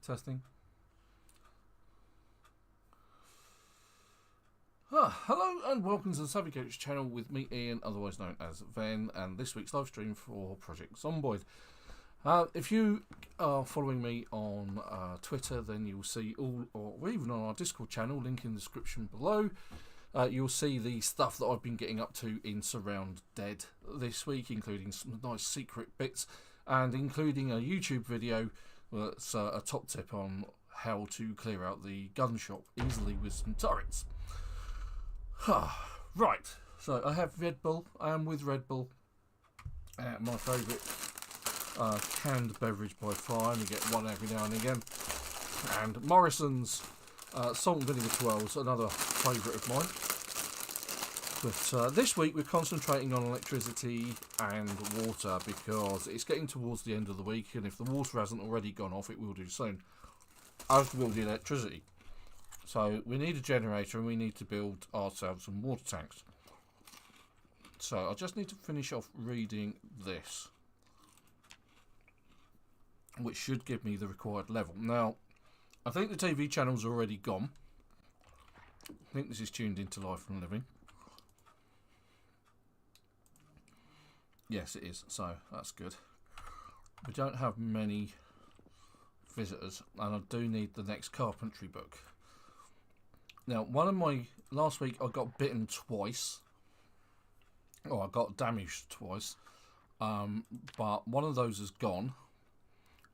Testing. Hello and welcome to the Gadgetz channel with me, Ian, otherwise known as Ven, and this week's live stream for Project Zomboid. If you are following me on Twitter, then you'll see all, or even on our Discord channel, link in the description below, you'll see the stuff that I've been getting up to in Surround Dead this week, including some nice secret bits, and including a YouTube video that's a top tip on how to clear out the gun shop easily with some turrets. Right, so I have Red Bull. I am with Red Bull, my favourite canned beverage by far. I only get one every now and again. And Morrison's Salt and Vinegar Twirls, another favourite of mine. But this week we're concentrating on electricity and water because it's getting towards the end of the week, and if the water hasn't already gone off, it will do soon, as will the electricity. So we need a generator and we need to build ourselves some water tanks. So I just need to finish off reading this, which should give me the required level. Now, I think the TV channel's already gone. I think this is tuned into Life and Living. Yes, it is, so that's good. We don't have many visitors, and I do need the next carpentry book. Now, last week I got bitten twice. Oh, I got damaged twice. But one of those is gone.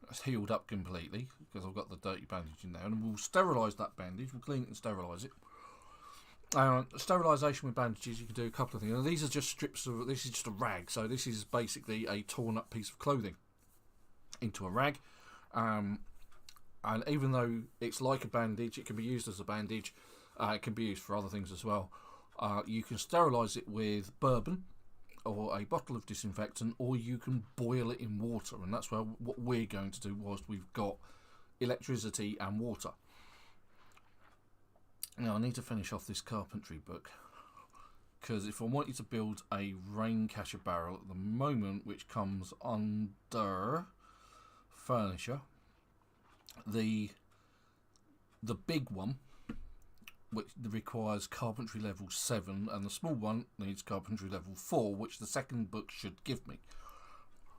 It's healed up completely because I've got the dirty bandage in there. And we'll sterilise that bandage. We'll clean it and sterilise it. Sterilisation with bandages, you can do a couple of things. And these are just strips of, this is just a rag. So this is basically a torn up piece of clothing into a rag. And even though it's like a bandage, it can be used as a bandage. It can be used for other things as well. You can sterilise it with bourbon or a bottle of disinfectant, or you can boil it in water, and that's what we're going to do whilst we've got electricity and water. Now I need to finish off this carpentry book, because if I want you to build a rain catcher barrel at the moment, which comes under furniture, the big one, which requires carpentry level 7, and the small one needs carpentry level 4, which the second book should give me.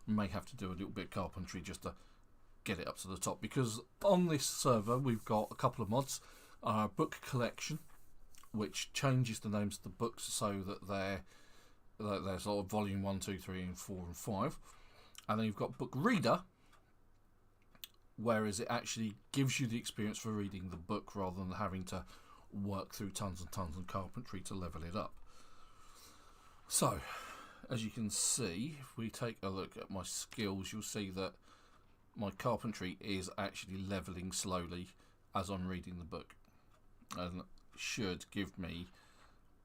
May have to do a little bit of carpentry just to get it up to the top, because on this server we've got a couple of mods. Book collection, which changes the names of the books so that they're sort of volume 1, 2, 3 and 4 and 5. And then you've got book reader, whereas it actually gives you the experience for reading the book rather than having to work through tons and tons of carpentry to level it up. So, as you can see, if we take a look at my skills, you'll see that my carpentry is actually leveling slowly as I'm reading the book, and should give me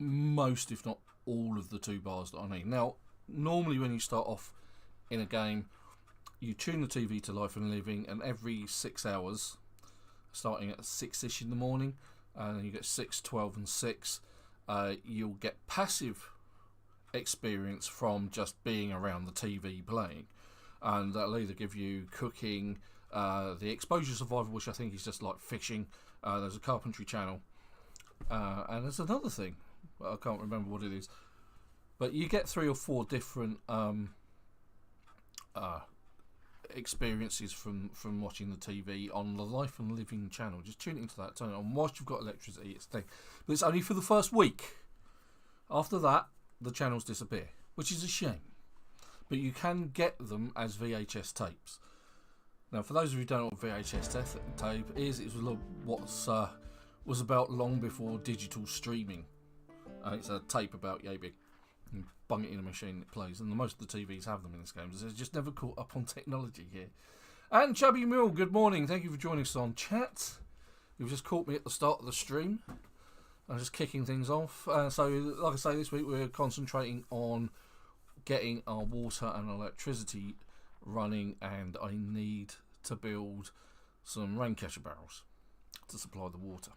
most, if not all, of the 2 bars that I need. Now, normally when you start off in a game, you tune the TV to Life and Living, and every 6 hours, starting at 6ish in the morning, and then you get 6, 12 and 6, you'll get passive experience from just being around the TV playing, and that'll either give you cooking, the exposure survival, which I think is just like fishing. There's a carpentry channel, and there's another thing, I can't remember what it is, but you get 3 or 4 different experiences from watching the TV on the Life and Living channel. Just tune into that, turn it on whilst you've got electricity. It's thing, but it's only for the first week. After that, the channels disappear, which is a shame, but you can get them as VHS tapes. Now, for those of you who don't know what VHS tape is, it was what was about long before digital streaming. It's a tape about yay big. You bung it in a machine, it plays, and most of the TVs have them in this game. So it's just never caught up on technology here. And Chubby Mule, good morning. Thank you for joining us on chat. You've just caught me at the start of the stream. I'm just kicking things off. So, like I say, this week we're concentrating on getting our water and electricity running, and I need to build some rain catcher barrels to supply the water.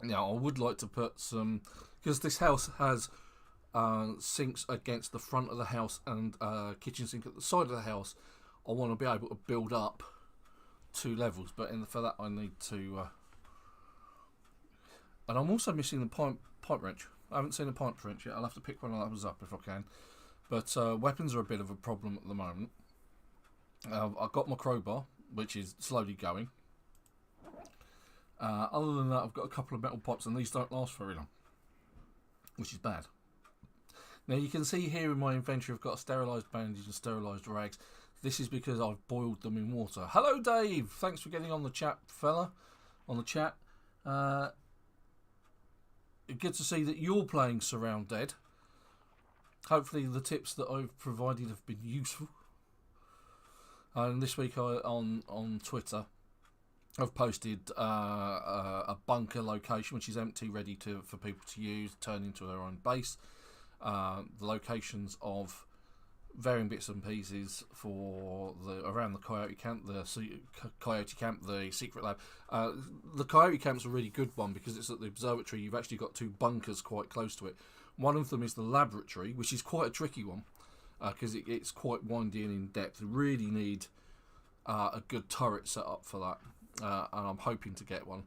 Now, I would like to put some, because this house has sinks against the front of the house and kitchen sink at the side of the house. I want to be able to build up 2 levels, but for that I need to... and I'm also missing the pipe wrench. I haven't seen a pipe wrench yet. I'll have to pick one of those up if I can. But weapons are a bit of a problem at the moment. I've got my crowbar, which is slowly going. Other than that, I've got a couple of metal pipes, and these don't last very long, which is bad. Now you can see here in my inventory I've got a sterilised bandage and sterilised rags. This is because I've boiled them in water. Hello Dave! Thanks for getting on the chat, fella. On the chat. Good to see that you're playing Surround Dead. Hopefully the tips that I've provided have been useful. And this week on Twitter I've posted a bunker location which is empty, ready for people to use, turn into their own base. The locations of varying bits and pieces for around the Coyote Camp, the secret lab. The Coyote Camp's a really good one because it's at the observatory. You've actually got 2 bunkers quite close to it. One of them is the laboratory, which is quite a tricky one because it's quite windy and in depth. You really need a good turret set up for that, and I'm hoping to get one.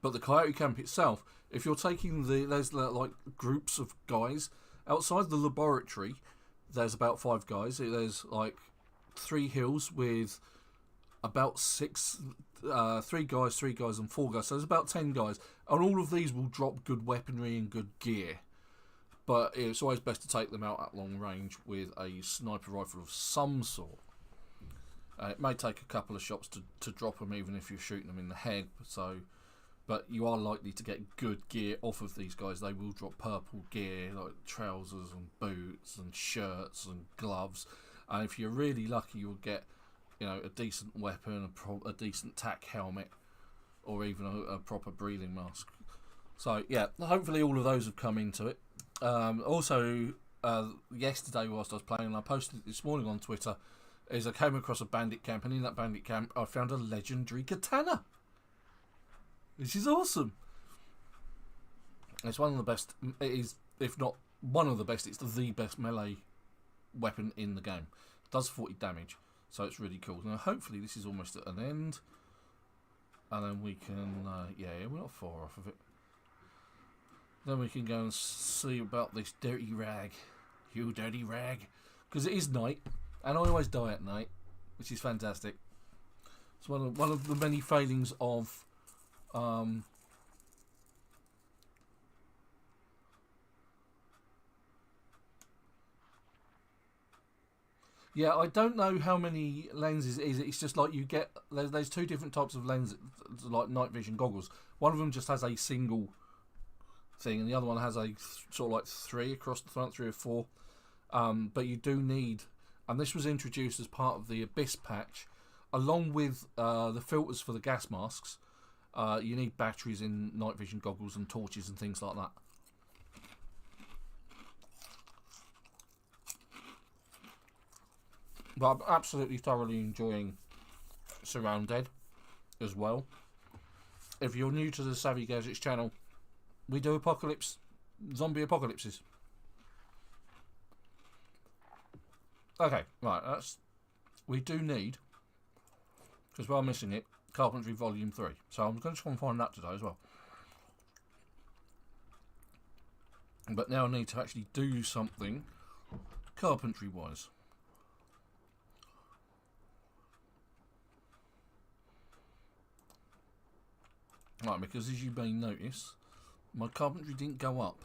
But the Coyote Camp itself, if you're taking there's like groups of guys outside the laboratory. There's about 5 guys. There's like 3 hills with about 3 guys, and 4 guys. So there's about 10 guys, and all of these will drop good weaponry and good gear. But it's always best to take them out at long range with a sniper rifle of some sort. It may take a couple of shots to drop them, even if you're shooting them in the head. But you are likely to get good gear off of these guys. They will drop purple gear, like trousers and boots and shirts and gloves. And if you're really lucky, you'll get, a decent weapon, a decent tack helmet, or even a proper breathing mask. So yeah, hopefully all of those have come into it. Also, yesterday whilst I was playing, and I posted it this morning on Twitter, is I came across a bandit camp, and in that bandit camp I found a legendary katana. Which is awesome. It's one of the best. It is, if not one of the best, it's the best melee weapon in the game. It does 40 damage, so it's really cool. Now, hopefully, this is almost at an end, and then we can. We're not far off of it. Then we can go and see about this dirty rag. You dirty rag, because it is night, and I always die at night, which is fantastic. It's one of the many failings of. Yeah, I don't know how many lenses it is. It's just like you get there's 2 different types of lenses, like night vision goggles. One of them just has a single thing, and the other one has a sort of like 3 across the front, 3 or 4. But you do need, and this was introduced as part of the Abyss patch, along with the filters for the gas masks. You need batteries in night vision goggles and torches and things like that. But I'm absolutely thoroughly enjoying Surround Dead as well. If you're new to the Savvy Gadgetz channel, we do zombie apocalypses. Okay, right, we do need, because we're missing it, Carpentry Volume 3. So I'm going to try and find that today as well. But now I need to actually do something carpentry-wise. Right, because as you may notice, my carpentry didn't go up.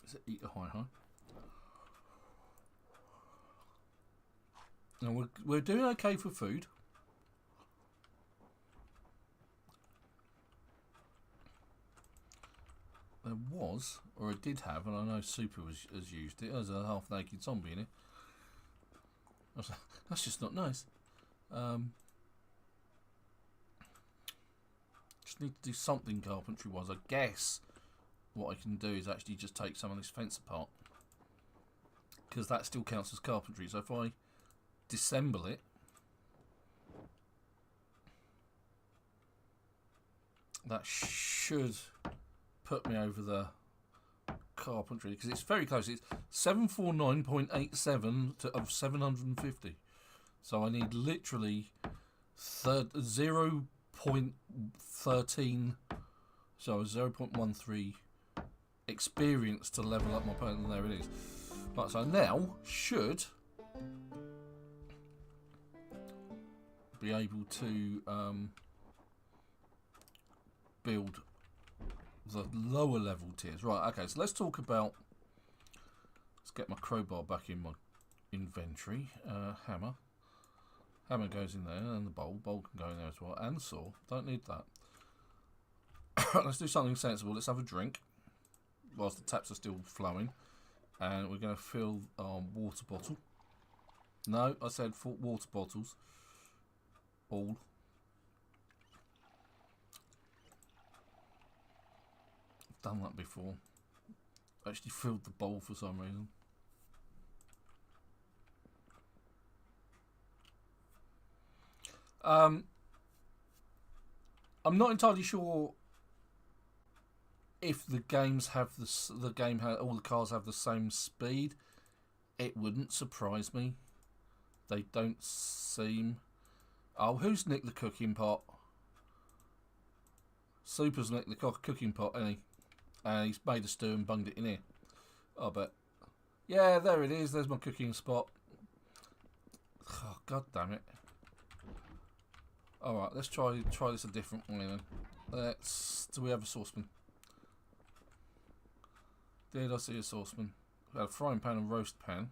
Is it eat a high? Now we're doing okay for food. There was, or it did have, and I know Super has used it, as a half-naked zombie in it. That's just not nice. Just need to do something carpentry-wise. I guess what I can do is actually just take some of this fence apart, because that still counts as carpentry. So if I disassemble it, that should put me over the carpentry, because it's very close. It's 749.87 of 750. So I need literally 0.13, so 0.13 experience to level up my opponent, and there it is. Right, so now should be able to build the lower level tiers. Right, okay, so let's talk about, let's get my crowbar back in my inventory. Hammer goes in there, and the bowl can go in there as well, and the saw, don't need that. Let's do something sensible. Let's have a drink whilst the taps are still flowing, and we're going to fill our water bottle. No, I said 4 water bottles. All. I've done that before. I actually filled the bowl for some reason. I'm not entirely sure if the games have all the cars have the same speed. It wouldn't surprise me. They don't seem. Oh, who's nicked the cooking pot? Super's nicked the cooking pot, hasn't he? And he's made a stew and bunged it in here. I bet. Yeah, there it is. There's my cooking spot. Oh, God damn it. Alright, let's try this a different way then. Do we have a saucepan? Did I see a saucepan? We had a frying pan and roast pan.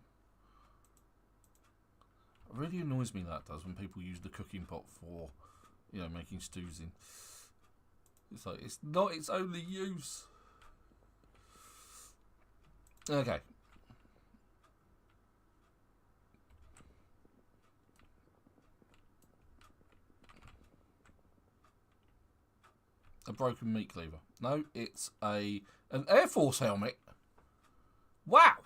It really annoys me, that does, when people use the cooking pot for, you know, making stews in. It's like, it's not its only use. Okay. A broken meat cleaver. No, it's an Air Force helmet. Wow!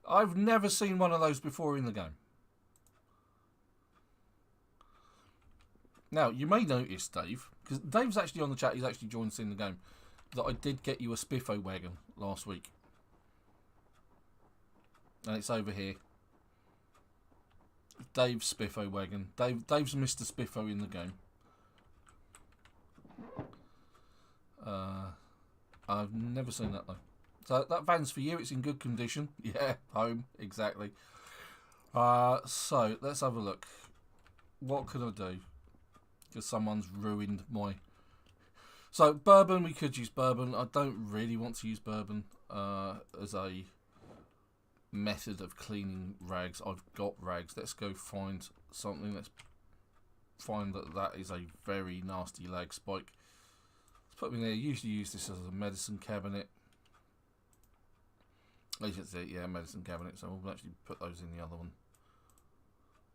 I've never seen one of those before in the game. Now, you may notice, Dave, because Dave's actually on the chat, he's actually joined us in the game, that I did get you a Spiffo wagon last week. And it's over here. Dave's Spiffo wagon. Dave's Mr. Spiffo in the game. I've never seen that though. So that van's for you. It's in good condition. Yeah, home exactly. So let's have a look. What could I do? Because someone's ruined my. So bourbon, we could use bourbon. I don't really want to use bourbon as a method of cleaning rags. I've got rags. Let's go find something. Let's find that is a very nasty lag spike. Put them in there. Usually use this as a medicine cabinet. Yeah, medicine cabinet. So we'll actually put those in the other one.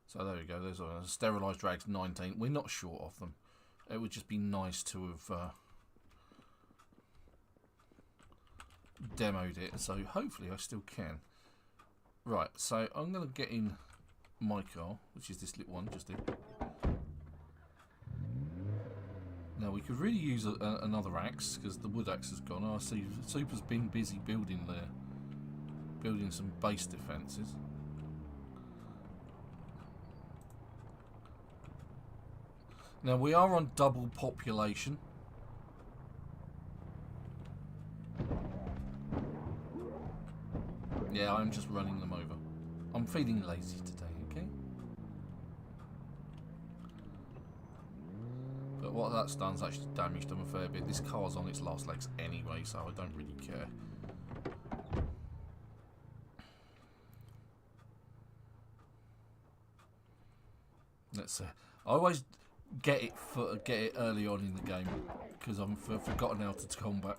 So there we go. There's a sterilised rags 19. We're not short of them. It would just be nice to have demoed it. So hopefully I still can. Right. So I'm going to get in my car, which is this little one just here. Now we could really use another axe because the wood axe has gone. I see Super's been busy building there, building some base defences. Now we are on double population. Yeah, I'm just running them over. I'm feeling lazy today, okay? But what that's done is actually damaged them a fair bit. This car's on its last legs anyway, so I don't really care. Let's see. I always get it early on in the game because I've forgotten how to combat.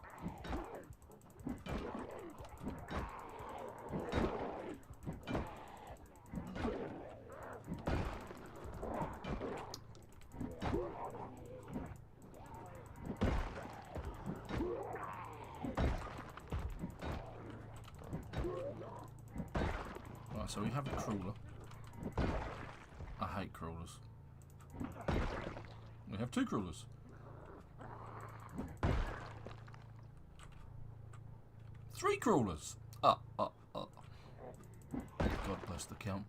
So we have a crawler. I hate crawlers. We have 2 crawlers. 3 crawlers. God close to count.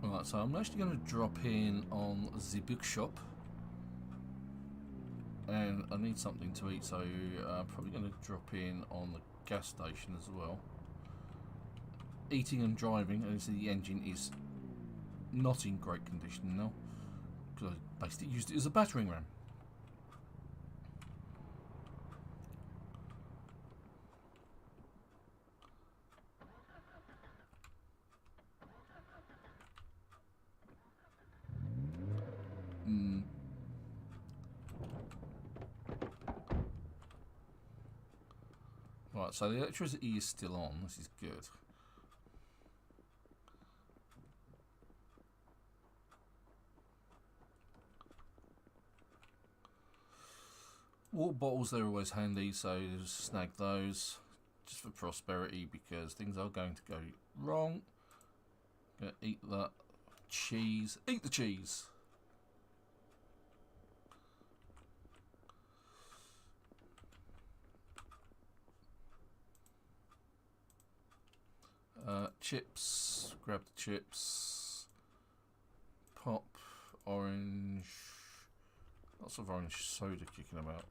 Right, so I'm actually going to drop in on the bookshop. And I need something to eat, so I'm probably going to drop in on the gas station as well. Eating and driving, and see the engine is not in great condition now, because I basically used it as a battering ram. Right, so the electricity is still on. This is good. Water bottles, they're always handy, so just snag those just for prosperity, because things are going to go wrong. Gonna eat that cheese. Eat the cheese. Chips. Grab the chips. Pop. Orange. Lots of orange soda kicking about.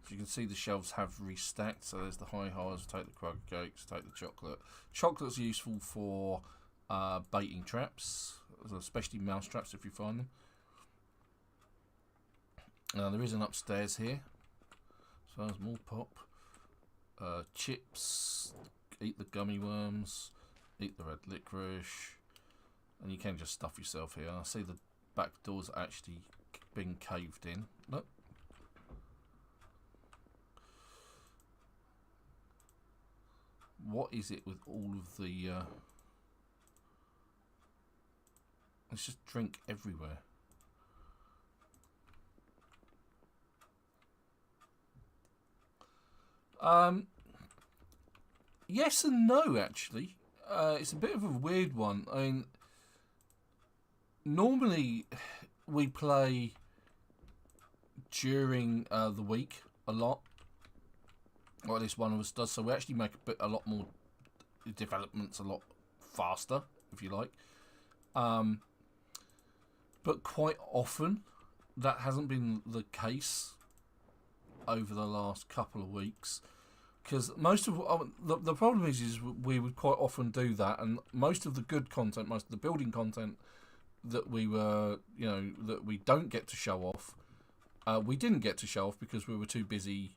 As you can see, the shelves have restacked. So there's the high highs. Take the Kroger cakes. Take the chocolate. Chocolate's useful for baiting traps, especially mouse traps if you find them. There is an upstairs here. So there's more pop. Chips. Eat the gummy worms. Eat the red licorice. And you can just stuff yourself here. I see the back door's actually been caved in. Look. What is it with all of the... Let's just drink everywhere. Yes and no, actually. It's a bit of a weird one. I mean, normally we play during the week a lot, or at least one of us does. So we actually make a lot more developments a lot faster, if you like. But quite often that hasn't been the case over the last couple of weeks. Because most of the problem is we would quite often do that, and most of the good content, most of the building content that we were, that we don't get to show off, we didn't get to show off because we were too busy,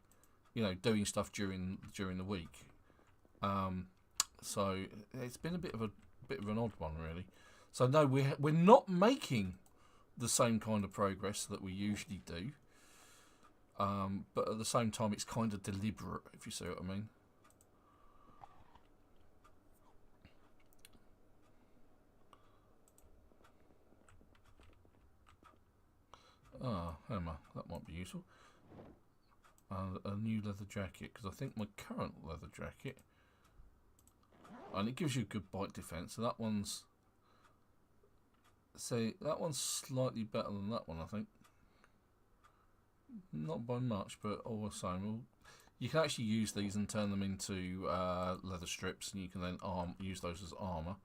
doing stuff during the week. So it's been a bit of an odd one, really. So no, we're not making the same kind of progress that we usually do. But at the same time, it's kind of deliberate, if you see what I mean. Hammer. That might be useful. A new leather jacket, because I think my current leather jacket, and it gives you a good bite defense. So that one's slightly better than that one, I think. Not by much, but all the same. You can actually use these and turn them into leather strips, and you can then use those as armour.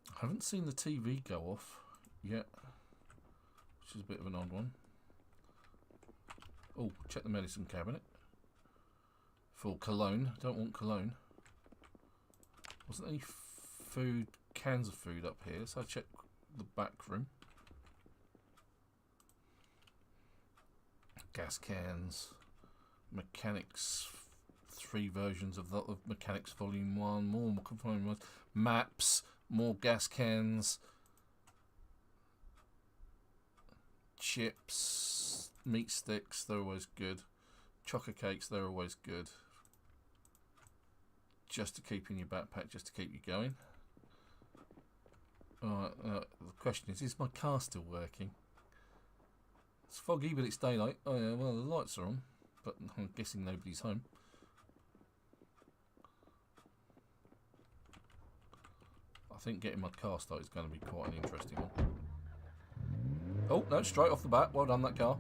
I haven't seen the TV go off yet, which is a bit of an odd one. Oh, check the medicine cabinet for cologne. Don't want cologne. Wasn't any cans of food up here, so I check the back room. Gas cans, mechanics, 3 versions of mechanics volume 1, more volume 1, maps, more gas cans, chips, meat sticks, they're always good, chocolate cakes, they're always good, just to keep in your backpack, just to keep you going. Alright, the question is my car still working? It's foggy, but it's daylight. Oh yeah, well the lights are on, but I'm guessing nobody's home. I think getting my car started is going to be quite an interesting one. Oh no, straight off the bat, well done that car.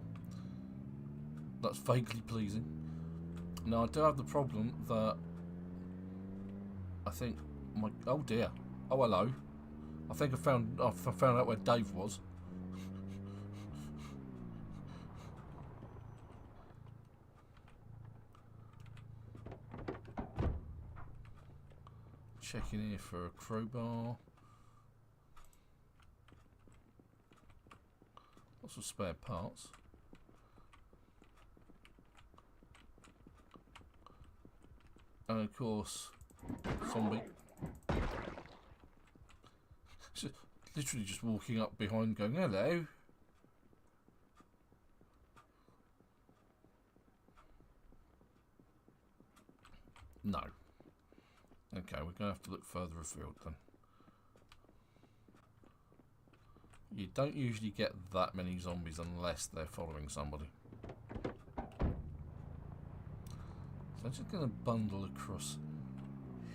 That's vaguely pleasing. Now I do have the problem that I think my... Oh dear. Oh hello. I think I found out where Dave was. Checking here for a crowbar. Lots of spare parts. And of course, zombie. Literally just walking up behind going, hello. No. Okay, we're going to have to look further afield then. You don't usually get that many zombies unless they're following somebody. So I'm just going to bundle across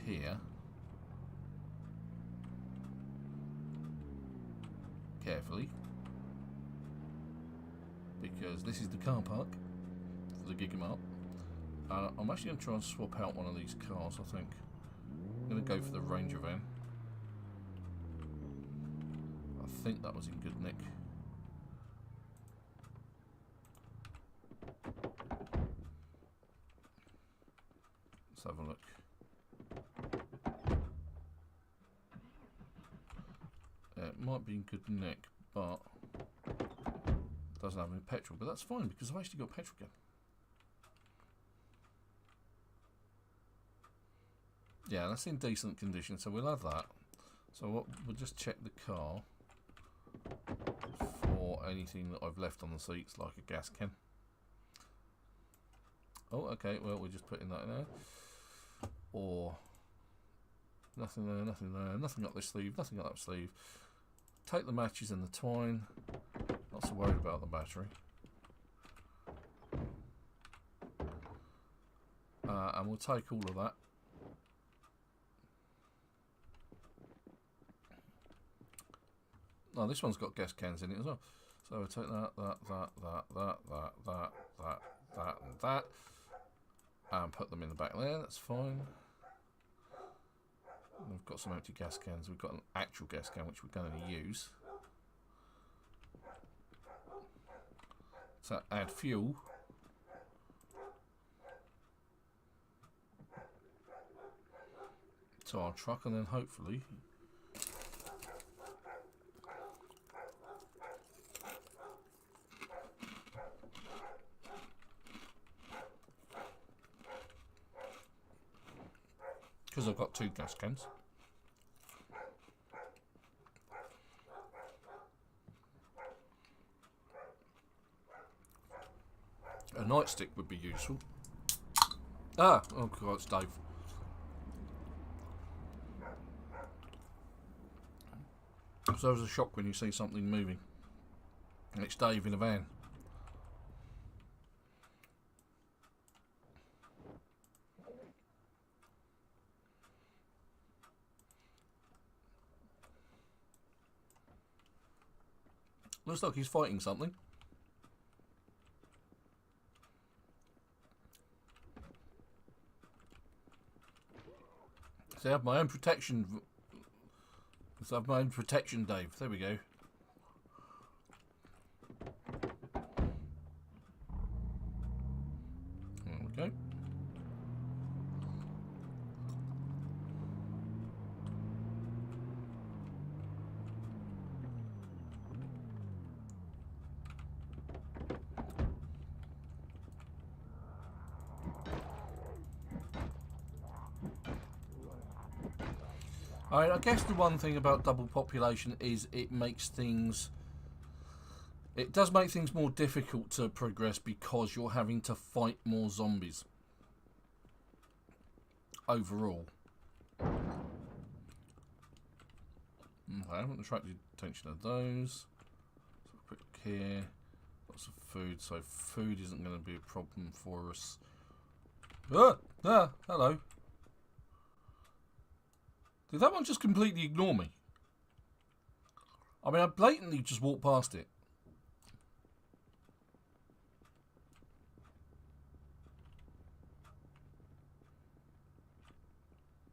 here. Carefully. Because this is the car park for the Gigamart. I'm actually going to try and swap out one of these cars, I think. I'm going to go for the Ranger van. I think that was in good nick. Let's have a look. It might be in good nick, but doesn't have any petrol. But that's fine because I've actually got petrol again. Yeah, that's in decent condition, so we'll have that. So we'll just check the car for anything that I've left on the seats, like a gas can. Oh, okay, well, we're just putting that in there. Or nothing there, nothing there, nothing up this sleeve, nothing up that sleeve. Take the matches and the twine. Not so worried about the battery. And we'll take all of that. Oh, this one's got gas cans in it as well. So we'll take that, and that. And put them in the back there, that's fine. We've got some empty gas cans. We've got an actual gas can which we're going to use. So add fuel. To our truck, and then hopefully because I've got 2 gas cans. A nightstick would be useful. Oh god, it's Dave. So there's a shock when you see something moving. And it's Dave in a van. Looks like he's fighting something. So I have my own protection. So I have my own protection, Dave. There we go. There we go. I guess the one thing about double population is it makes things... It does make things more difficult to progress because you're having to fight more zombies. Overall. Okay, I haven't attracted attention of those. So quick here. Lots of food, so food isn't going to be a problem for us. Hello. Did that one just completely ignore me? I mean, I blatantly just walked past it.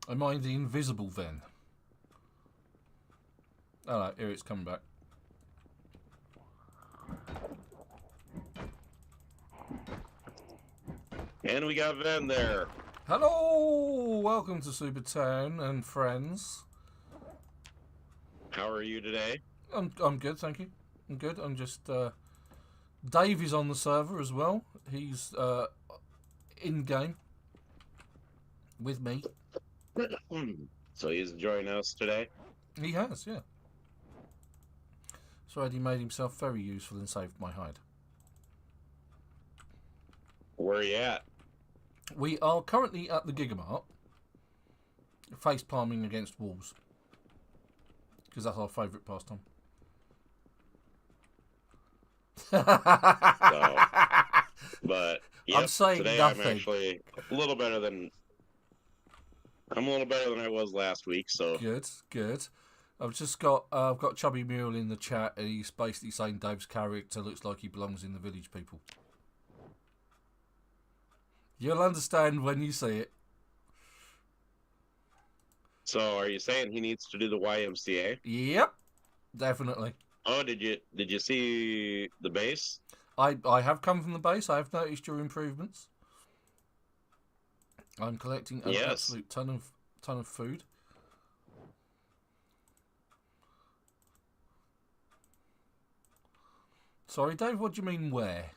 Am I the invisible then? Alright, here it's coming back. And we got Ven there. Hello! Welcome to Supertown and friends. How are you today? I'm good, thank you. I'm good. I'm just Dave is on the server as well. He's in game with me. So he's joining us today? He has, yeah. So he made himself very useful and saved my hide. Where are you at? We are currently at the Gigamart, face palming against walls, because that's our favourite pastime. So, but yep, I'm saying today nothing. I'm actually a little better than I was last week. So Good. I've just got I've got Chubby Mule in the chat, and he's basically saying Dave's character looks like he belongs in the Village People. You'll understand when you see it. So are you saying he needs to do the YMCA? Yep, definitely. Oh, did you see the base? I have come from the base. I have noticed your improvements. I'm collecting an absolute ton of food. Sorry, Dave. What do you mean where?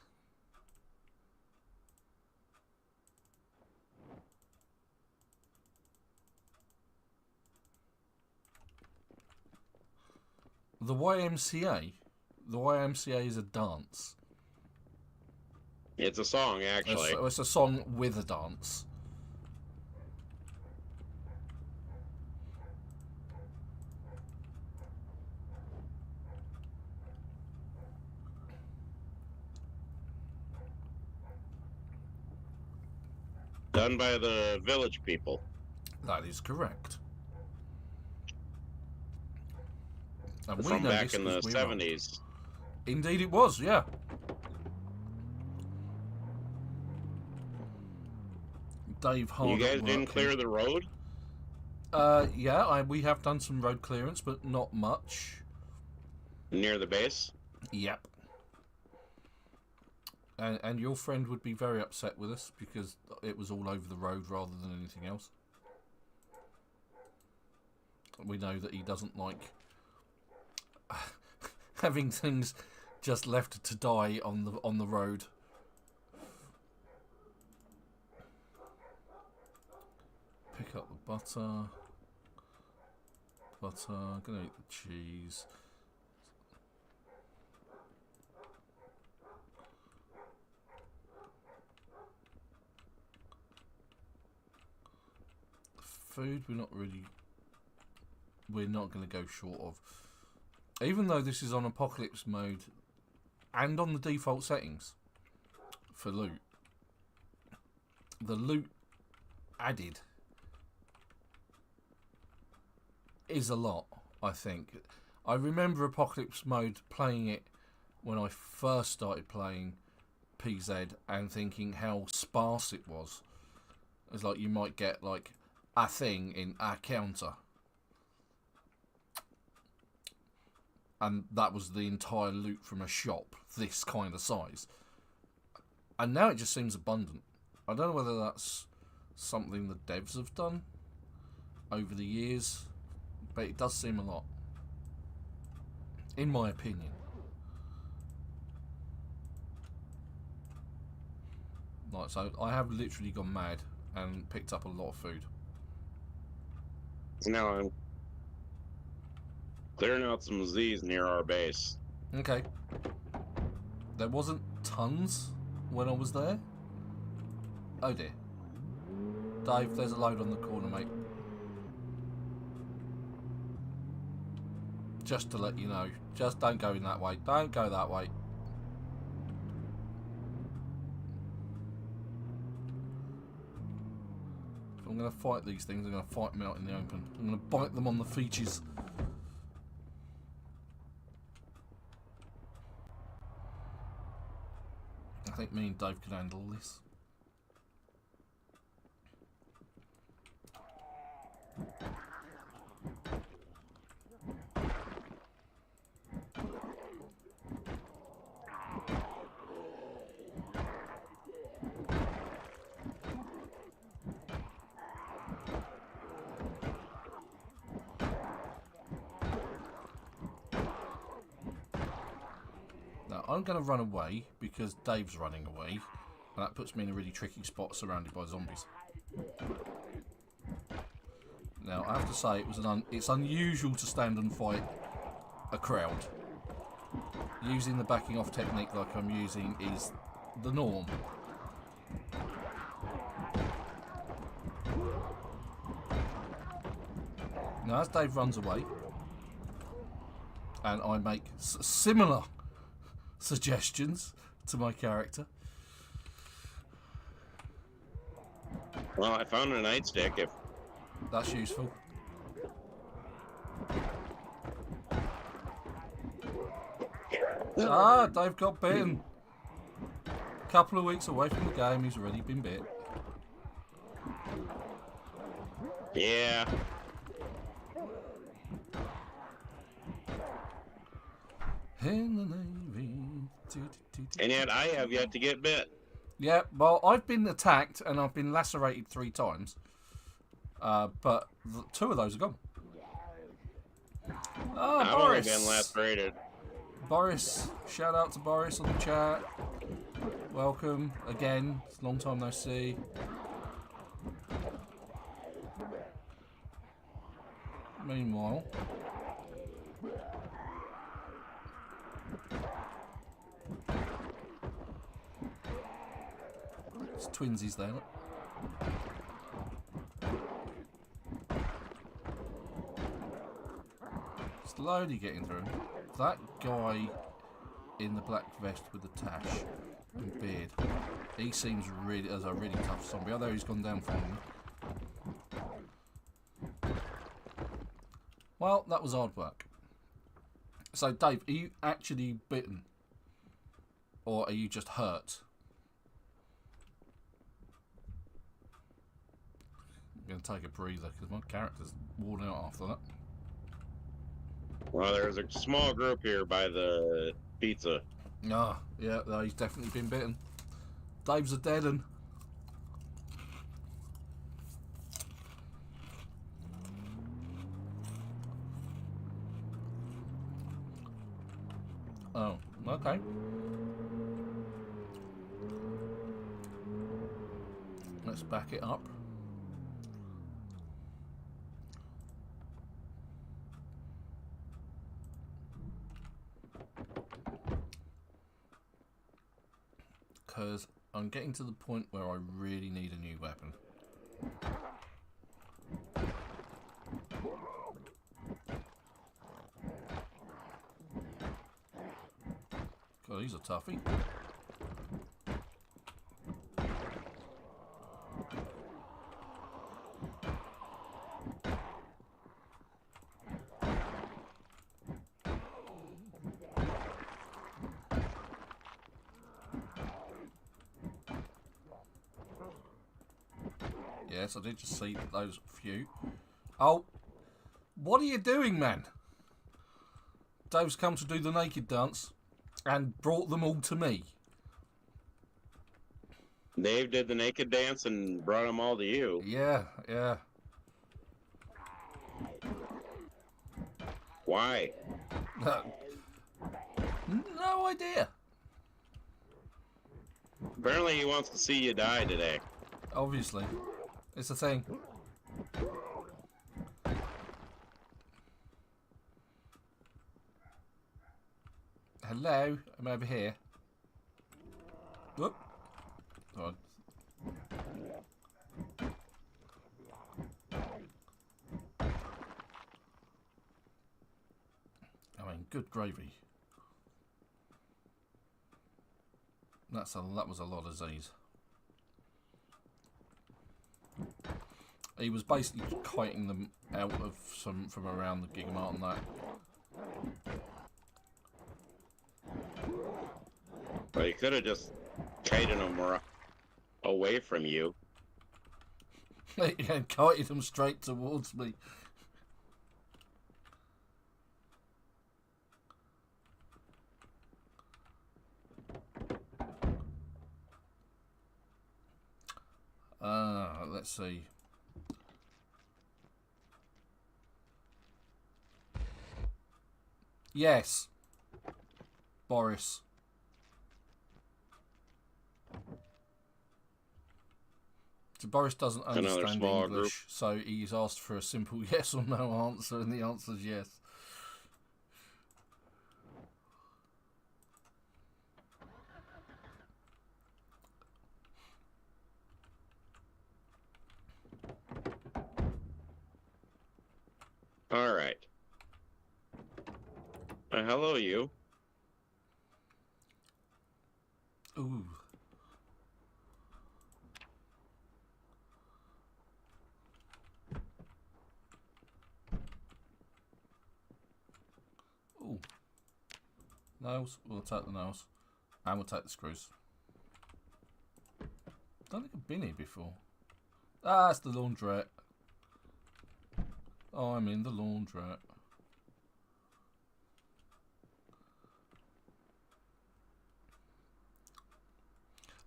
The YMCA? The YMCA is a dance. It's a song, actually. It's a song with a dance. Done by the Village People. That is correct. And From back in the 70s. Indeed it was, yeah. Dave hard. You guys didn't clear the road? Yeah, we have done some road clearance, but not much. Near the base? Yep. And your friend would be very upset with us because it was all over the road rather than anything else. We know that he doesn't like having things just left to die on the road. Pick up the butter. Gonna eat the cheese. Food we're not going to go short of. Even though this is on apocalypse mode and on the default settings for loot, the loot added is a lot, I think. I remember apocalypse mode playing it when I first started playing PZ and thinking how sparse it was. It's like you might get like a thing in a counter, and that was the entire loot from a shop this kind of size. And now it just seems abundant. I don't know whether that's something the devs have done over the years, but it does seem a lot, in my opinion. Like, so I have literally gone mad and picked up a lot of food. Now I'm clearing out some Z's near our base. Okay. There wasn't tons when I was there. Oh dear. Dave, there's a load on the corner, mate. Just to let you know. Just don't go in that way. Don't go that way. If I'm going to fight these things, I'm going to fight them out in the open. I'm going to bite them on the features. I think me and Dave can handle this. Now, I'm going to run away because Dave's running away. And that puts me in a really tricky spot surrounded by zombies. Now, I have to say, it's unusual to stand and fight a crowd. Using the backing off technique like I'm using is the norm. Now, as Dave runs away, and I make similar suggestions to my character. Well, I found a nightstick. If That's useful. Ah, Dave got bitten. A couple of weeks away from the game, he's already been bit. yeah, In the Navy. and yet I have yet to get bit. Yeah, well, I've been attacked and I've been lacerated 3 times. But 2 of those are gone. Ah, I've only Boris. been lacerated. Boris, shout out to Boris on the chat. Welcome again. It's a long time no see. Meanwhile, it's twinsies there. Look. Slowly getting through. That guy in the black vest with the tash and beard, he seems really as a really tough zombie. Although he's gone down for me. Well, that was hard work. So, Dave, are you actually bitten? Or are you just hurt? I'm going to take a breather because my character's worn out after that. Well, there's a small group here by the pizza. Ah, yeah, no, he's definitely been bitten. Dave's a dead un. Oh, okay. Let's back it up. Because I'm getting to the point where I really need a new weapon. God, he's a toughie. Yes, I did just see those few. Oh, what are you doing, man? Dave's come to do the naked dance and brought them all to me. Dave did the naked dance and brought them all to you. Yeah, yeah. Why? No idea. Apparently he wants to see you die today. Obviously. It's a thing. Hello, I'm over here. Whoop. Oh. I mean, good gravy. That was a lot of Z's. He was basically kiting them out of from around the Gigamart and that. But he could have just kited them away from you. And kited them straight towards me. Let's see. Yes. Boris. So Boris doesn't understand English, group. So he's asked for a simple yes or no answer, and the answer is yes. All right. Hello, you. Ooh. Ooh. Nails. We'll take the nails. And we'll take the screws. Don't think I've been here before. Ah, it's the laundrette. Oh, I'm in the laundrette.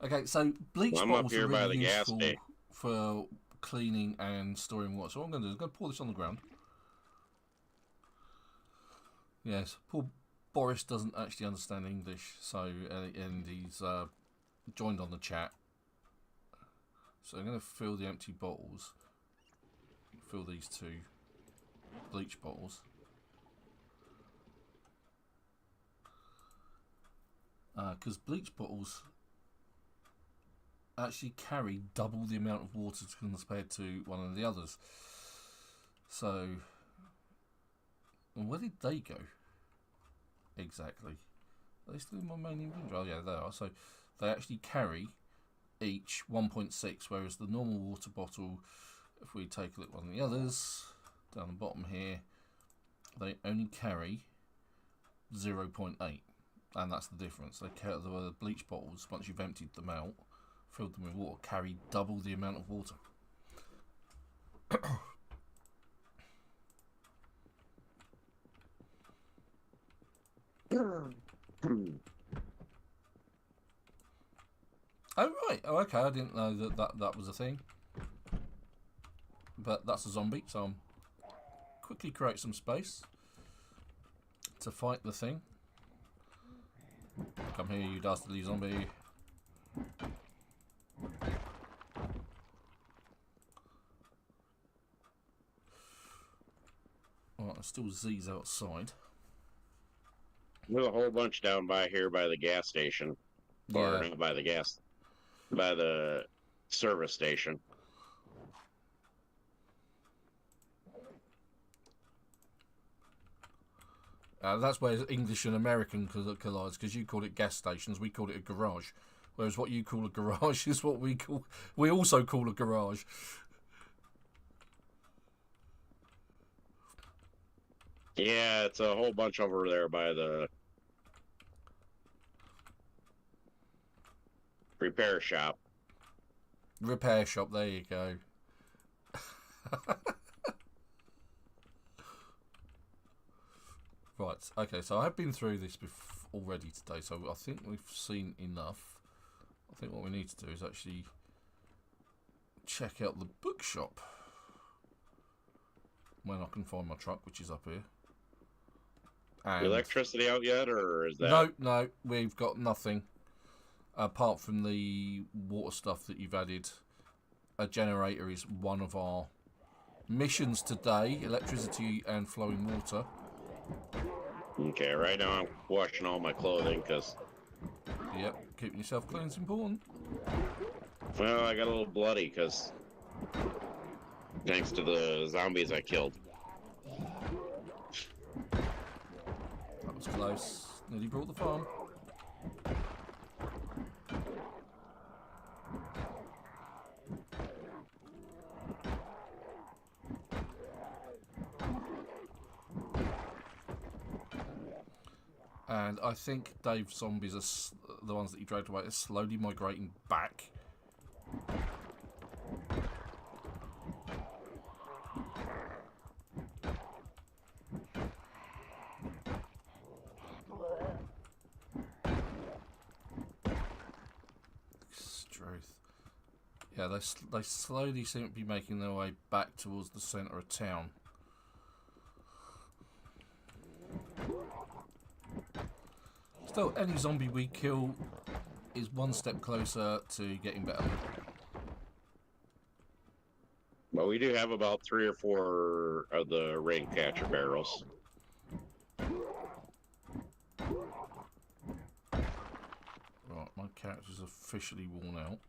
Okay, so bleach bottles are really useful for cleaning and storing water. So what I'm going to do is I'm going to pour this on the ground. Yes, poor Boris doesn't actually understand English, so and he's joined on the chat. So I'm going to fill the empty bottles. Fill these two bleach bottles. Because bleach bottles actually carry double the amount of water compared to one of the others. So, where did they go? Exactly. Are they still in my main inventory? Oh yeah, they are. So, they actually carry each 1.6, whereas the normal water bottle, if we take a look at one of the others, down the bottom here, they only carry 0.8. And that's the difference. They carry the bleach bottles, once you've emptied them out, filled them with water, carry double the amount of water. Oh right, oh okay, I didn't know that was a thing. But that's a zombie, so I'm quickly create some space to fight the thing. Come here, you dastardly zombie. Alright, there's still Z's outside. There's a whole bunch down by here by the gas station. Or not by the gas, by the service station. That's where English and American collides, because you call it gas stations, we call it a garage. Whereas what you call a garage is what we also call a garage. Yeah, it's a whole bunch over there by the repair shop. Repair shop, there you go. Right, okay, so I've been through this already today, so I think we've seen enough. I think what we need to do is actually check out the bookshop when I can find my truck, which is up here. And electricity out yet, or is that... No, we've got nothing apart from the water stuff that you've added. A generator is one of our missions today, electricity and flowing water. Okay, right now I'm washing all my clothing because... Yep, keeping yourself clean is important. Well, I got a little bloody because... thanks to the zombies I killed. That was close. Nearly brought the farm. And I think Dave's zombies are the ones that you dragged away are slowly migrating back. Yeah, they slowly seem to be making their way back towards the centre of town. Still, any zombie we kill is one step closer to getting better. But we do have about 3 or 4 of the rain catcher barrels. Right, my character's officially worn out.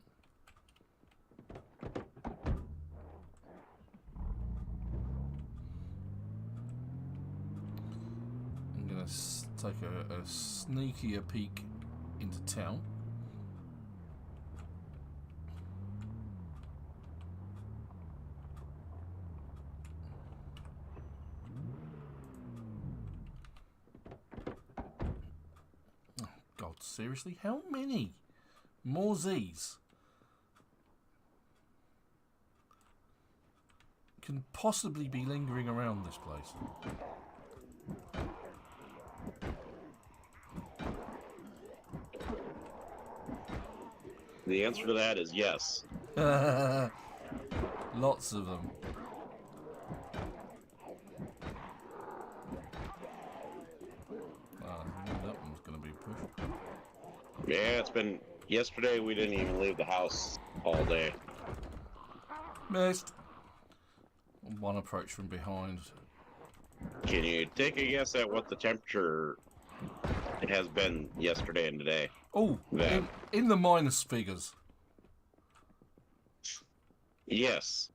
I'm going to take a sneakier peek into town. Oh, God, seriously? How many? More Z's? Can possibly be lingering around this place. The answer to that is yes. Lots of them. That one's going to be pushed. Yeah, it's been... Yesterday, we didn't even leave the house all day. Missed. One approach from behind. Can you take a guess at what the temperature has been yesterday and today? Oh, in the minus figures. Yes.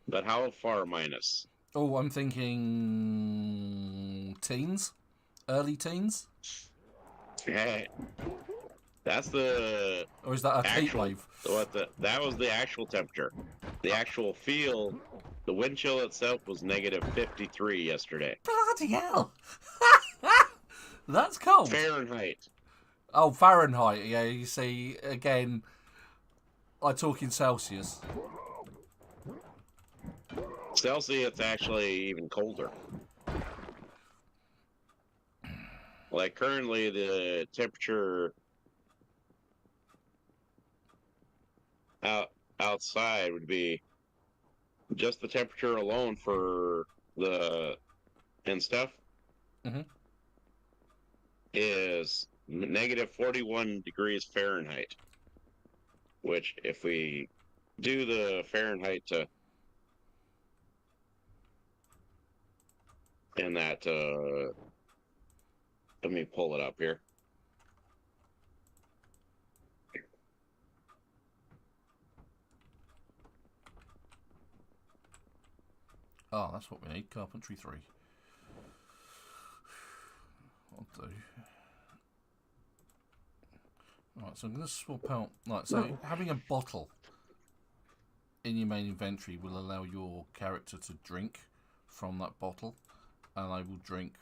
But how far minus? Oh, I'm thinking teens? Early teens? That's the... Or is that a heat wave? That was the actual temperature. The actual feel, the wind chill itself was negative 53 yesterday. Bloody hell! That's cold. Fahrenheit. Oh, Fahrenheit. Yeah, you see, again, I talk in Celsius. Celsius, it's actually even colder. Like currently, the temperature outside would be just the temperature alone for the and stuff is negative 41 degrees Fahrenheit. Which, if we do the Fahrenheit to in that, let me pull it up here. Oh, that's what we need. Carpentry 3. I'll do. Right, so I'm going to swap out. Right, so having a bottle in your main inventory will allow your character to drink from that bottle, and they will drink,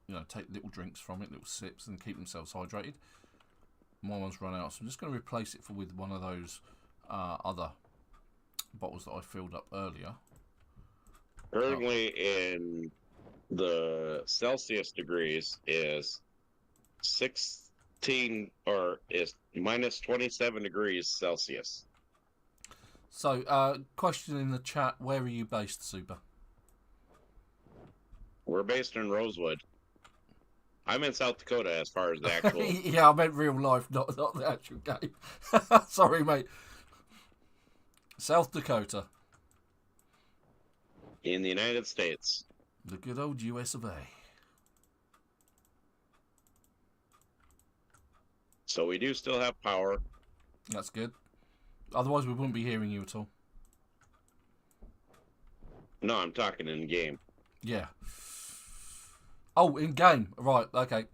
you know, take little drinks from it, little sips, and keep themselves hydrated. My one's run out, so I'm just going to replace it with one of those other bottles that I filled up earlier. Currently in the Celsius degrees is 16 or is minus 27 degrees Celsius. So, question in the chat: where are you based, Super? We're based in Rosewood. I'm in South Dakota as far as the actual... Yeah, I meant real life, not the actual game. Sorry, mate. South Dakota. In the United States. The good old US of A. So we do still have power. That's good. Otherwise, we wouldn't be hearing you at all. No, I'm talking in game. Yeah. Oh, in game. Right, okay.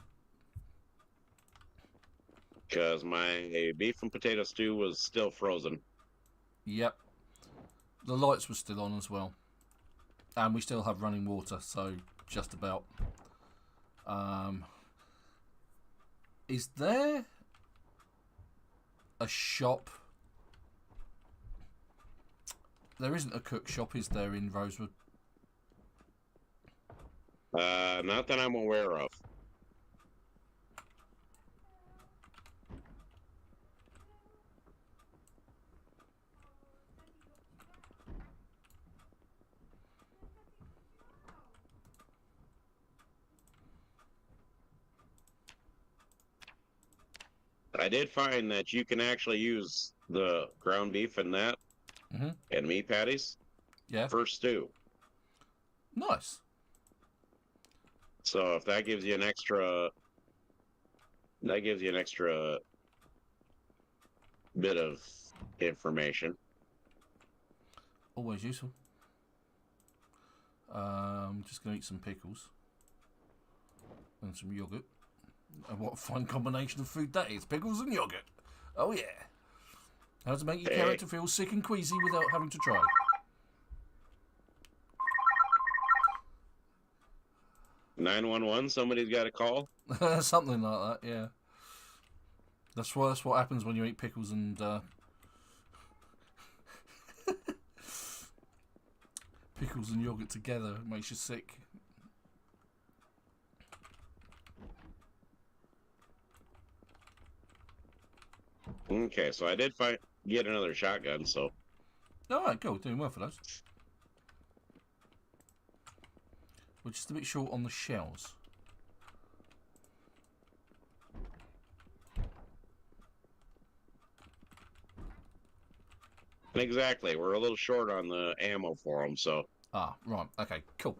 Because my beef and potato stew was still frozen. Yep. The lights were still on as well. And we still have running water, so just about. Is there a shop? There isn't a cook shop, is there, in Rosewood? Not that I'm aware of. I did find that you can actually use the ground beef in that and meat patties for stew. Nice. So if that gives you an extra, bit of information. Always useful. Just gonna eat some pickles and some yogurt. And what a fine combination of food that is. Pickles and yogurt. Oh yeah. How to make your character feel sick and queasy without having to try. 911, somebody's got a call? Something like that, yeah. That's what happens when you eat pickles and pickles and yogurt together. It makes you sick. Okay, so I did get another shotgun, so... Alright, cool. Doing well for those. We're just a bit short on the shells. Exactly. We're a little short on the ammo for them, so... Ah, right. Okay, cool.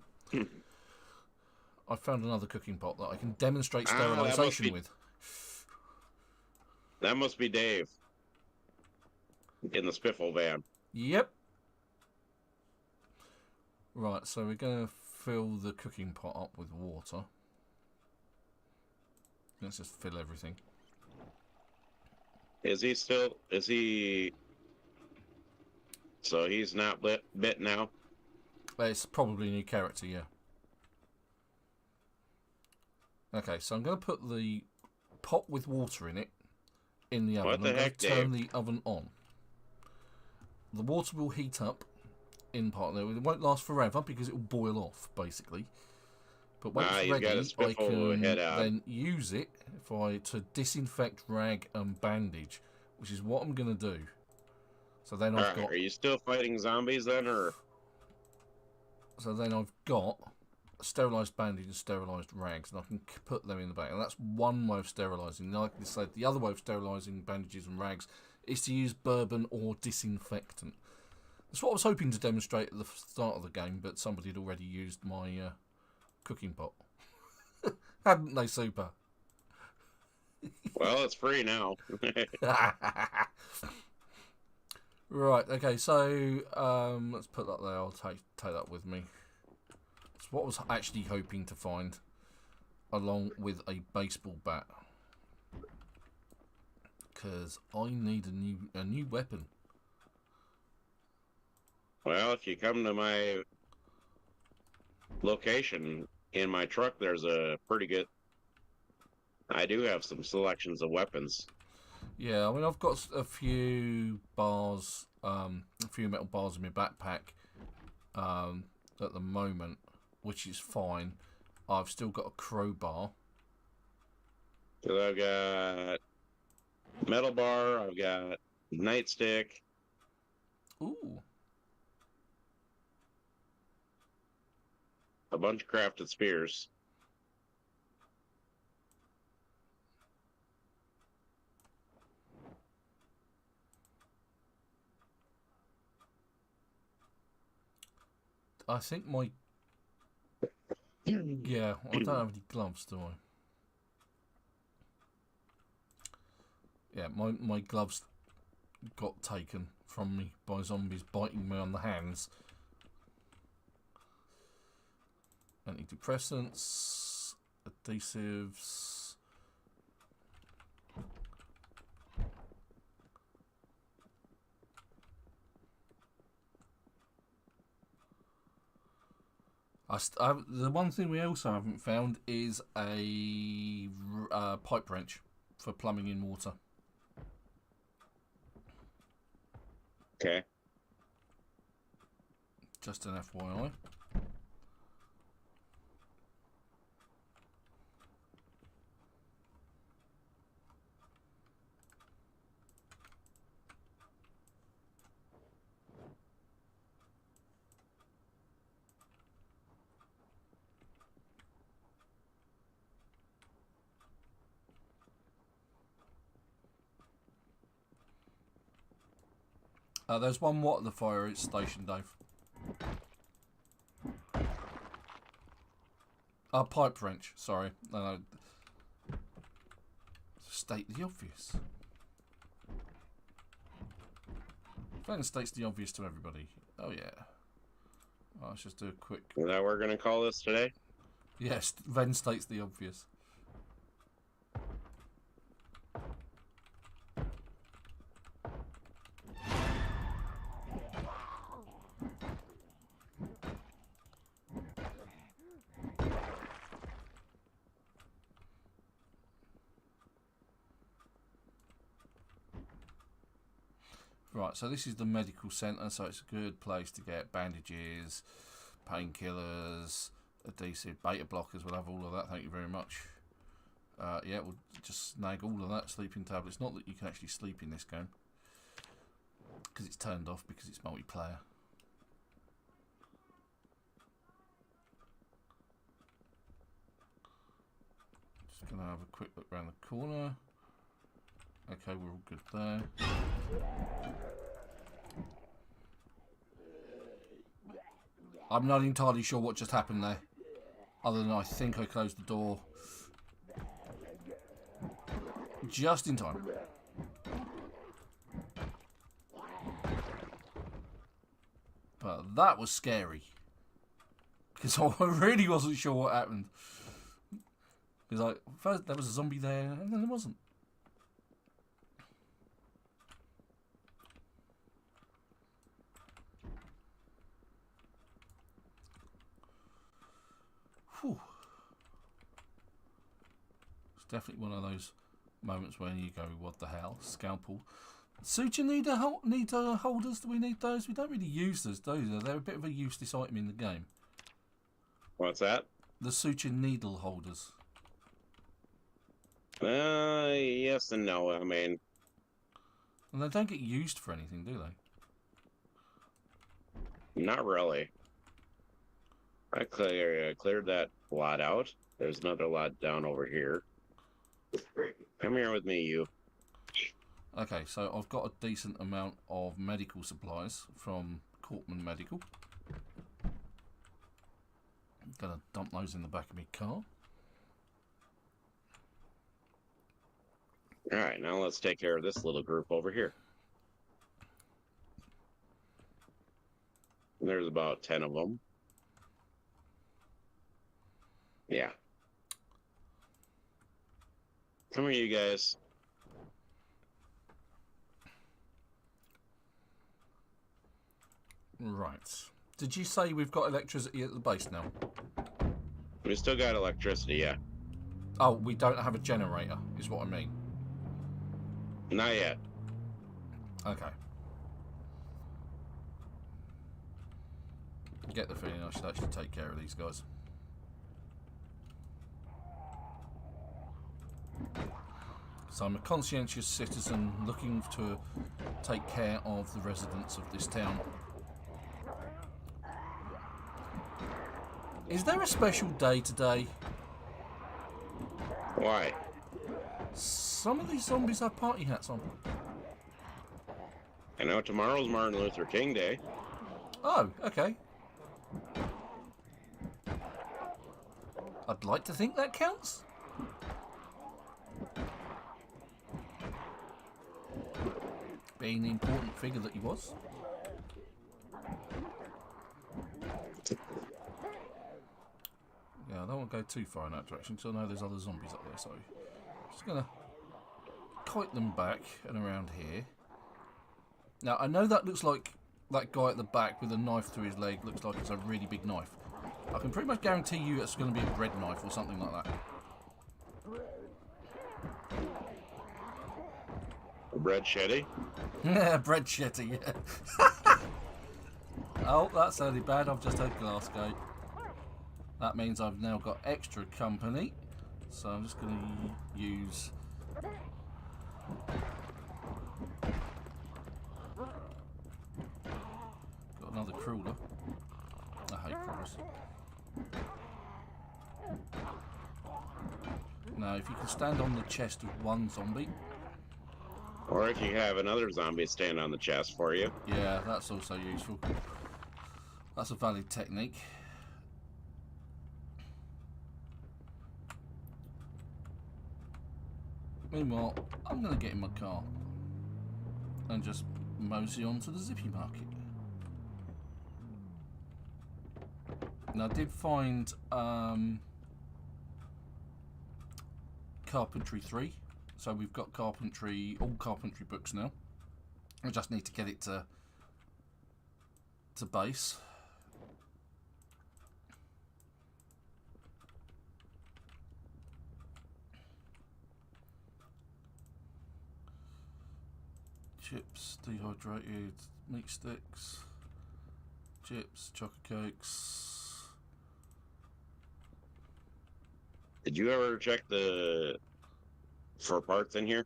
I found another cooking pot that I can demonstrate sterilisation with. That must be Dave. In the spiffle van. Yep. Right, so we're going to fill the cooking pot up with water. Let's just fill everything. Is he... So he's not bit now? It's probably a new character, yeah. Okay, so I'm going to put the pot with water in it in the oven. What the heck, Dave? Turn the oven on. The water will heat up in part there. It won't last forever because it will boil off, basically. But when it's ready, I can then use it to disinfect, rag, and bandage, which is what I'm going to do. So then I've got... Are you still fighting zombies then, or...? So then I've got a sterilised bandage and sterilised rags, and I can put them in the bag. And that's one way of sterilising. Like I said, the other way of sterilising bandages and rags is to use bourbon or disinfectant. That's what I was hoping to demonstrate at the start of the game, but somebody had already used my cooking pot. Hadn't they, Super? Well, it's free now. Right, okay, so let's put that there. I'll take that with me. It's what I was actually hoping to find, along with a baseball bat. Because I need a new weapon. Well, if you come to my location in my truck, there's a pretty good... I do have some selections of weapons. Yeah, I mean, I've got a few bars, a few metal bars in my backpack at the moment, which is fine. I've still got a crowbar. So I've got metal bar, I've got nightstick. Ooh. A bunch of crafted spears. I think my... Yeah, I don't have any gloves, do I? Yeah, my gloves got taken from me by zombies biting me on the hands. Antidepressants, adhesives... the one thing we also haven't found is a pipe wrench for plumbing in water. Okay. Just an FYI. There's one more at the fire station, Dave. Pipe wrench. Sorry. No. State the obvious. Ven states the obvious to everybody. Oh yeah. Well, let's just do a quick. Is that what we're gonna call this today? Yes, Ven states the obvious. Right, so this is the medical centre, so it's a good place to get bandages, painkillers, adhesive, beta blockers. We'll have all of that, thank you very much. Yeah, we'll just snag all of that, sleeping tablets. Not that you can actually sleep in this game, because it's turned off because it's multiplayer. Just going to have a quick look around the corner. Okay, we're all good there. I'm not entirely sure what just happened there, other than I think I closed the door just in time. But that was scary, because I really wasn't sure what happened. Because like, first there was a zombie there, and then there wasn't. Whew. It's definitely one of those moments when you go, what the hell? Scalpel. Suture holders, do we need those? We don't really use those, do they? They're a bit of a useless item in the game. What's that? The suture needle holders. Yes and no. I mean, And they don't get used for anything, do they? not really. I cleared that lot out. There's another lot down over here. Come here with me, you. Okay, so I've got a decent amount of medical supplies from Cortman Medical. I'm going to dump those in the back of my car. Alright, now let's take care of this little group over here. There's about 10 of them. Yeah. Come here, you guys. Right. Did you say we've got electricity at the base now? We still got electricity, yeah. Oh, we don't have a generator, is what I mean. Not yet. Okay. Get the feeling I should actually take care of these guys. So I'm a conscientious citizen looking to take care of the residents of this town. Is there a special day today? Why? Some of these zombies have party hats on. I know tomorrow's Martin Luther King Day. Oh, okay. I'd like to think that counts. Being the important figure that he was. Yeah, I don't want to go too far in that direction because I know there's other zombies up there, so I'm just going to kite them back and around here. Now, I know that looks like that guy at the back with a knife through his leg looks like it's a really big knife. I can pretty much guarantee you it's going to be a bread knife or something like that. A bread shetty? Yeah, bread shetty, yeah. Oh, that sounded bad. I've just had Glasgow. That means I've now got extra company. So I'm just going to use... Got another crawler. I hate crawlers. Now, if you can stand on the chest of one zombie, Or if you have another zombie stand on the chest for you. Yeah, that's also useful. That's a valid technique. Meanwhile, I'm going to get in my car and just mosey on to the Zippy Market. Now, I did find Carpentry 3. So we've got all carpentry books now. I just need to get it to base. Chips, dehydrated meat sticks, chips, chocolate cakes. Did you ever check for parts in here?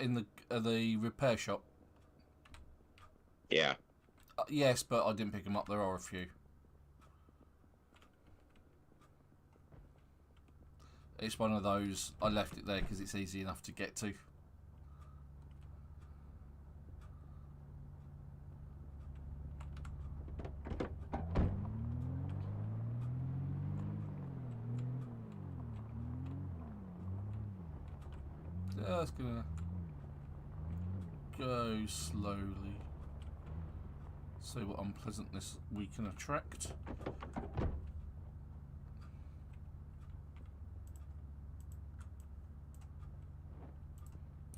In the repair shop. Yeah. Yes, but I didn't pick them up. There are a few. It's one of those. I left it there because it's easy enough to get to. Just gonna go slowly. See what unpleasantness we can attract.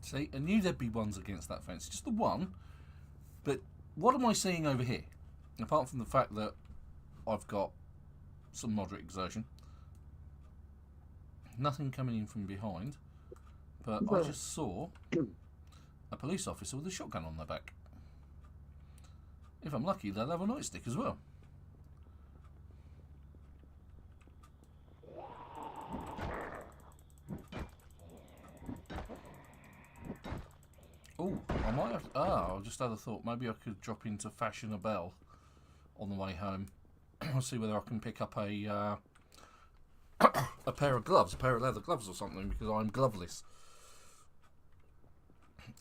See, I knew there'd be ones against that fence. Just the one. But what am I seeing over here? Apart from the fact that I've got some moderate exertion. Nothing coming in from behind. But I just saw a police officer with a shotgun on their back. If I'm lucky, they'll have a nightstick as well. Oh, I might have... I just had a thought. Maybe I could drop into Fashion a Bell on the way home. I'll see whether I can pick up a pair of gloves, a pair of leather gloves or something, because I'm gloveless.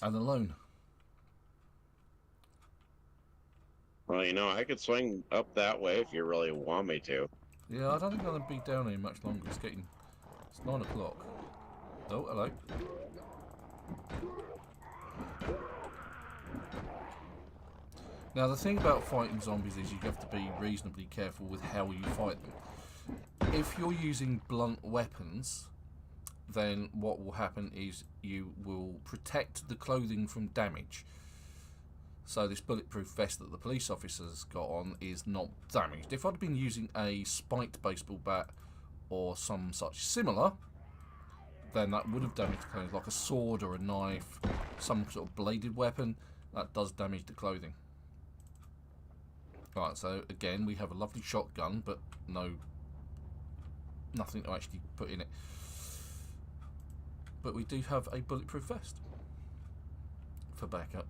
And alone. Well, you know, I could swing up that way if you really want me to. Yeah, I don't think I'm going to be down here much longer. It's 9 o'clock. Oh, hello. Now, the thing about fighting zombies is you have to be reasonably careful with how you fight them. If you're using blunt weapons, then what will happen is you will protect the clothing from damage. So this bulletproof vest that the police officer's got on is not damaged. If I'd been using a spiked baseball bat or some such similar, then that would have damaged the clothing, like a sword or a knife, some sort of bladed weapon, that does damage the clothing. Right, so again, we have a lovely shotgun, but nothing to actually put in it. But we do have a bulletproof vest for backup.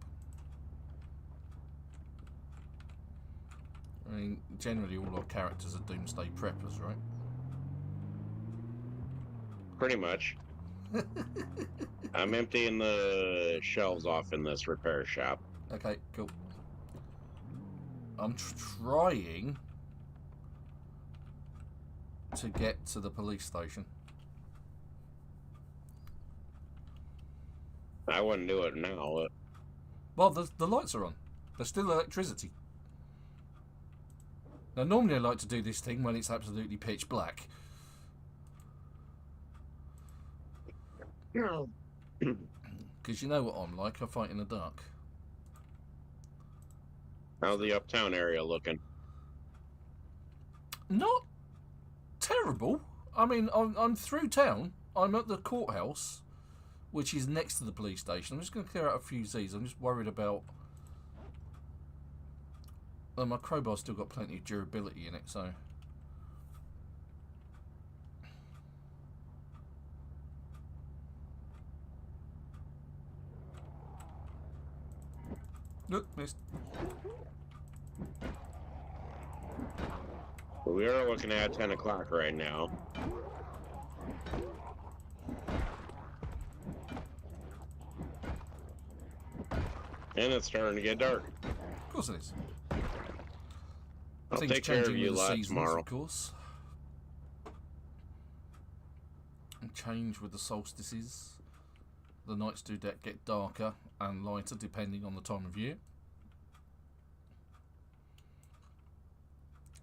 I mean, generally all our characters are doomsday preppers, right? Pretty much. I'm emptying the shelves off in this repair shop. Okay, cool. I'm trying to get to the police station. I wouldn't do it now. Well, the lights are on. There's still electricity. Now, normally I like to do this thing when it's absolutely pitch black. Because you know what I'm like, I fight in the dark. How's the uptown area looking? Not terrible. I mean, I'm through town. I'm at the courthouse, which is next to the police station. I'm just going to clear out a few Z's. I'm just worried about... Well, my crowbar's still got plenty of durability in it, so... Nope, missed. Well, we are looking at 10 o'clock right now. And it's starting to get dark. Of course it is. I'll Things take care of changing you with the lot seasons, tomorrow. of course. And change with the solstices. The nights do get darker and lighter depending on the time of year.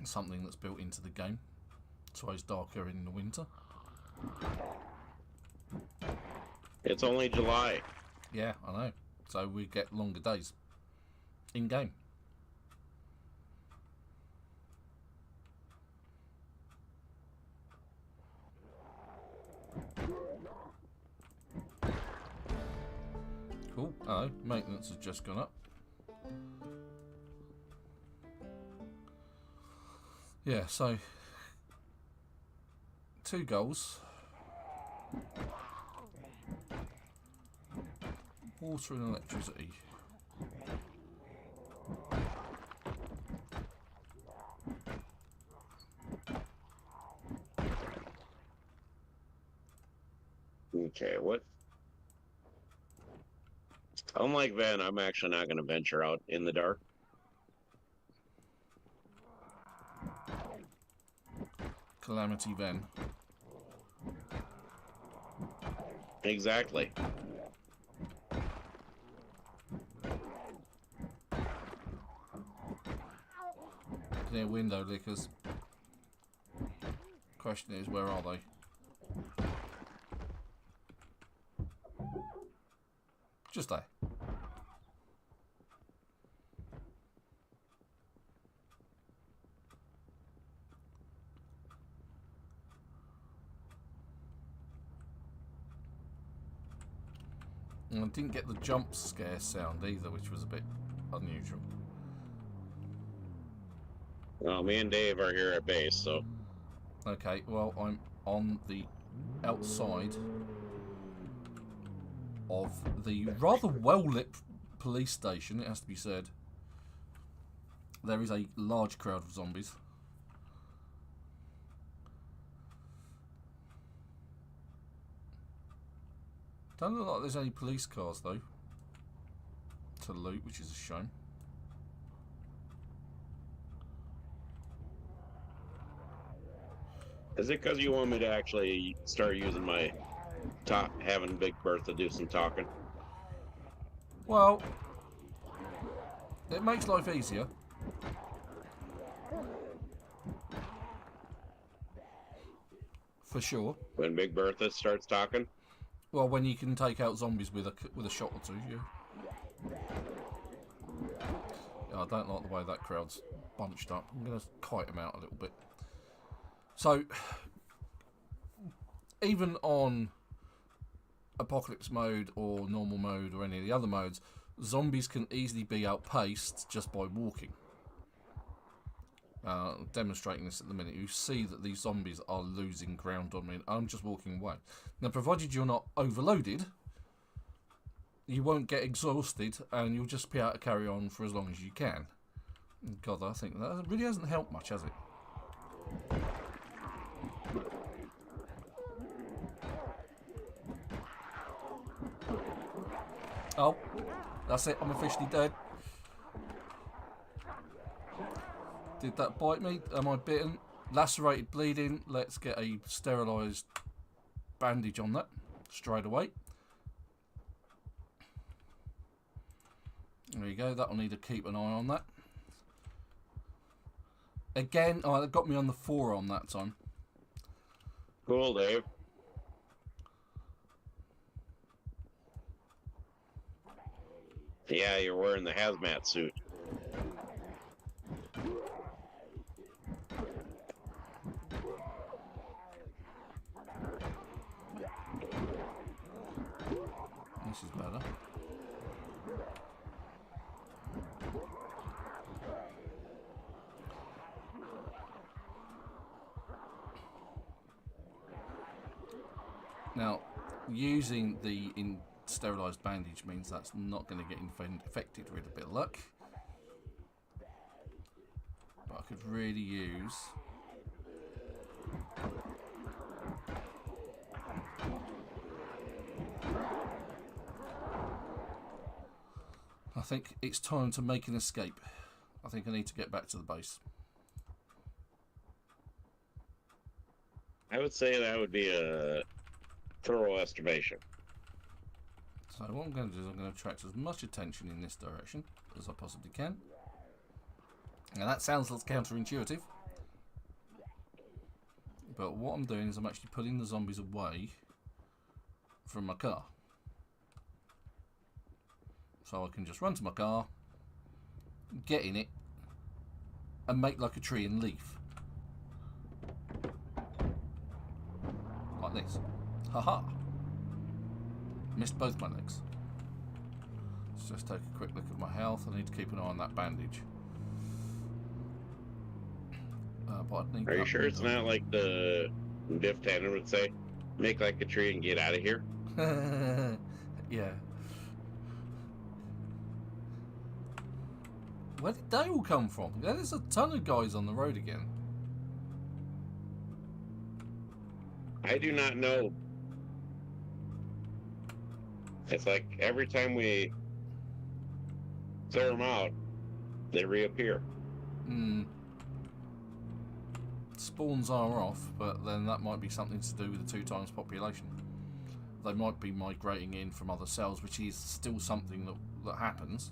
Something that's built into the game. It's always darker in the winter. It's only July. Yeah, I know. So we get longer days in game. Cool. Oh, maintenance has just gone up. Yeah, so 2 goals. Water and electricity. Okay, what? Unlike Van, I'm actually not going to venture out in the dark. Calamity Ven. Exactly. They're window lickers. Question is, where are they? Just there. And I didn't get the jump scare sound either, which was a bit unusual. Well, me and Dave are here at base, so... Okay, well, I'm on the outside of the rather well-lit police station, it has to be said. There is a large crowd of zombies. Don't look like there's any police cars, though, to loot, which is a shame. Is it because you want me to actually start using my having Big Bertha do some talking? Well, it makes life easier. For sure. When Big Bertha starts talking? Well, when you can take out zombies with a shot or two, yeah. Yeah, I don't like the way that crowd's bunched up. I'm going to kite them out a little bit. So, even on apocalypse mode or normal mode or any of the other modes, zombies can easily be outpaced just by walking. Demonstrating this at the minute, you see that these zombies are losing ground on me and I'm just walking away. Now, provided you're not overloaded, you won't get exhausted and you'll just be able to carry on for as long as you can. God, I think that really hasn't helped much, has it? Oh, that's it, I'm officially dead. Did that bite me? Am I bitten? Lacerated, bleeding. Let's get a sterilised bandage on that straight away. There you go, that'll need to keep an eye on that. Again, oh, that got me on the forearm that time. Cool, Dave. Yeah, you're wearing the hazmat suit. This is better. Now, using the sterilised bandage means that's not going to get infected with a bit of luck. But I could really use... think it's time to make an escape. I think I need to get back to the base. I would say that would be a thorough estimation. So what I'm going to do is I'm going to attract as much attention in this direction as I possibly can. Now that sounds less counterintuitive. But what I'm doing is I'm actually pulling the zombies away from my car. So I can just run to my car, get in it, and make like a tree and leave. Like this. Haha! Missed both my legs. Let's just take a quick look at my health. I need to keep an eye on that bandage. But I need Are you sure it's not like the Biff Tannen would say? Make like a tree and get out of here? Yeah. Where did they all come from? There's a ton of guys on the road again. I do not know. It's like every time we clear them out, they reappear. Spawns are off, but then that might be something to do with the 2 times population. They might be migrating in from other cells, which is still something that happens.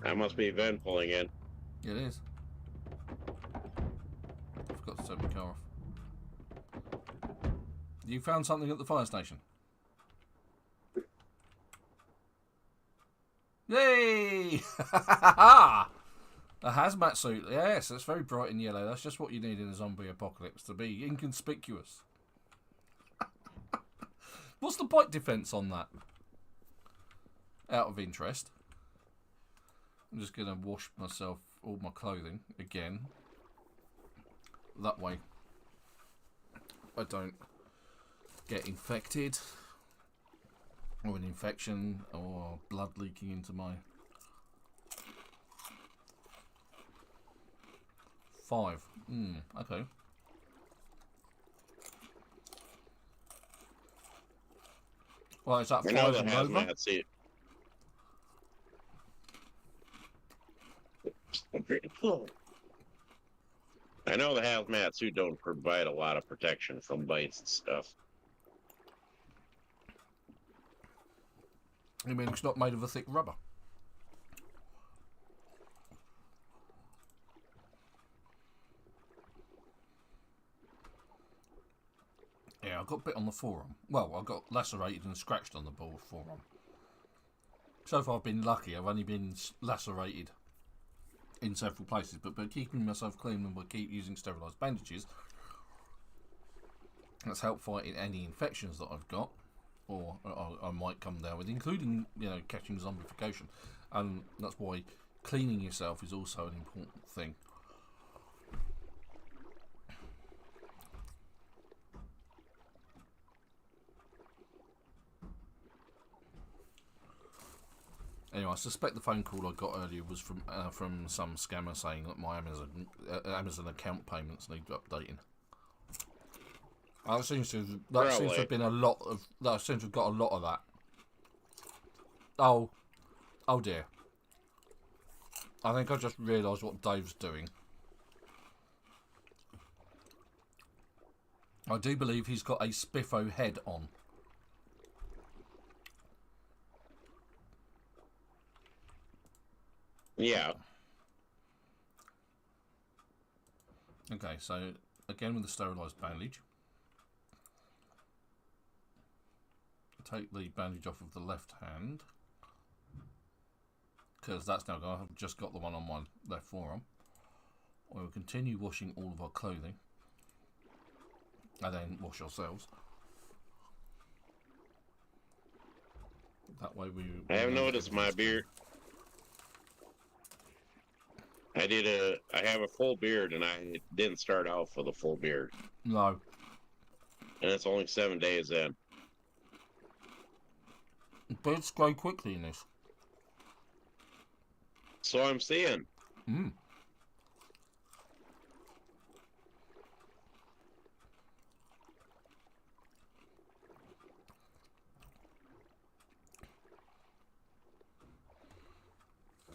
That must be Ven pulling in. It is. I forgot to turn my car off. You found something at the fire station? Yay! A hazmat suit. Yes, it's very bright and yellow. That's just what you need in a zombie apocalypse, to be inconspicuous. What's the bite defense on that? Out of interest. I'm just going to wash myself, all my clothing, again. That way I don't get infected. Or an infection, or blood leaking into my... 5. Okay. Well, is that 5 and over? I know the hazmat suit don't provide a lot of protection from bites and stuff. You mean it's not made of a thick rubber? Yeah, I got bit on the forearm. Well, I got lacerated and scratched on the forearm. So far I've been lucky. I've only been lacerated in several places, but by keeping myself clean and by keep using sterilised bandages, that's helped fight any infections that I've got, or I might come down with, including, you know, catching zombification. And that's why cleaning yourself is also an important thing. Anyway, I suspect the phone call I got earlier was from some scammer saying that my Amazon account payments need updating. That seems to have been a lot of. That seems to have got a lot of that. Oh dear. I think I just realised what Dave's doing. I do believe he's got a Spiffo head on. Yeah. Okay, so again with the sterilised bandage. Take the bandage off of the left hand, because that's now gone. I've just got the one on my left forearm. We'll continue washing all of our clothing and then wash ourselves. That way I have noticed my beard. I have a full beard, and I didn't start off with a full beard. No. And it's only 7 days in. Beards grow quickly in this. So I'm seeing. Mm.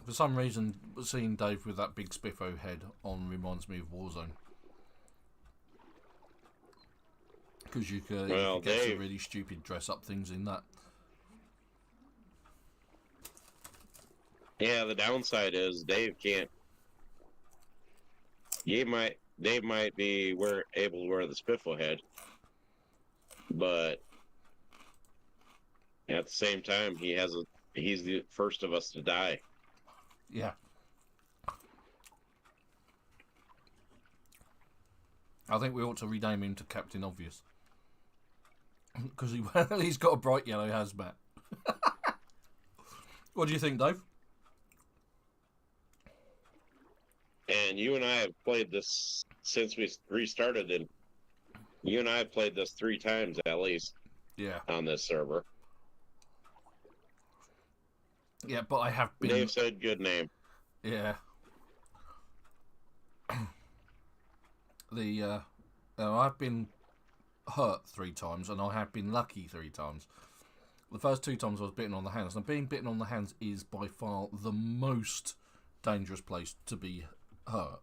For some reason, seeing Dave with that big Spiffo head on reminds me of Warzone. Because you could get some really stupid dress-up things in that. Yeah, the downside is Dave can't. Dave might be able to wear the Spiffle head, but at the same time, he's the first of us to die. Yeah. I think we ought to rename him to Captain Obvious. Because he's got a bright yellow hazmat. What do you think, Dave? And you and I have played this since we restarted, and you and I have played this 3 times at least. Yeah. On this server. Yeah, but I have been. Dave said good name. Yeah. I've been hurt 3 times, and I have been lucky 3 times. The first 2 times I was bitten on the hands. Now, being bitten on the hands is by far the most dangerous place to be hurt.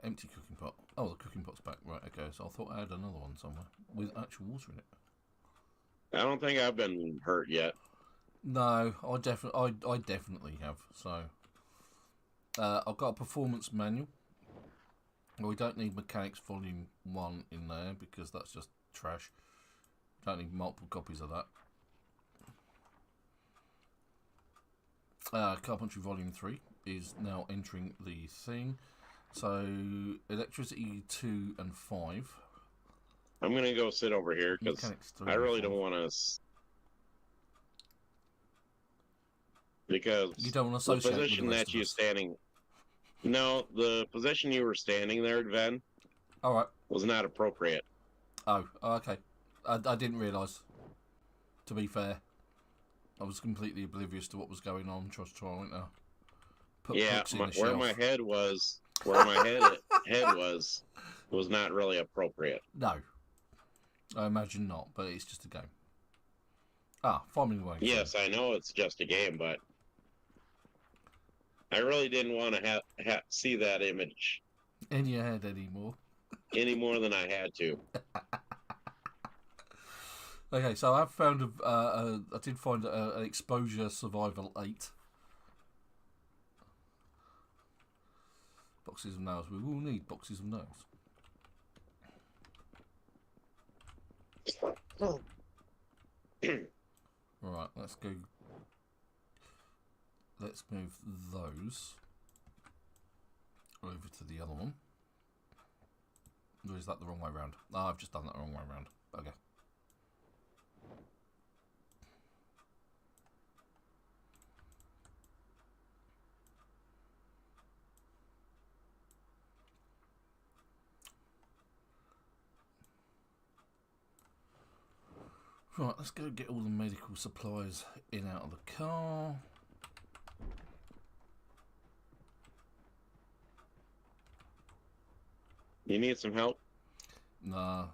Empty cooking pot. Oh, the cooking pot's back. Right, okay. So I thought I had another one somewhere with actual water in it. I don't think I've been hurt yet. No, I definitely have. So I've got a performance manual. We don't need Mechanics Volume 1 in there because that's just trash. Don't need multiple copies of that. Carpentry Volume 3 is now entering the thing. So Electricity 2 and 5. I'm going to go sit over here because I really don't want to. Because you don't want to associate the position with the that you're standing. No, the position you were standing there, Ven. All right. Was not appropriate. Oh, okay. I didn't realise. To be fair, I was completely oblivious to what was going on. Just trying to put books in the where shelf. my head was, head was not really appropriate. No, I imagine not. But it's just a game. Farming away. Yes, I know it's just a game, but I really didn't want to see that image in your head anymore. Any more than I had to. Okay, so I've found I did find an exposure survival 8. Boxes of nails. We will need boxes of nails. Right, let's go. Let's move those over to the other one. Or is that the wrong way around? I've just done that the wrong way around. Okay. Right, let's go get all the medical supplies in out of the car. You need some help? Nah.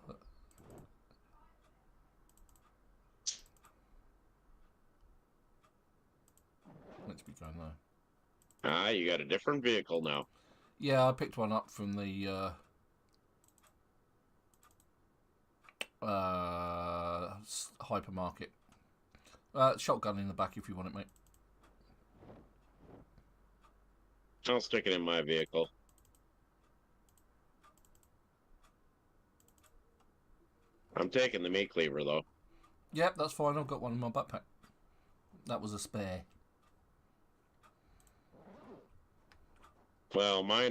Let's be going there. You got a different vehicle now. Yeah, I picked one up from the hypermarket. Shotgun in the back if you want it, mate. I'll stick it in my vehicle. I'm taking the meat cleaver, though. Yep, that's fine. I've got one in my backpack. That was a spare. Well, I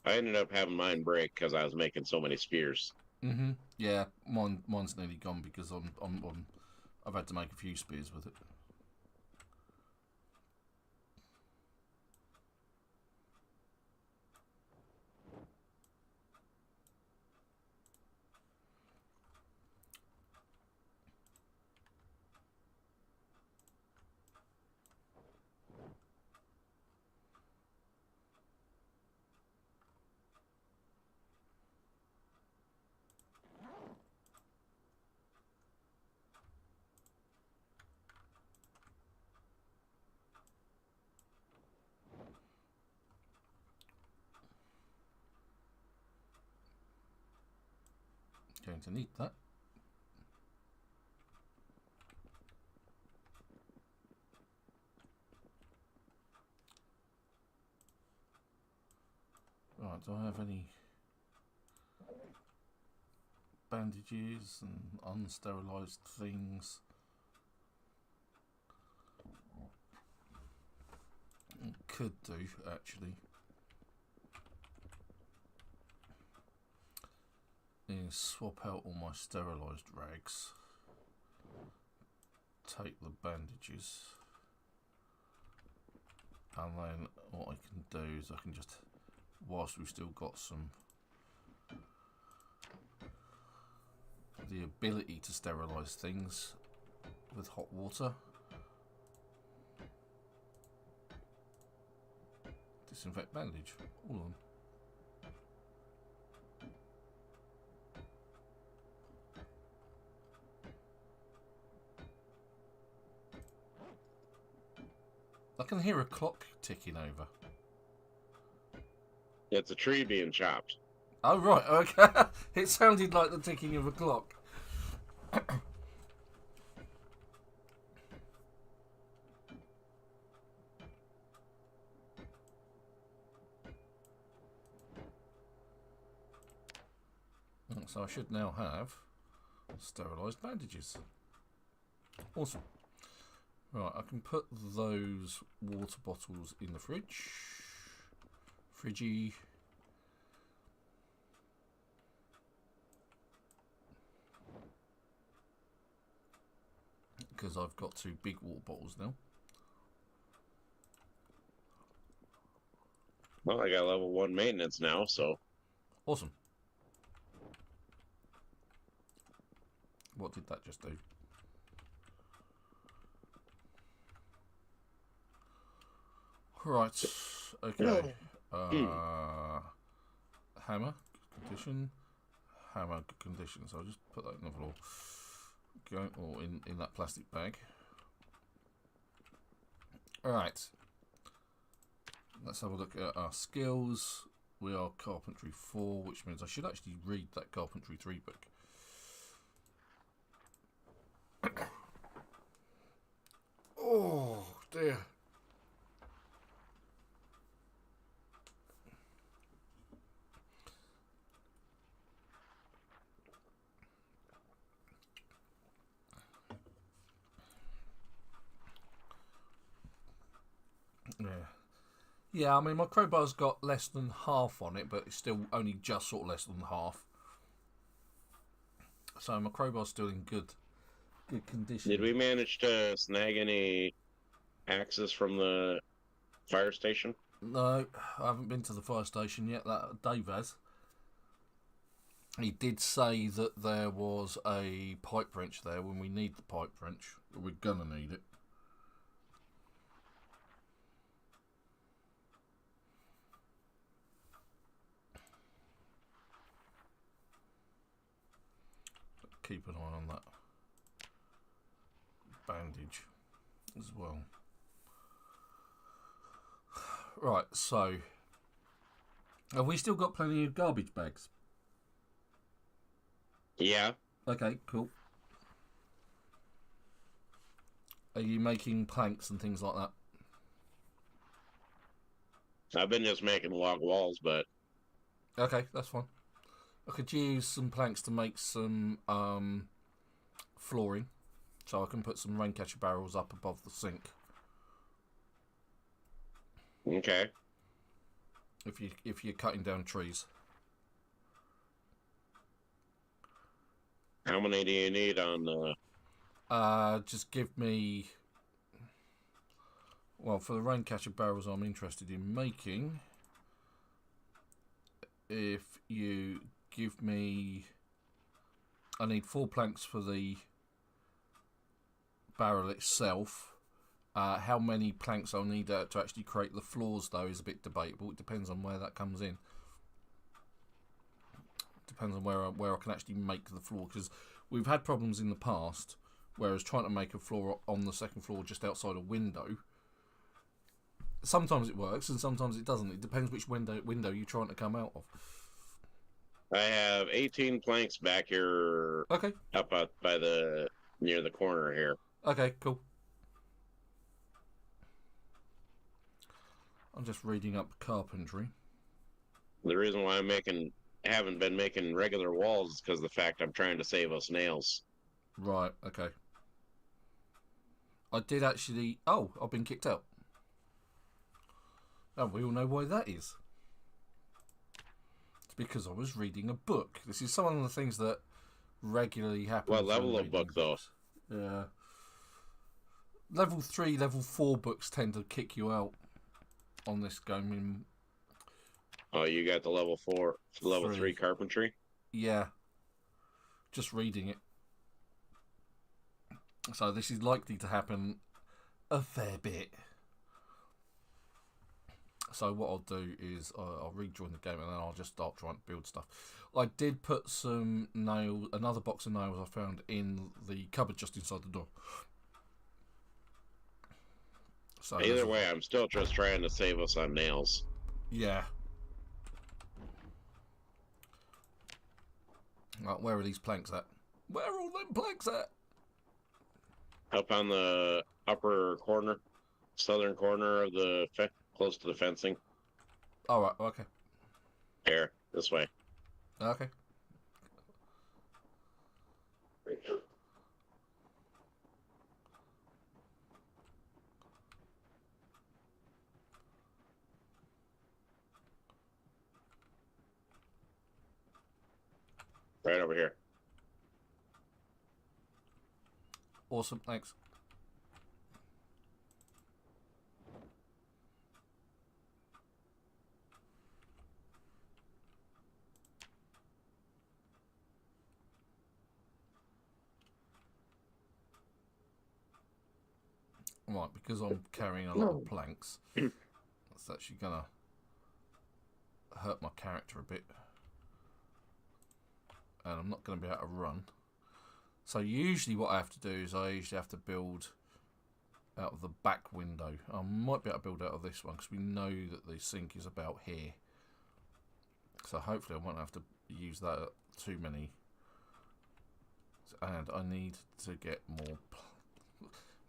ended up having mine break because I was making so many spears. Mm-hmm. Yeah, mine's nearly gone because I've had to make a few spears with it. Going to need that. Right, do I have any bandages and unsterilised things? Could do, actually. Is swap out all my sterilised rags. Take the bandages. And then what I can do is I can just, whilst we've still got some, the ability to sterilise things with hot water. Disinfect bandage, all of them. I can hear a clock ticking over. It's a tree being chopped. Oh, right, okay. It sounded like the ticking of a clock. So I should now have sterilised bandages. Awesome. Right, I can put those water bottles in the fridge. Fridgy. Because I've got 2 big water bottles now. Well, I got level 1 maintenance now, so. Awesome. What did that just do? Right. Okay. Hammer. Good condition. Hammer. Good condition. So I'll just put that in the floor. Go, or in that plastic bag. Alright. Let's have a look at our skills. We are Carpentry 4, which means I should actually read that Carpentry 3 book. Oh dear. Yeah, I mean, my crowbar's got less than half on it, but it's still only just sort of less than half. So my crowbar's still in good condition. Did we manage to snag any axes from the fire station? No, I haven't been to the fire station yet. That Dave has. He did say that there was a pipe wrench there when we need the pipe wrench. We're gonna need it. Keep an eye on that bandage as well. Right, so have we still got plenty of garbage bags? Yeah. Okay, cool. Are you making planks and things like that? I've been just making log walls, but... Okay, that's fine. I could use some planks to make some flooring, so I can put some rain catcher barrels up above the sink. Okay. If you're cutting down trees. How many do you need on the... Just give me... Well, for the rain catcher barrels I'm interested in making, if you give me... I need 4 planks for the barrel itself. How many planks I'll need to actually create the floors, though, is a bit debatable. It depends on where that comes in. Depends on where I can actually make the floor, because we've had problems in the past, whereas trying to make a floor on the second floor just outside a window, sometimes it works and sometimes it doesn't. It depends which window you're trying to come out of. I have 18 planks back here, Okay. up out by the near the corner here. Okay, cool. I'm just reading up carpentry. The reason why haven't been making regular walls is because of the fact I'm trying to save us nails. Right, okay. I did actually... Oh, I've been kicked out. And we all know why that is. It's because I was reading a book. This is some of the things that regularly happen. What level of book, though? Yeah. Level 3, level 4 books tend to kick you out on this game. Oh, you got the level 4, level 3 carpentry? Yeah. Just reading it. So this is likely to happen a fair bit. So what I'll do is I'll rejoin the game and then I'll just start trying to build stuff. I did put some nails, another box of nails I found in the cupboard just inside the door. So either way, I'm still just trying to save us on nails. Yeah. Right, where are these planks at? Where are all them planks at? Up on the upper corner, southern corner of the close to the fencing. All right. Okay. There, this way. Okay. Right over here. Awesome. Thanks. Right, because I'm carrying a lot of planks, that's actually gonna hurt my character a bit, and I'm not gonna be able to run. So usually what I have to do is I usually have to build out of the back window. I might be able to build out of this one because we know that the sink is about here. So hopefully I won't have to use that too many. And I need to get more.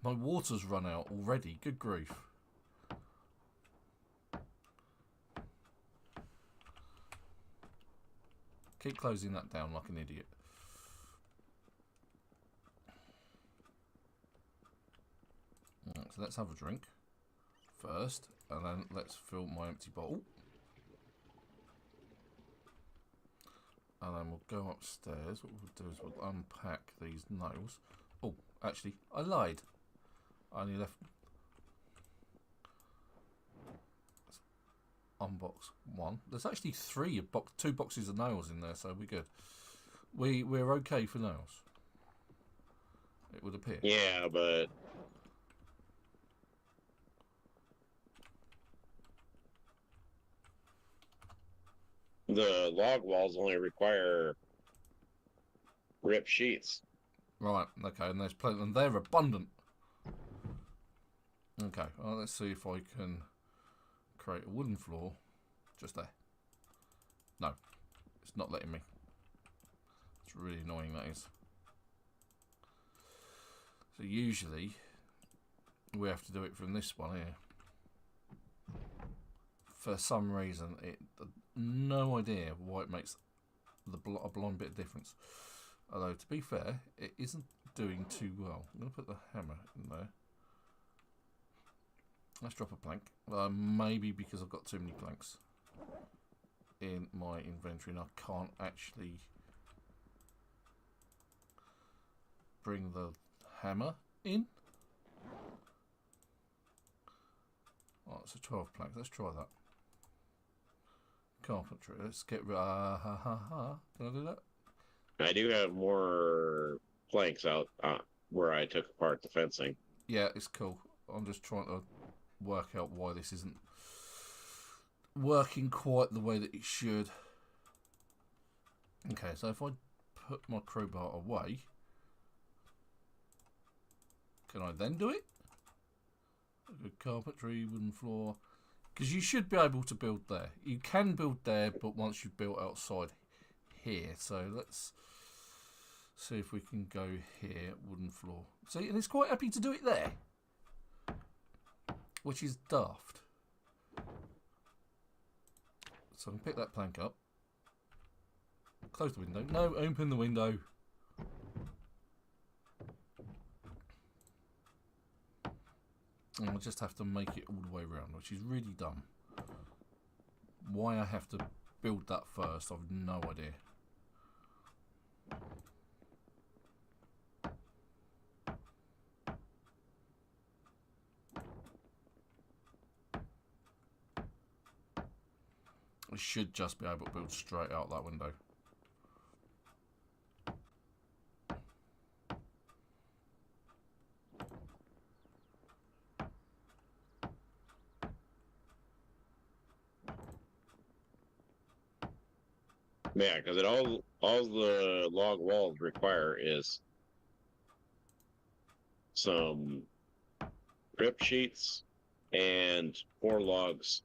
My water's run out already. Good grief. Keep closing that down like an idiot. Right, so let's have a drink first, and then let's fill my empty bottle. And then we'll go upstairs. What we'll do is we'll unpack these nails. Oh, actually, I lied. I only left... Unbox one. There's actually two boxes of nails in there, so we're good. We're okay for nails. It would appear. Yeah, but... the log walls only require ripped sheets. Right, okay, and there's plenty, and they're abundant. Okay, well, let's see if I can create a wooden floor just there. No, it's not letting me. It's really annoying, that is. So usually we have to do it from this one here. For some reason, no idea why it makes a blind bit of difference. Although, to be fair, it isn't doing too well. I'm going to put the hammer in there. Let's drop a plank. Maybe because I've got too many planks in my inventory and I can't actually bring the hammer in. Oh, it's a 12 plank. Let's try that. Carpentry. Let's get rid. Can I do that? I do have more planks out where I took apart the fencing. Yeah, it's cool. I'm just trying to work out why this isn't working quite the way that it should. Okay, so if I put my crowbar away, can I then do it? Good carpentry, wooden floor. Because you should be able to build there. You can build there, but once you've built outside here. So let's see if we can go here. Wooden floor. See, and it's quite happy to do it there, which is daft. So I can pick that plank up. Close the window. No, open the window. And I'll just have to make it all the way around, which is really dumb. Why I have to build that first, I've no idea. I should just be able to build straight out that window. Yeah, because all the log walls require is some rip sheets and 4 logs.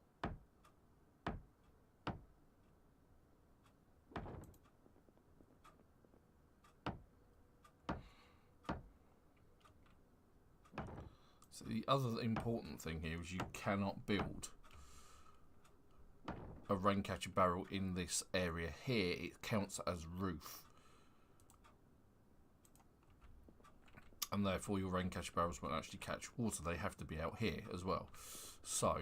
So the other important thing here is you cannot build a rain catcher barrel in this area here. It counts as roof, and therefore your rain catcher barrels won't actually catch water. They have to be out here as well. So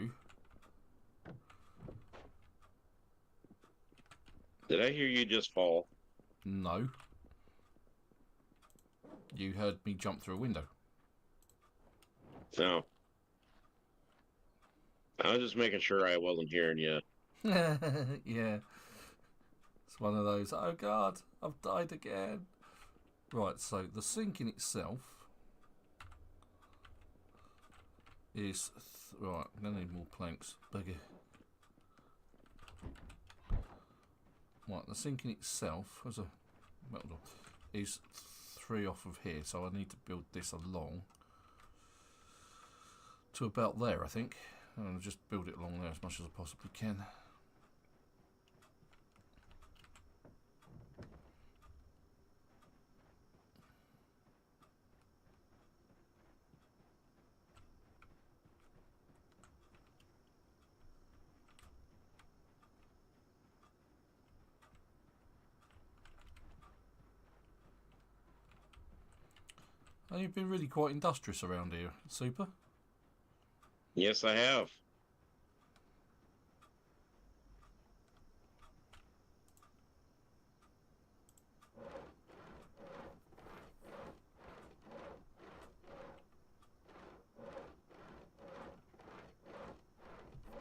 Did I hear you just fall? no, you heard me jump through a window. No. I was just making sure I wasn't hearing you. Yeah, it's one of those, oh god, I've died again. Right, so the sink in itself is right, I'm gonna need more planks. Bugger. Right, the sink in itself has a metal door, is 3 off of here, so I need to build this along to about there, I think. And I'll just build it along there as much as I possibly can. Oh, you've been really quite industrious around here, Super. Yes, I have.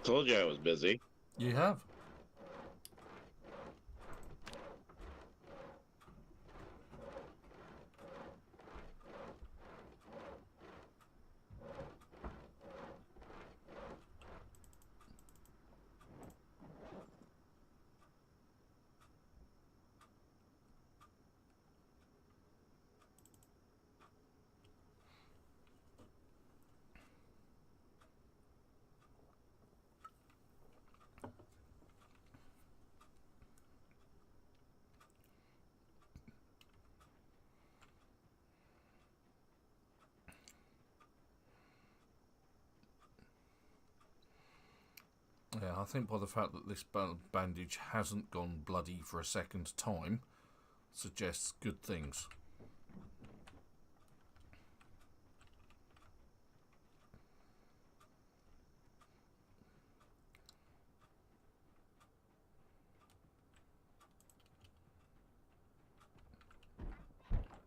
Told you I was busy. You have. Yeah, I think by the fact that this bandage hasn't gone bloody for a second time suggests good things.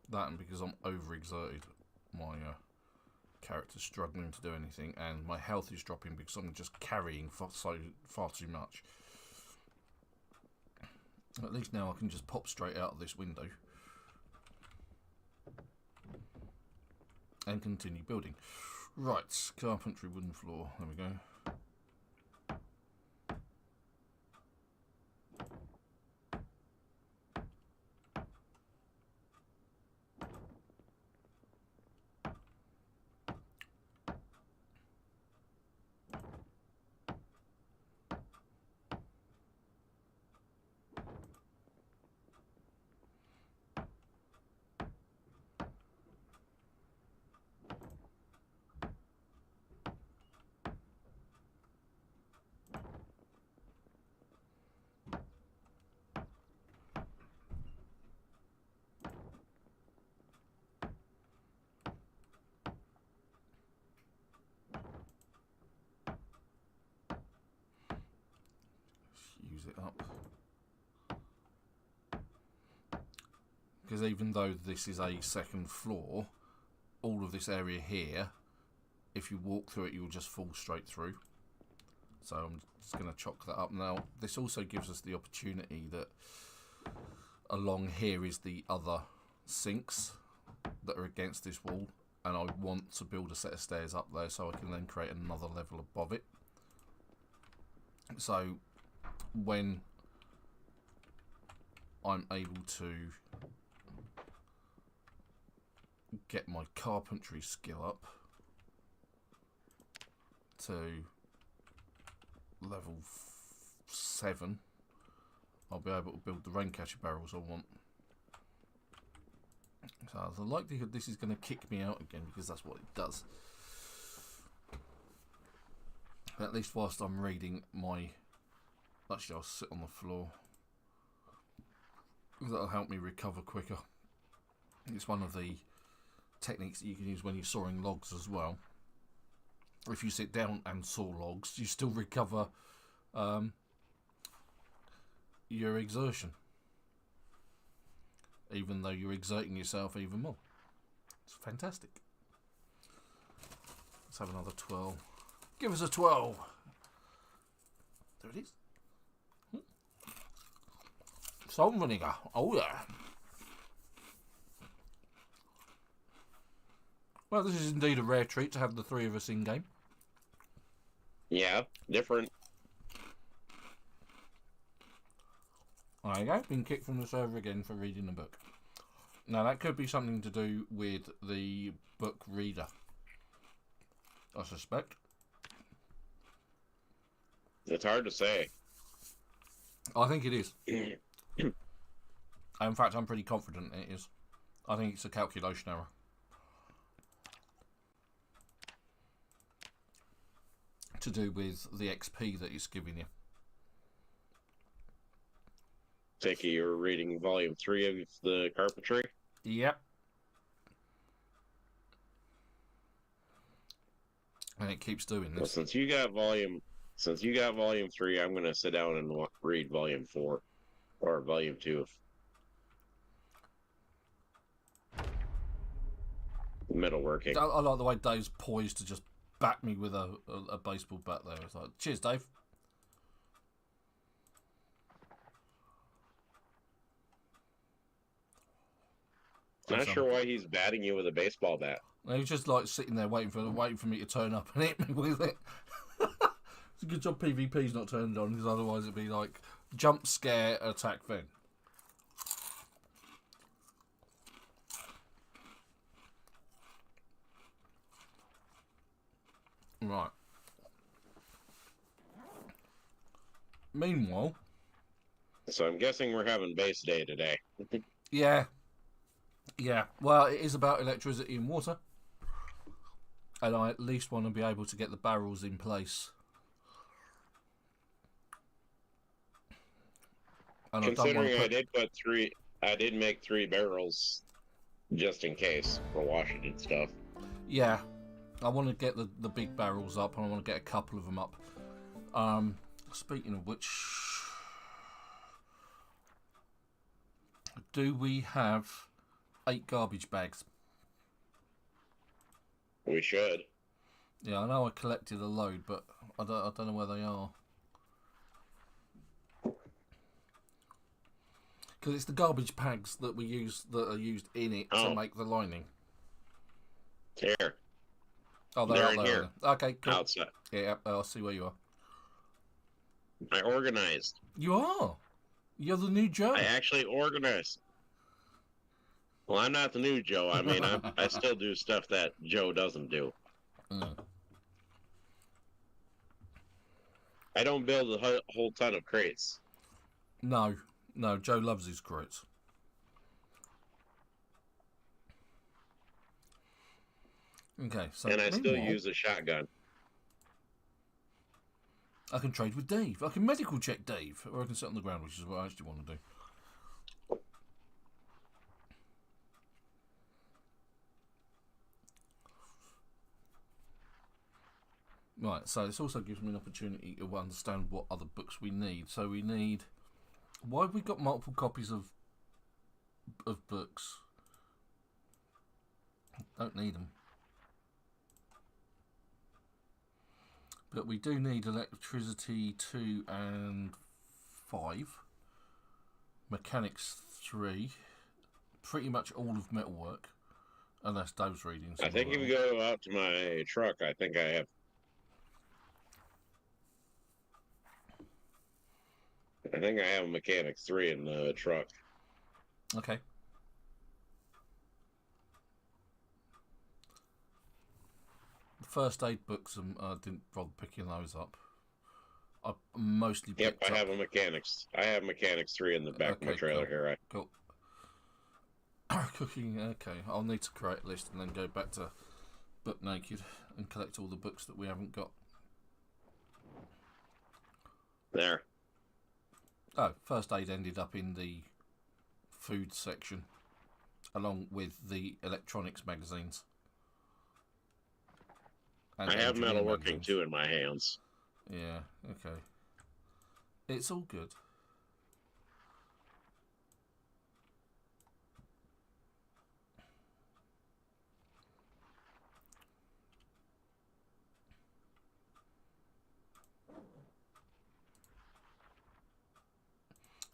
That and because I'm overexerted, my character's struggling to do anything, and my health is dropping because I'm just carrying far too much. At least now I can just pop straight out of this window and continue building. Right, carpentry, wooden floor. There we go. up. Because even though this is a second floor, all of this area here, if you walk through it, you'll just fall straight through. So I'm just going to chalk that up. Now, this also gives us the opportunity that along here is the other sinks that are against this wall. And I want to build a set of stairs up there so I can then create another level above it. So when I'm able to get my carpentry skill up to level 7, I'll be able to build the rain catcher barrels I want. So the likelihood this is going to kick me out again, because that's what it does. At least whilst I'm reading my... Actually, I'll sit on the floor. That'll help me recover quicker. It's one of the techniques that you can use when you're sawing logs as well. If you sit down and saw logs, you still recover your exertion, even though you're exerting yourself even more. It's fantastic. Let's have another 12. Give us a 12. There it is. Salt and vinegar. Oh yeah. Well, this is indeed a rare treat to have the three of us in game. Yeah, different. There you go. Been kicked from the server again for reading the book. Now that could be something to do with the book reader, I suspect. It's hard to say. I think it is. In fact, I'm pretty confident it is. I think it's a calculation error. To do with the XP that it's giving you. Take you were reading volume 3 of the carpentry. Yep. And it keeps doing this. Well, since you got volume 3, I'm going to sit down and read volume 4 or volume 2. Metalworking. I like the way Dave's poised to just bat me with a baseball bat there. It's like, cheers, Dave. Not sure why he's batting you with a baseball bat. He's just like sitting there waiting for me to turn up and hit me with it. It's a good job PvP's not turned on, because otherwise it'd be like jump scare attack thing. Right. Meanwhile, so I'm guessing we're having base day today. Yeah. Well, it is about electricity and water, and I at least want to be able to get the barrels in place. And considering I did make 3 barrels just in case for washing and stuff. Yeah, I want to get the big barrels up, and I want to get a couple of them up. Speaking of which, do we have 8 garbage bags? We should. Yeah, I know I collected a load, but I don't know where they are. Because it's the garbage bags that we use that are used in it to make the lining. Here. Oh, they're in here. Okay, cool. Outside. Yeah, I'll see where you are. I organized. You are? You're the new Joe. I actually organized. Well, I'm not the new Joe. I mean, I still do stuff that Joe doesn't do. I don't build a whole ton of crates. No, Joe loves his crates. Okay, so and I still use a shotgun. I can trade with Dave. I can medical check Dave, or I can sit on the ground, which is what I actually want to do. Right, so this also gives me an opportunity to understand what other books we need. So we need Why have we got multiple copies of books? Don't need them. But we do need electricity 2 and 5. Mechanics 3. Pretty much all of metalwork. Unless Dave's reading. I think if you go out to my truck, I think I have. I think I have a Mechanics 3 in the truck. Okay. The first aid books, I didn't bother picking those up. I mostly picked Yep, I have a Mechanics. I have Mechanics 3 in the back of my trailer here. Cool. Cooking, okay. I'll need to create a list and then go back to Book Naked and collect all the books that we haven't got. There. Oh, first aid ended up in the food section, along with the electronics magazines. And I have metalworking too in my hands. Yeah, okay. It's all good.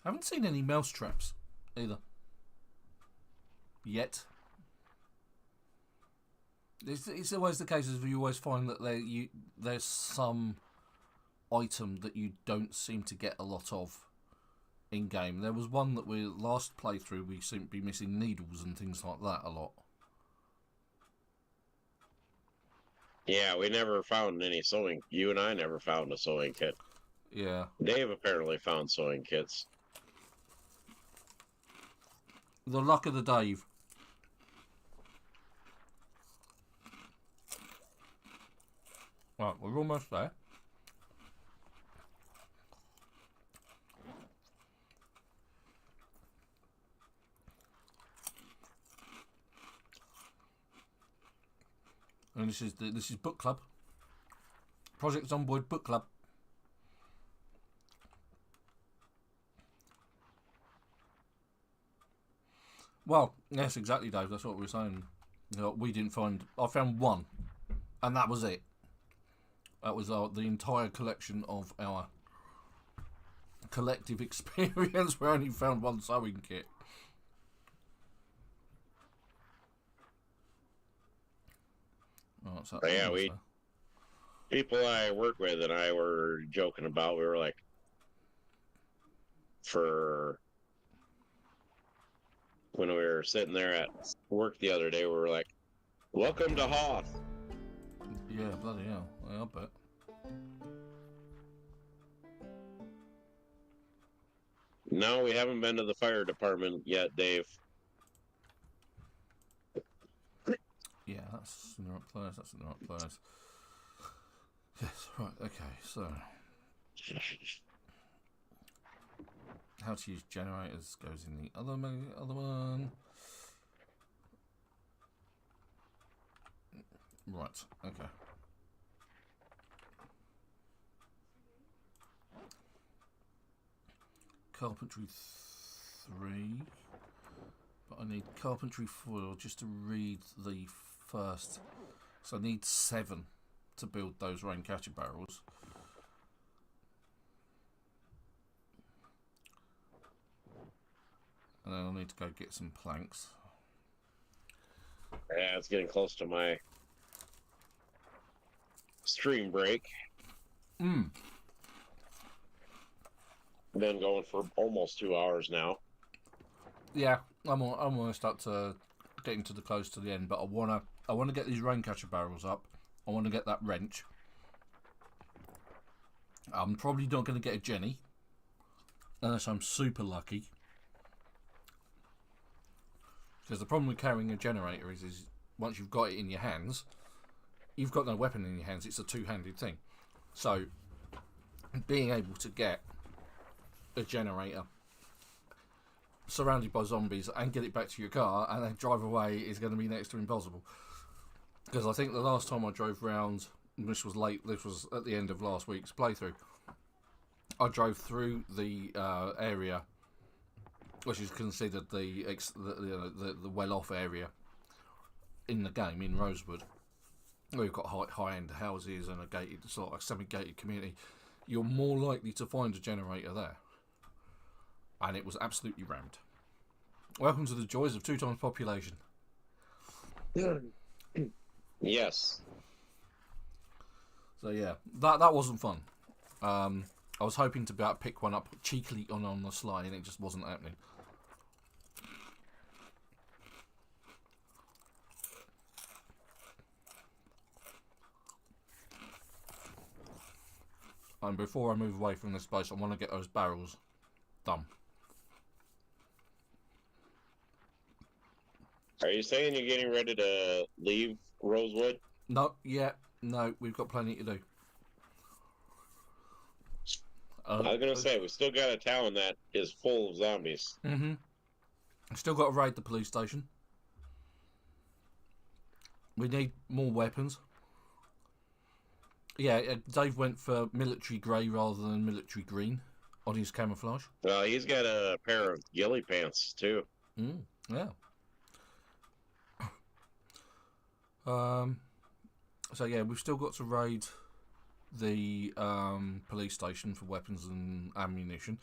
I haven't seen any mouse traps either. Yet. It's always the case of you always find that there's some item that you don't seem to get a lot of in game. There was one that last playthrough we seemed to be missing needles and things like that a lot. Yeah, we never found any sewing. You and I never found a sewing kit. Yeah. Dave apparently found sewing kits. The luck of the Dave. Right, we're almost there. And this is book club. Project Zomboid book club. Well, yes, exactly, Dave. That's what we were saying. You know, we didn't find. I found one, and that was it. That was the entire collection of our collective experience. We only found one sewing kit. Oh, so yeah, people I work with and I were joking about. We were like, when we were sitting there at work the other day, we were like, "Welcome to Hoth." Yeah, bloody hell. Yeah, I bet. No, we haven't been to the fire department yet, Dave. Yeah, that's in the right place. That's in the right place. Yes, right, okay, so. How to use generators goes in the other one. Right, okay. Carpentry 3. But I need carpentry 4 just to read the first. So I need 7 to build those rain catcher barrels. And then I'll need to go get some planks. Yeah, it's getting close to my stream break. Been going for almost 2 hours now. Yeah, I'm almost up to getting to the close to the end, but I wanna get these rain catcher barrels up. I want to get that wrench. I'm probably not going to get a Jenny unless I'm super lucky. Because the problem with carrying a generator is once you've got it in your hands, you've got no weapon in your hands. It's a two-handed thing. So being able to get a generator surrounded by zombies and get it back to your car and then drive away is going to be next to impossible. Because I think the last time I drove round, this was at the end of last week's playthrough, I drove through the area which is considered the well-off area in the game in Rosewood, where you've got high-end houses and a gated, sort of semi-gated community, you're more likely to find a generator there. And it was absolutely rammed. Welcome to the joys of 2 times population. Yes. So yeah, that wasn't fun. I was hoping to be able to pick one up cheekily on the sly, and it just wasn't happening. And before I move away from this place, I want to get those barrels done. Are you saying you're getting ready to leave Rosewood? No, we've got plenty to do. I was going to say, we still got a town that is full of zombies. Mm-hmm. Still got to raid the police station. We need more weapons. Yeah, Dave went for military grey rather than military green on his camouflage. Well, he's got a pair of ghillie pants, too. Yeah. So yeah, we've still got to raid the police station for weapons and ammunition.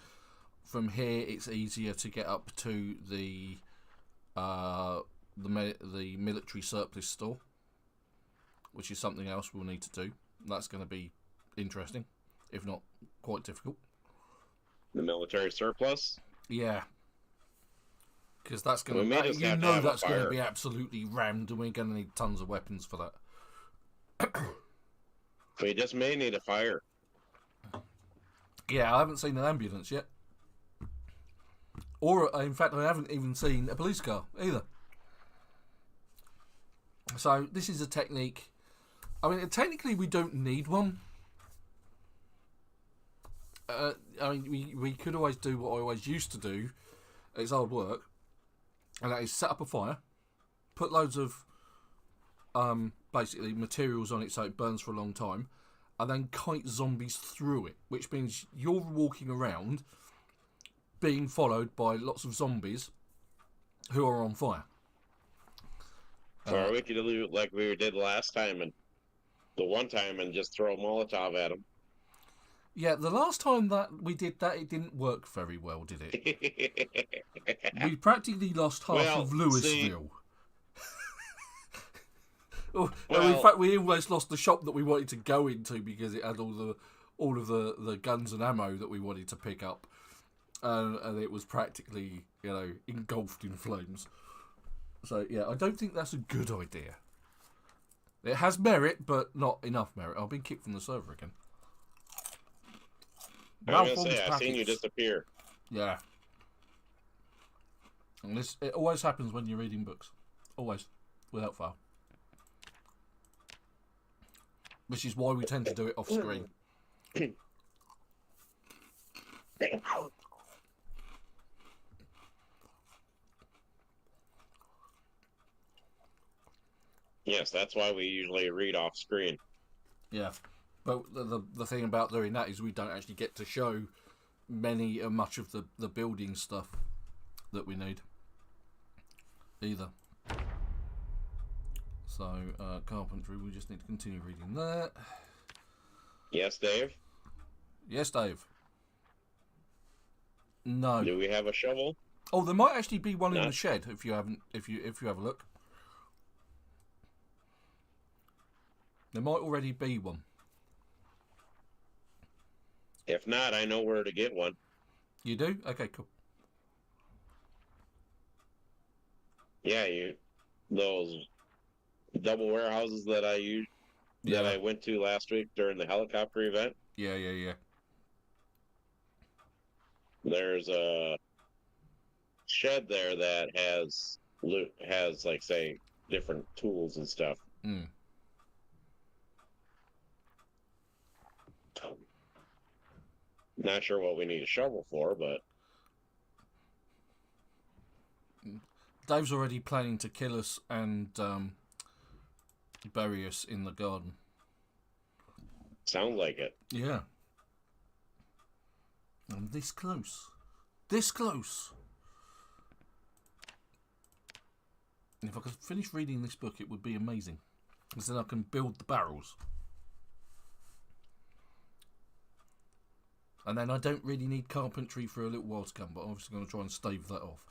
From here, it's easier to get up to the military surplus store, which is something else we'll need to do. That's going to be interesting, if not quite difficult. The military surplus? Yeah. Because that's going to, that's going to be absolutely rammed, and we're going to need tons of weapons for that. We just may need a fire. Yeah, I haven't seen an ambulance yet. Or, in fact, I haven't even seen a police car either. So, this is a technique. I mean, technically, we don't need one. I mean, we could always do what I always used to do. It's hard work. And that is set up a fire, put loads of basically materials on it so it burns for a long time, and then kite zombies through it, which means you're walking around being followed by lots of zombies who are on fire. Or we could do like we did last time and the one time and just throw a Molotov at them. Yeah, the last time that we did that, it didn't work very well, did it? We practically lost half of Louisville. In fact, we almost lost the shop that we wanted to go into because it had all of the guns and ammo that we wanted to pick up, and it was practically, engulfed in flames. So yeah, I don't think that's a good idea. It has merit, but not enough merit. I've been kicked from the server again. I was going to say, I've seen you disappear. Yeah. And it always happens when you're reading books. Always. Without fail. Which is why we tend to do it off screen. Yes, that's why we usually read off screen. Yeah. But the thing about doing that is we don't actually get to show much of the building stuff that we need either. So carpentry, we just need to continue reading that. Yes, Dave. Yes, Dave. No. Do we have a shovel? Oh, there might actually be one in the shed if you have a look. There might already be one. If not, I know where to get one. You do? Okay, cool. Yeah, those double warehouses that I went to last week during the helicopter event. Yeah. There's a shed there that has like say different tools and stuff. Not sure what we need a shovel for, but Dave's already planning to kill us and bury us in the garden. Sounds like it. Yeah. I'm this close. This close. If I could finish reading this book, it would be amazing. Because then I can build the barrels. And then I don't really need carpentry for a little while to come, but I'm obviously going to try and stave that off.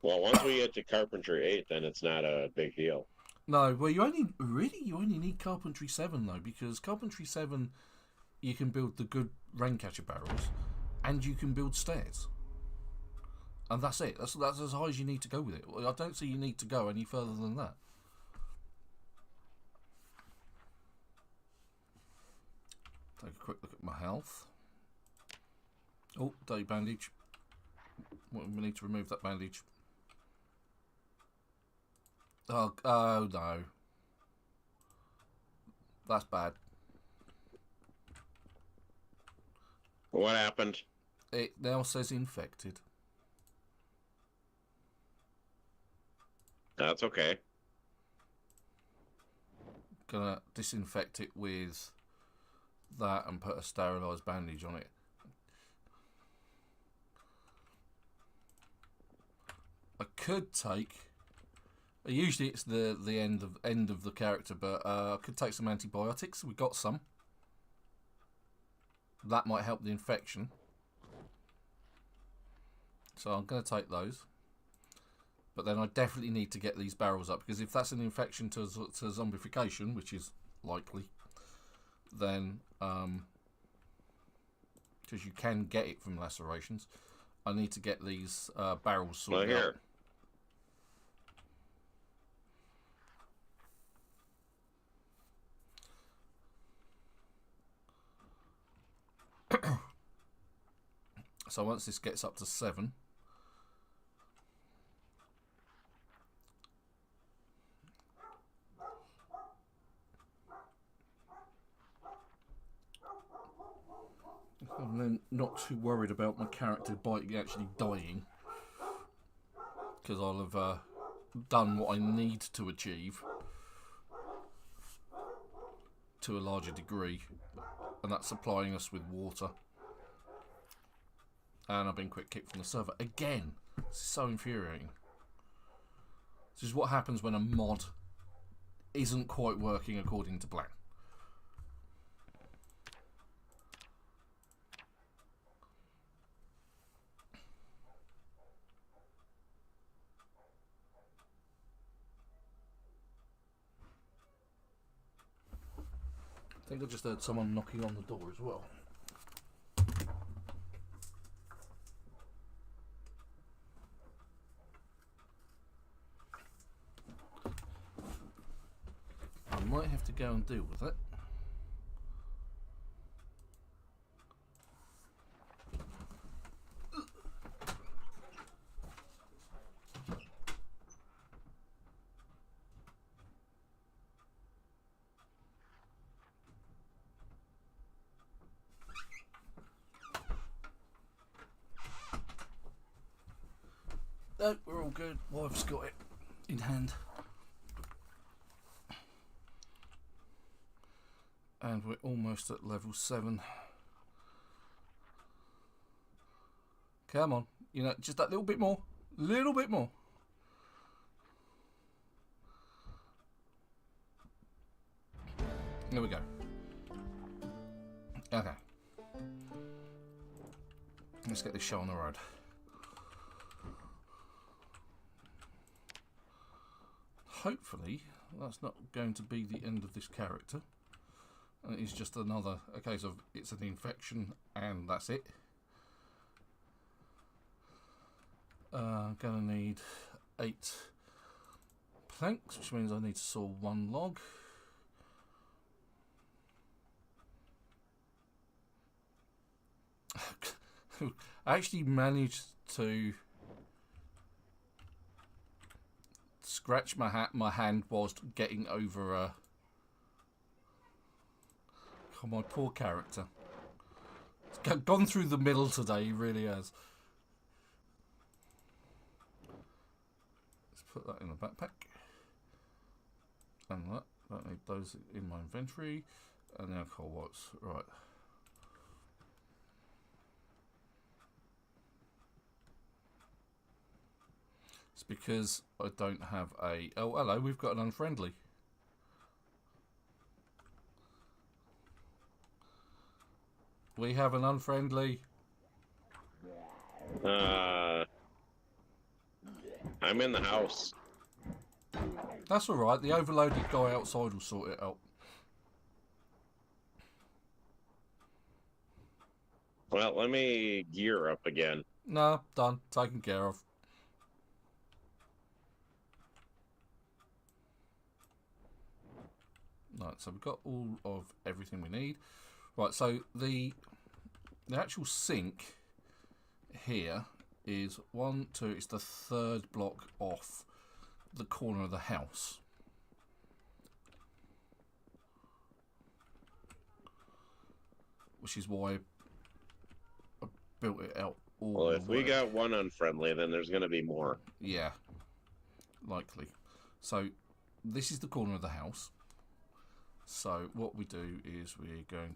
Well, once we get to Carpentry 8, then it's not a big deal. No, well, you only need Carpentry 7, though, because Carpentry 7, you can build the good raincatcher barrels, and you can build stairs. And that's it. That's as high as you need to go with it. I don't see you need to go any further than that. Take a quick look at my health. Oh, day bandage. Well, we need to remove that bandage. Oh no. That's bad. What happened? It now says infected. That's okay. Gonna disinfect it with that and put a sterilised bandage on it. I could take. Usually it's the end of the character, but I could take some antibiotics. We got some. That might help the infection. So I'm going to take those. But then I definitely need to get these barrels up, because if that's an infection to zombification, which is likely, then because you can get it from lacerations, I need to get these barrels sorted out. So once this gets up to 7, I'm then not too worried about my character actually dying, because I'll have done what I need to achieve to a larger degree, and that's supplying us with water. And I've been quick kicked from the server again. This is so infuriating. This is what happens when a mod isn't quite working according to plan. I think I just heard someone knocking on the door as well. I might have to go and deal with it. No, we're all good. Wife's got it in hand. And we're almost at level 7. Come on. You know, just that little bit more. Little bit more. There we go. Okay. Let's get this show on the road. Hopefully, that's not going to be the end of this character. And it's just another case of it's an infection and that's it. Gonna need 8 planks, which means I need to saw 1 log. I actually managed to scratch my hand whilst getting over a... Oh, my poor character. It's gone through the middle today, he really has. Let's put that in the backpack. And that. Don't need those in my inventory. And the alcohol wipes. Right. It's because I don't have a... Oh, hello, we've got an unfriendly. We have an unfriendly. I'm in the house. That's alright, the overloaded guy outside will sort it out. Well, let me gear up again. Nah, done. Taken care of. Right, so we've got all of everything we need. Right, so the actual sink here is one, two, it's the third block off the corner of the house. Which is why I built it out all Well, the if we way. got one unfriendly, then there's going to be more. Yeah, likely. So this is the corner of the house. So what we do is we're going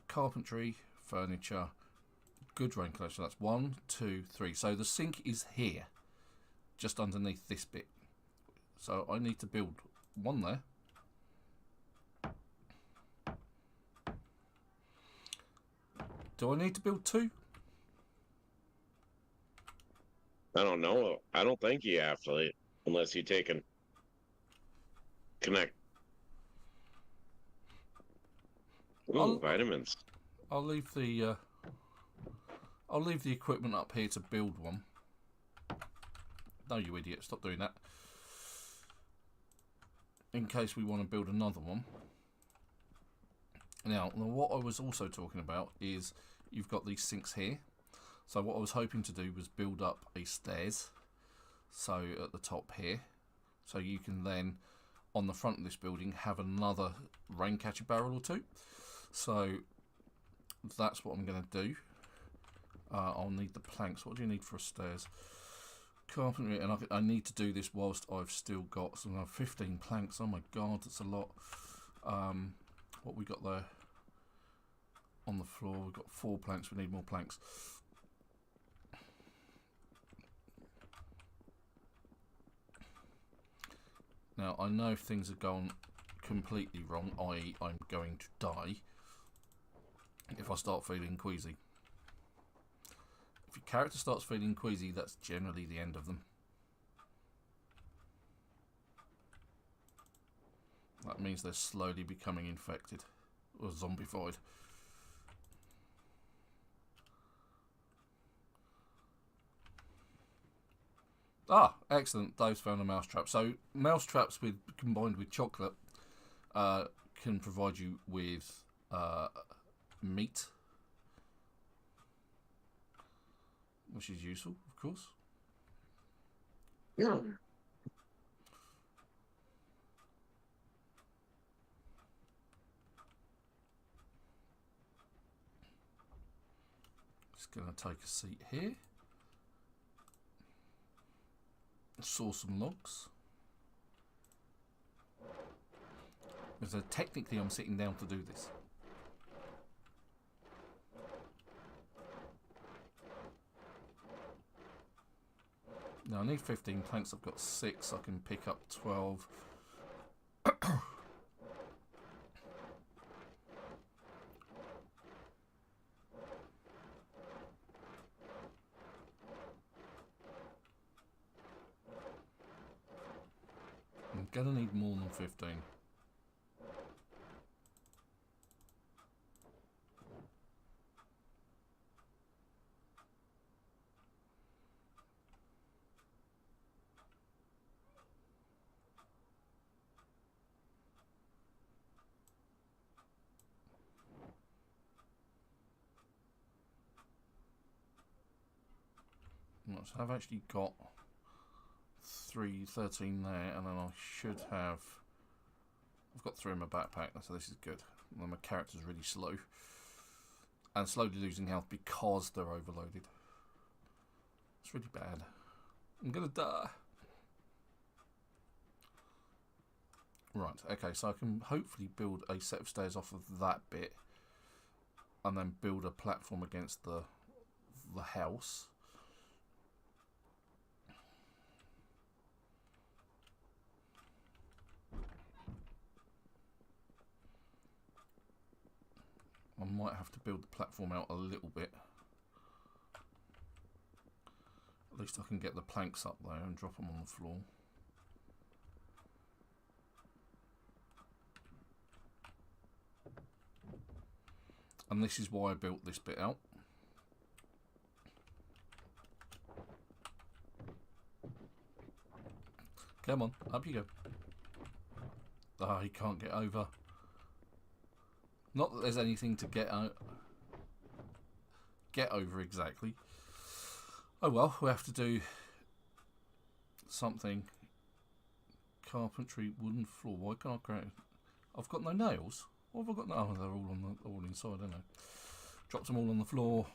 carpentry, furniture, good rain collection. That's 1, 2, 3. So the sink is here, just underneath this bit. So I need to build one there. Do I need to build 2? I don't know. I don't think you have to, unless you take and connect. Ooh, vitamins. I'll leave the equipment up here to build one. No, you idiot! Stop doing that. In case we want to build another one. Now, what I was also talking about is you've got these sinks here. So what I was hoping to do was build up a stairs. So at the top here, so you can then on the front of this building have another rain catcher barrel or 2. So that's what I'm going to do. I'll need the planks. What do you need for a stairs? Carpentry, and I need to do this whilst I've still got some 15 planks. Oh my god, that's a lot. What we got there on the floor? We've got 4 planks. We need more planks. Now I know if things have gone completely wrong, i.e. I'm going to die if I start feeling queasy. If your character starts feeling queasy, that's generally the end of them. That means they're slowly becoming infected or zombified. Ah, excellent. Dave's found a mousetrap. So mousetraps combined with chocolate can provide you with meat, which is useful, of course. Yeah. Just going to take a seat here. Saw some logs. So technically I'm sitting down to do this. Now I need 15 planks, I've got 6, I can pick up 12. I'm gonna need more than 15. So I've actually got 13 there, and then I should have... I've got 3 in my backpack, so this is good. And then my character's really slow. And slowly losing health because they're overloaded. It's really bad. I'm gonna die. Right, okay, so I can hopefully build a set of stairs off of that bit. And then build a platform against the house. might have to build the platform out a little bit. At least I can get the planks up there and drop them on the floor. And this is why I built this bit out. Come on, up you go. Ah, he can't get over. Not that there's anything to get over exactly. Oh well, we have to do something. Carpentry, wooden floor. Why can't I create? I've got no nails. What have I got? No, they're all inside, aren't they? Dropped them all on the floor.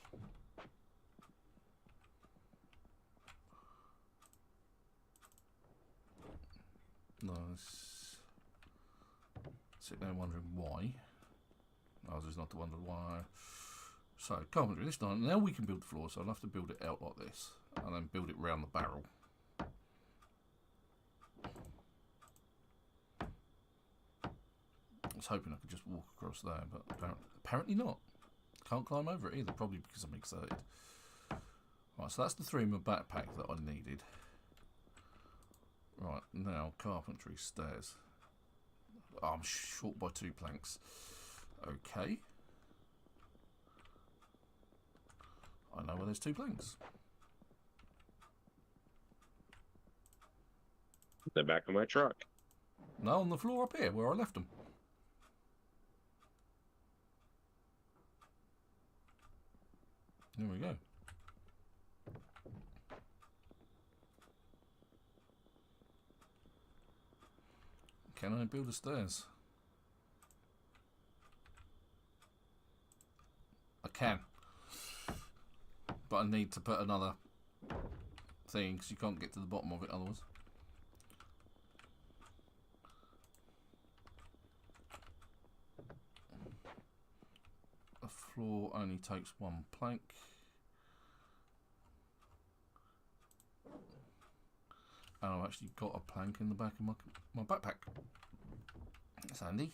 Nice. Sitting there wondering why. I was just not to wonder why. So, carpentry this time. Now we can build the floor, so I'll have to build it out like this. And then build it round the barrel. I was hoping I could just walk across there, but apparently not. Can't climb over it either, probably because I'm excited. Right, so that's the 3 in my backpack that I needed. Right, now carpentry stairs. Oh, I'm short by 2 planks. Okay. I know where there's 2 planks. The back of my truck. No, on the floor up here where I left them. There we go. Can I build the stairs? I can. But I need to put another thing because you can't get to the bottom of it otherwise. A floor only takes 1 plank. And I've actually got a plank in the back of my backpack. That's handy.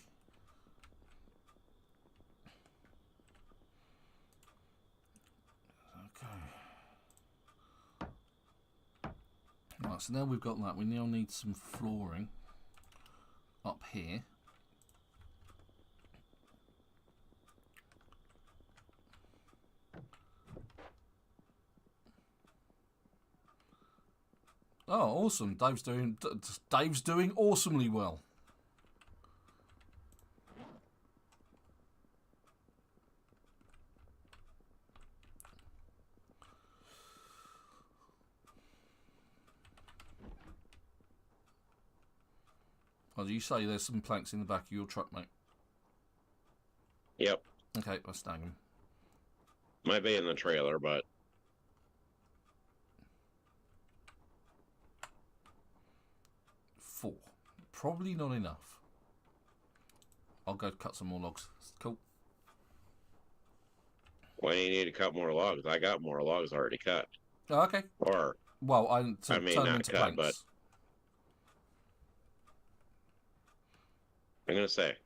Okay. Right, so now we've got that. We now need some flooring up here. Oh, awesome! Dave's doing awesomely well. Oh, do you say there's some planks in the back of your truck, mate? Yep. Okay, let's snag them. Might be in the trailer, but 4. Probably not enough. I'll go cut some more logs. Cool. why do you need to cut more logs? I got more logs already cut. Oh, okay. Or, well, I mean, turn them not into cut, planks. I'm going to say.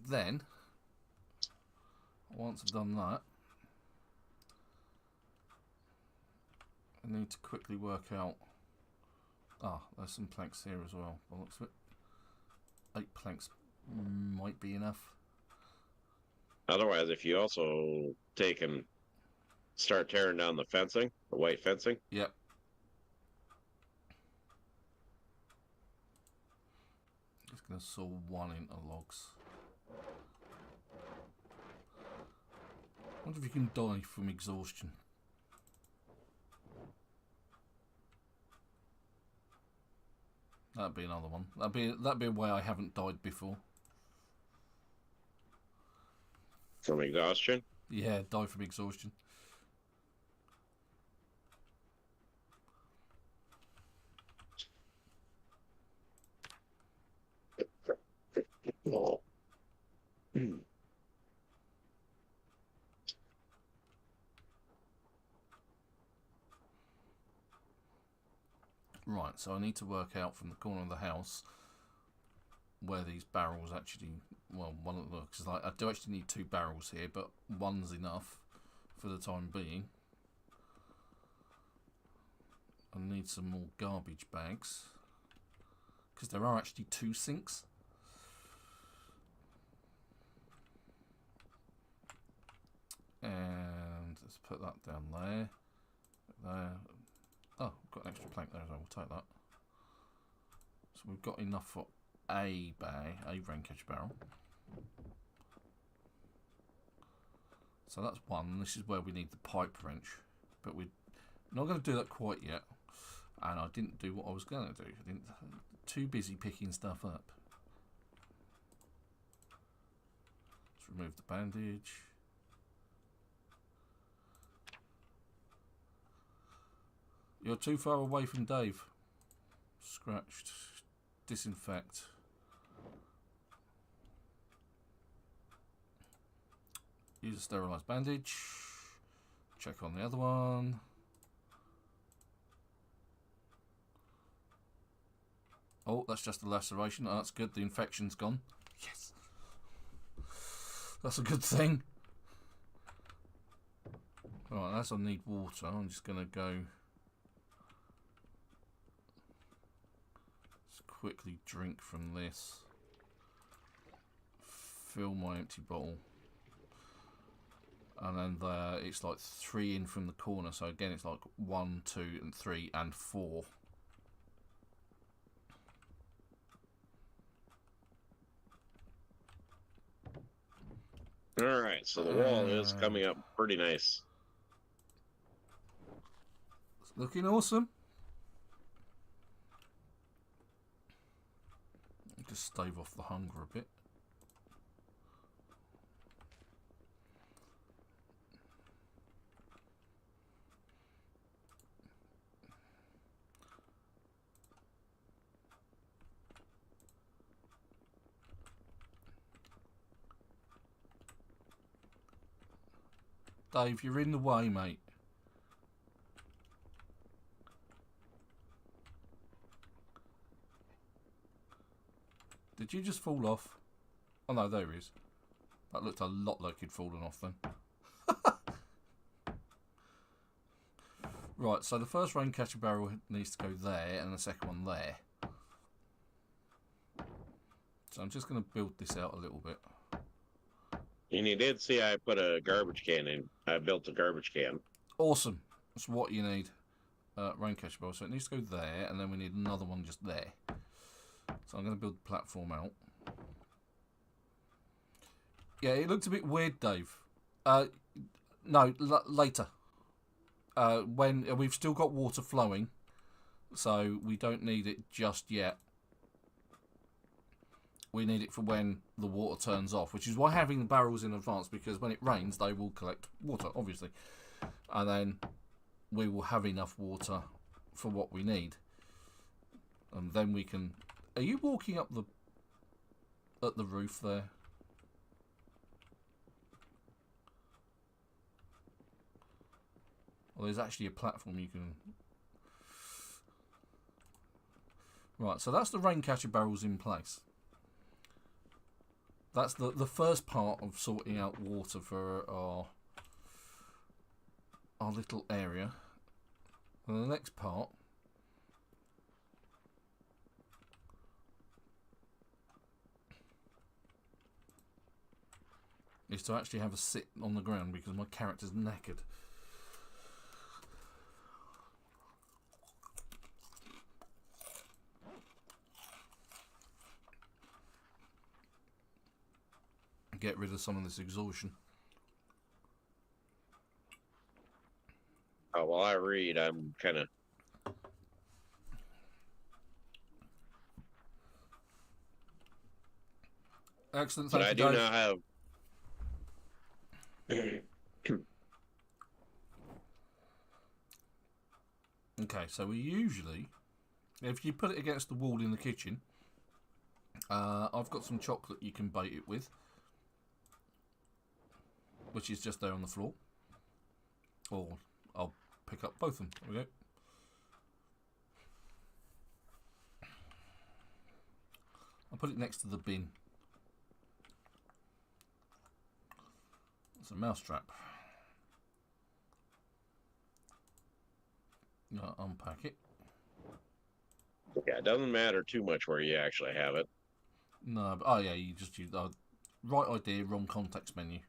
Then, once I've done that, I need to quickly work out. Ah, there's some planks here as well. By the looks of it, 8 planks might be enough. Otherwise, if you also take and start tearing down the fencing, the white fencing. Yep. Just gonna saw 1 into logs. I wonder if you can die from exhaustion. That'd be another one. That'd be a way I haven't died before. From exhaustion? Yeah, die from exhaustion. Oh. Right, so I need to work out from the corner of the house where these barrels actually, well, one of the, because I do actually need 2 barrels here, but one's enough for the time being. I need some more garbage bags, because there are actually 2 sinks. And let's put that down there. There. Oh, we've got an extra plank there as well. We'll take that. So we've got enough for a bag, a rain catcher barrel. So that's one. This is where we need the pipe wrench, but we're not going to do that quite yet. And I didn't do what I was going to do. I didn't. Too busy picking stuff up. Let's remove the bandage. You're too far away from Dave. Scratched. Disinfect. Use a sterilised bandage. Check on the other one. Oh, that's just a laceration. Oh, that's good. The infection's gone. Yes. That's a good thing. Alright, as I need water, I'm just going to go... Just quickly drink from this. Fill my empty bottle. And then there, it's like 3 in from the corner. So again, it's like 1, 2, and 3, and 4. Alright, so the wall is coming up pretty nice. It's looking awesome. Just stave off the hunger a bit. Dave, you're in the way, mate. Did you just fall off? Oh no, there he is. That looked a lot like he'd fallen off then. Right, so the first rain catcher barrel needs to go there and the second one there. So I'm just going to build this out a little bit. And you did see I put a garbage can in. I built a garbage can. Awesome. That's what you need. Rain catcher barrel. So it needs to go there, and then we need another one just there. So I'm going to build the platform out. Yeah, it looked a bit weird, Dave. No, later. When we've still got water flowing, so we don't need it just yet. We need it for when the water turns off, which is why having the barrels in advance, because when it rains, they will collect water, obviously. And then we will have enough water for what we need. And then we can... Are you walking up at the roof there? Well, there's actually a platform you can... Right, so that's the rain catcher barrels in place. That's the first part of sorting out water for our little area. And the next part is to actually have a sit on the ground because my character's knackered. Get rid of some of this exhaustion. Oh, while I read, I'm kind of... Excellent, But thank you, I do Dave. now have... Okay, so we usually, if you put it against the wall in the kitchen, I've got some chocolate you can bait it with, which is just there on the floor. Or I'll pick up both of them. There we go. I'll put it next to the bin. It's a mousetrap. Unpack it. Yeah, it doesn't matter too much where you actually have it. No, but, oh yeah, you just use right idea, wrong context menu.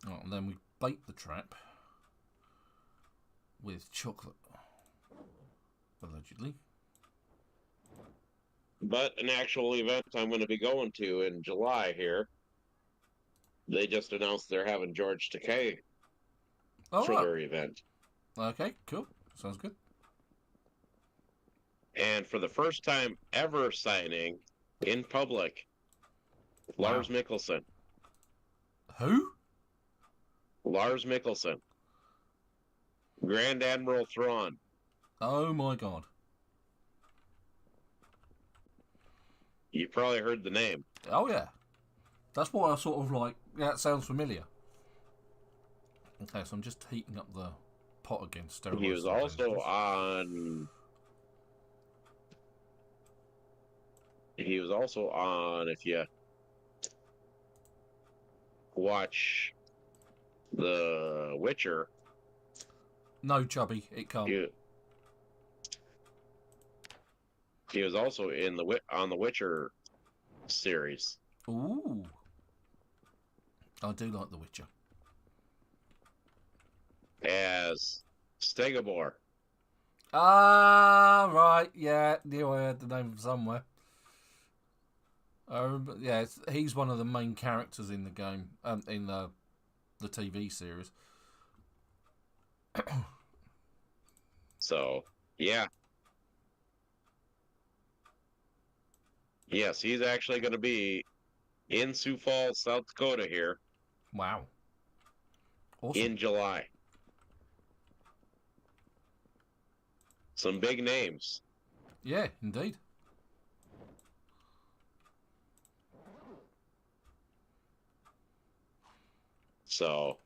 Oh, and then we bait the trap with chocolate, allegedly. But an actual event I'm going to be going to in July here, they just announced they're having George Takei for their event. Okay, cool. Sounds good. And for the first time ever signing in public, Lars Mikkelsen. Who? Lars Mikkelsen. Grand Admiral Thrawn. Oh my god. You probably heard the name. Oh yeah. That's why I sort of like, yeah, it sounds familiar. Okay, so I'm just heating up the pot again. He was also on... He was also on, if you watch The Witcher. No, Chubby, it can't. He was also in on the Witcher series. Ooh. I do like The Witcher. As Stegobor. Ah, right, yeah. Knew I heard the name from somewhere. Yeah, he's one of the main characters in the game, in the TV series. So, yeah. Yes, he's actually going to be in Sioux Falls, South Dakota here. Wow. Awesome. In July. Some big names. Yeah, indeed. So,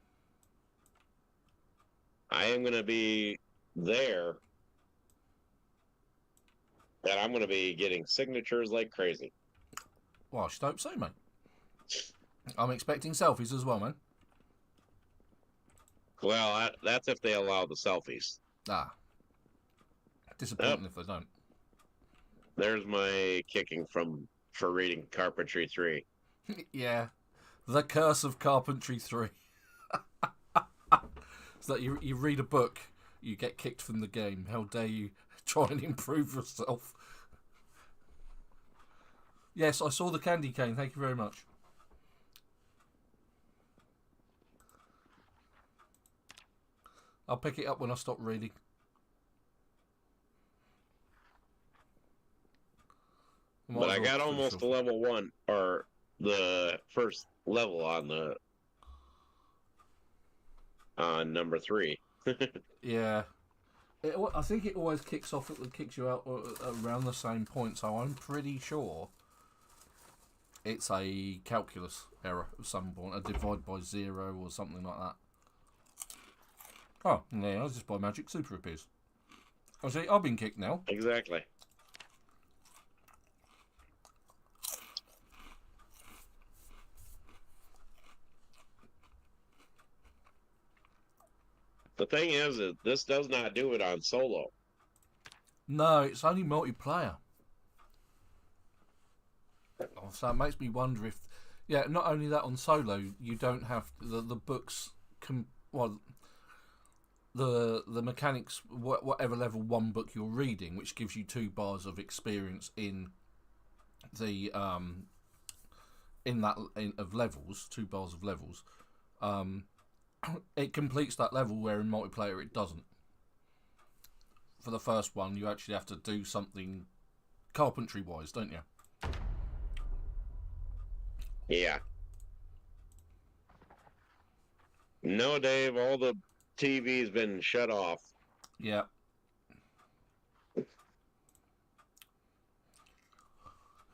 I am going to be there. And I'm going to be getting signatures like crazy. Well, I should hope so, mate. I'm expecting selfies as well, man. Well, that's if they allow the selfies. Ah. Disappointing if they don't. There's my kicking for reading Carpentry 3. Yeah. The Curse of Carpentry 3. So that you read a book, you get kicked from the game. How dare you try and improve yourself? Yes, I saw the candy cane. Thank you very much. I'll pick it up when I stop reading. But I got almost to level 1, or the first level on number 3. Yeah. I think it always kicks you out around the same point, so I'm pretty sure it's a calculus error at some point, a divide by 0 or something like that. Oh, yeah, just by magic super appears. I see, I've been kicked now. Exactly. The thing is that this does not do it on solo. No, it's only multiplayer. So it makes me wonder if... Yeah, not only that, on solo, you don't have... The books... The mechanics, whatever level 1 book you're reading, which gives you 2 bars of experience in the... of levels, 2 bars of levels... it completes that level, where in multiplayer it doesn't. For the first one, you actually have to do something carpentry-wise, don't you? Yeah. No, Dave, all the TV's been shut off. Yeah.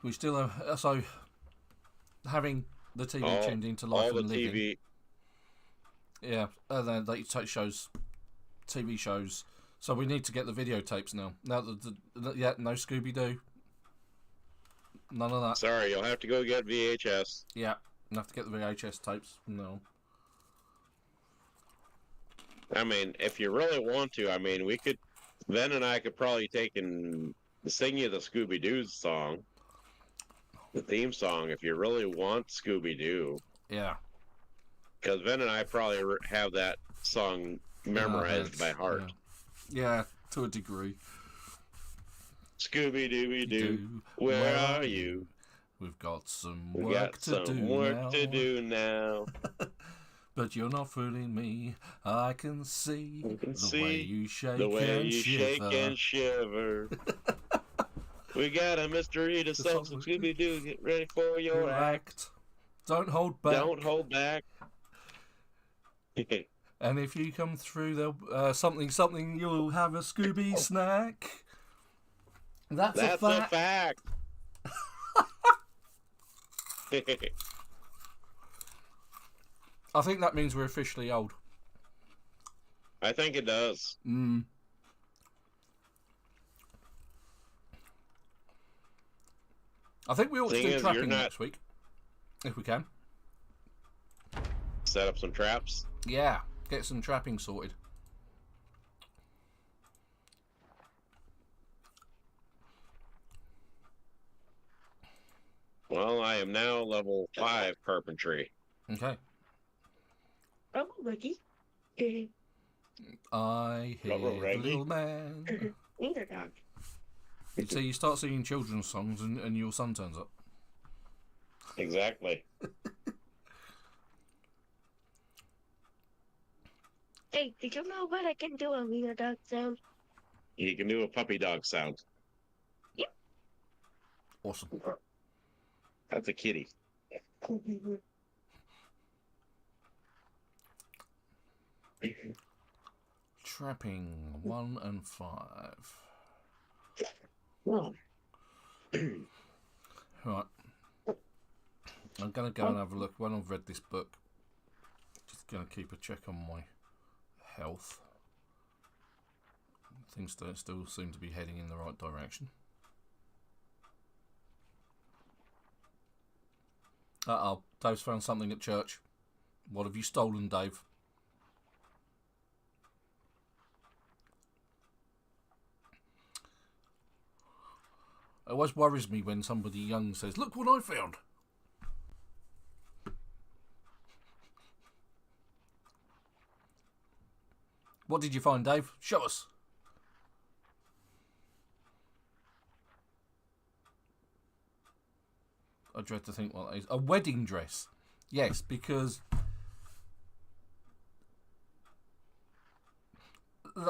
We still have... So, having the TV tuned into Life and Living... TV. Yeah, and then they take TV shows So we need to get the videotapes now. Now, yeah, no Scooby-Doo. None of that. Sorry, you'll have to go get VHS. Yeah, you have to get the VHS tapes. No. I mean, if you really want to, I mean, we could... Ben and I could probably take and sing you the Scooby-Doo song. The theme song, if you really want Scooby-Doo. Yeah. Because Ben and I probably have that song memorized by heart. Yeah, to a degree. Scooby-Dooby-Doo, where are you? We've got some work to do now. But you're not fooling me. I can see the way you shake and shiver. We got a mystery to solve, so Scooby-Doo, get ready for your act. Don't hold back. Don't hold back. And if you come through, there'll something, you'll have a Scooby snack. That's a fact. I think that means we're officially old. I think it does. I think we ought to do trapping next week, if we can. Set up some traps? Yeah, get some trapping sorted. Well, I am now level 5 carpentry. Okay. Oh, Ricky. I hear the little man. So you start singing children's songs and your son turns up. Exactly. Hey, did you know what I can do a wiener dog sound? He can do a puppy dog sound. Yep. Awesome. That's a kitty. Trapping 1 and 5. Well. Right. I'm going to go and have a look. When I've read this book, just going to keep a check on my health. Things still seem to be heading in the right direction. Uh-oh, Dave's found something at church. What have you stolen, Dave? It always worries me when somebody young says, "Look what I found." What did you find, Dave? Show us. I dread to think what that is. A wedding dress. Yes, because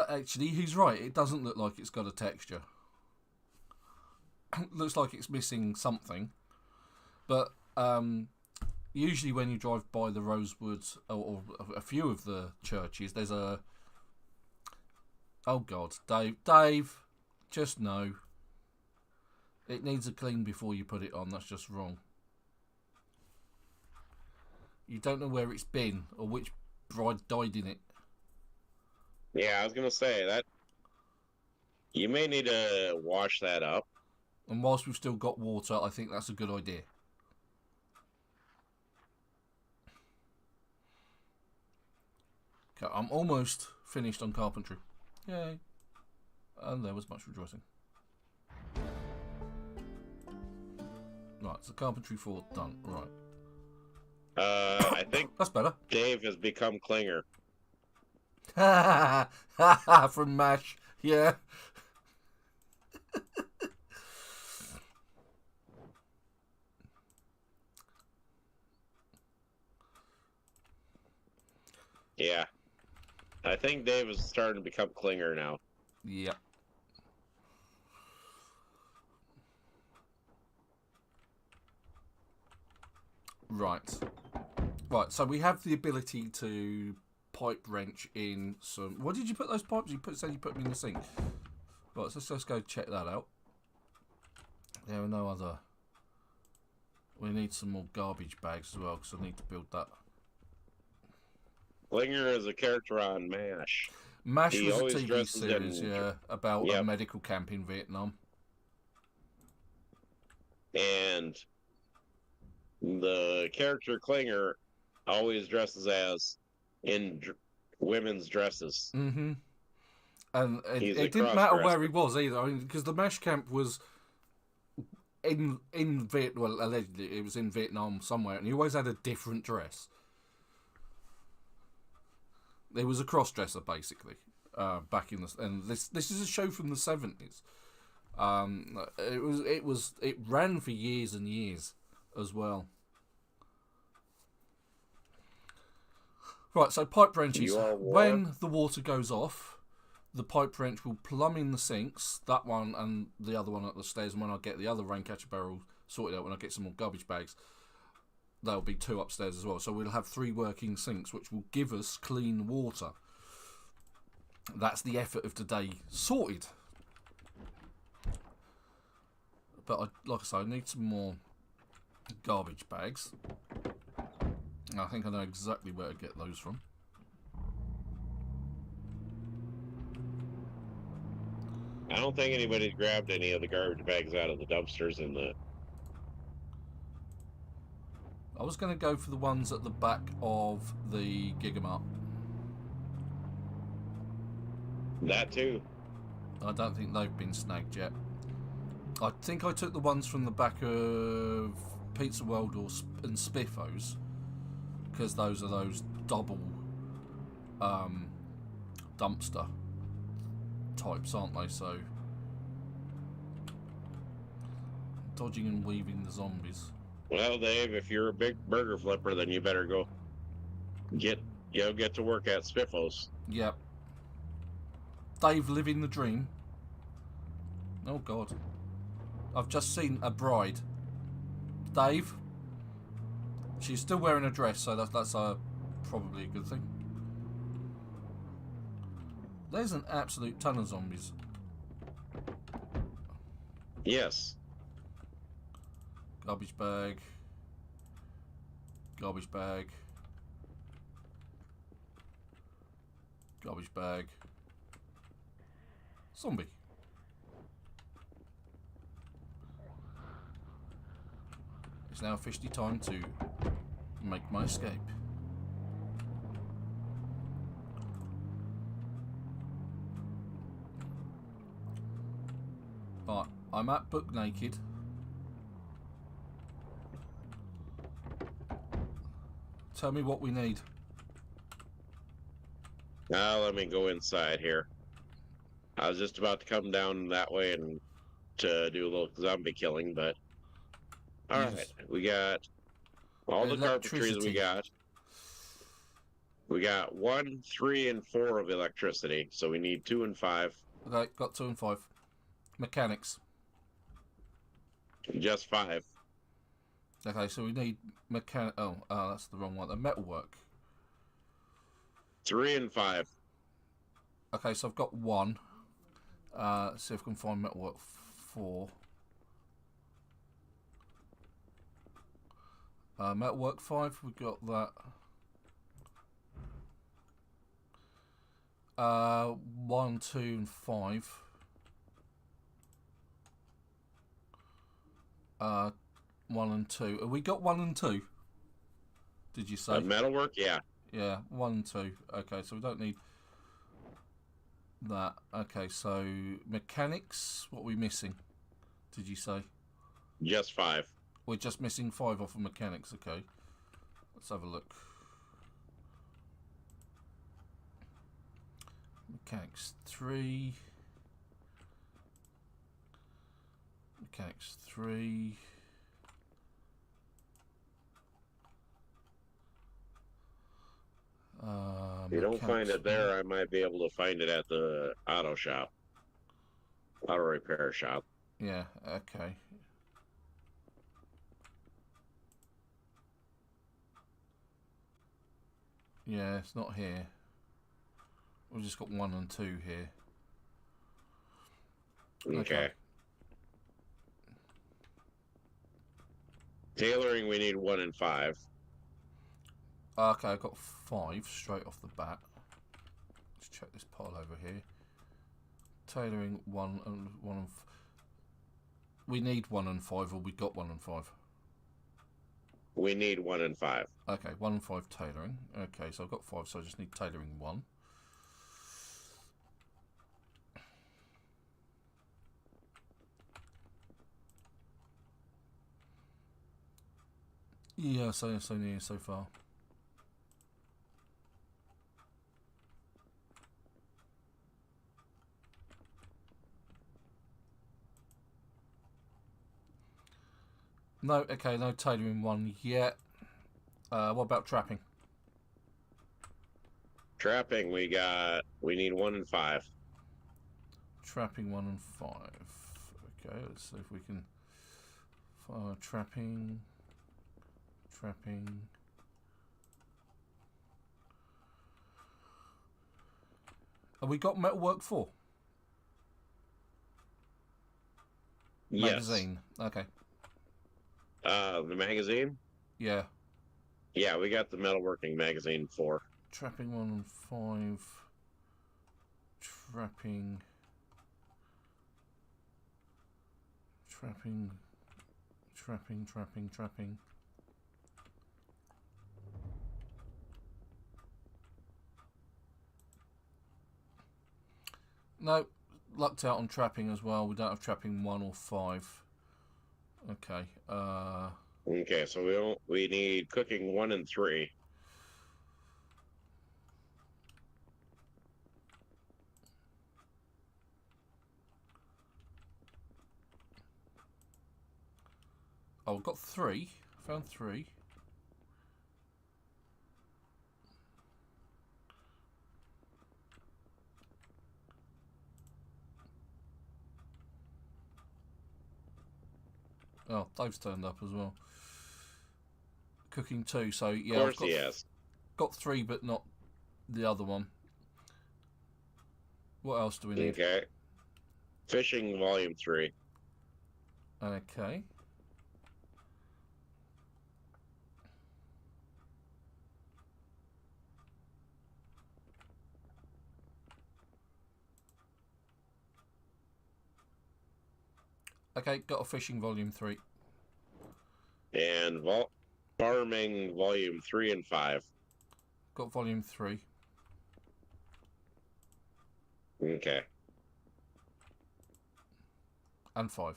actually, he's right. It doesn't look like it's got a texture. It looks like it's missing something. But usually when you drive by the Rosewoods, or a few of the churches, there's a... Oh, God. Dave, just no. It needs a clean before you put it on. That's just wrong. You don't know where it's been or which bride died in it. Yeah, I was going to say that you may need to wash that up. And whilst we've still got water, I think that's a good idea. Okay, I'm almost finished on carpentry. Yay. And there was much rejoicing. Right, so carpentry 4 done. Right. I think that's better. Dave has become Klinger. From MASH, yeah. Yeah. I think Dave is starting to become Klinger now. Yeah. Right. Right, so we have the ability to pipe wrench in some... What did you put those pipes? Said you put them in the sink. Right, so let's go check that out. There are no other... We need some more garbage bags as well, because I need to build that. Klinger is a character on MASH. MASH He was a always TV dresses series, in. yeah, about a Yep. medical camp in Vietnam. And the character Klinger always dresses as in women's dresses. Mm-hmm. And He's a it didn't matter where he cross-dresser. was either. I mean, because the MASH camp was in Vietnam. Well, allegedly it was in Vietnam somewhere, and he always had a different dress. He was a cross-dresser basically. Back in the and this is a show from the 70s. It ran for years and years as well. Right, so pipe wrenches. You are war. When the water goes off, the pipe wrench will plumb in the sinks, that one and the other one at the stairs. And when I get the other rain catcher barrel sorted out, when I get some more garbage bags, there'll be 2 upstairs as well. So we'll have 3 working sinks, which will give us clean water. That's the effort of today sorted. But like I say, I need some more garbage bags. I think I know exactly where to get those from. I don't think anybody's grabbed any of the garbage bags out of the dumpsters in the. I was going to go for the ones at the back of the Gigamart. That too. I don't think they've been snagged yet. I think I took the ones from the back of Pizza World and Spiffos, because those are those double dumpster types, aren't they? So dodging and weaving the zombies. Well, Dave, if you're a big burger flipper, then you better go get to work at Spiffos. Yep. Dave living the dream. Oh God. I've just seen a bride. Dave. She's still wearing a dress, so that's probably a good thing. There's an absolute ton of zombies. Yes. Garbage bag. Garbage bag. Garbage bag. Zombie. It's now officially time to make my escape. Right, I'm at Book Naked. Tell me what we need. Now let me go inside here. I was just about to come down that way and to do a little zombie killing, but all Yes. right, we got all the carpentries we got. We got 1, 3, and 4 of electricity, so we need 2 and 5. Okay, got 2 and 5. Mechanics. Just 5. Okay, so we need Oh, that's the wrong one. The metalwork. 3 and 5. Okay, so I've got 1. Let's see if I can find metalwork 4. Metalwork 5, we got that. 1, 2, and 5. 1 and 2. Have we got 1 and 2? Did you say? Metalwork, yeah. Yeah, 1 and 2. Okay, so we don't need that. Okay, so mechanics, what are we missing? Did you say? Just 5. We're just missing 5 off of mechanics, okay. Let's have a look. Mechanics 3. Mechanics 3. If you don't find it there, I might be able to find it at the auto shop. Auto repair shop. Yeah, okay. Yeah, it's not here. We've just got 1 and 2 here. Okay. Tailoring, we need 1 and 5. Okay, I got 5 straight off the bat. Let's check this pile over here. Tailoring 1 and 1 and we need 1 and 5, or we got 1 and 5. We need 1 and 5. Okay, 1 and 5 tailoring. Okay, so I've got 5, so I just need tailoring 1. Yeah, so near so far. No, okay, no tailoring 1 yet. What about trapping? Trapping, we need 1 and 5. Trapping 1 and 5. Okay, let's see if we can. Trapping. Have we got metalwork 4? Yes. Magazine. Okay. The magazine? Yeah. Yeah, we got the metalworking magazine 4. Trapping 1 and 5. Trapping. No, lucked out on trapping as well. We don't have trapping 1 or 5. Okay. Okay, so we need cooking 1 and 3. Oh, we've got 3. Found 3. Oh, Dave's turned up as well. Cooking 2, so yeah, Of course he has. Got 3, but not the other one. What else do we need? Okay. Fishing volume 3. Okay. Okay, got a fishing volume 3. And farming volume 3 and 5. Got volume 3. Okay. And 5.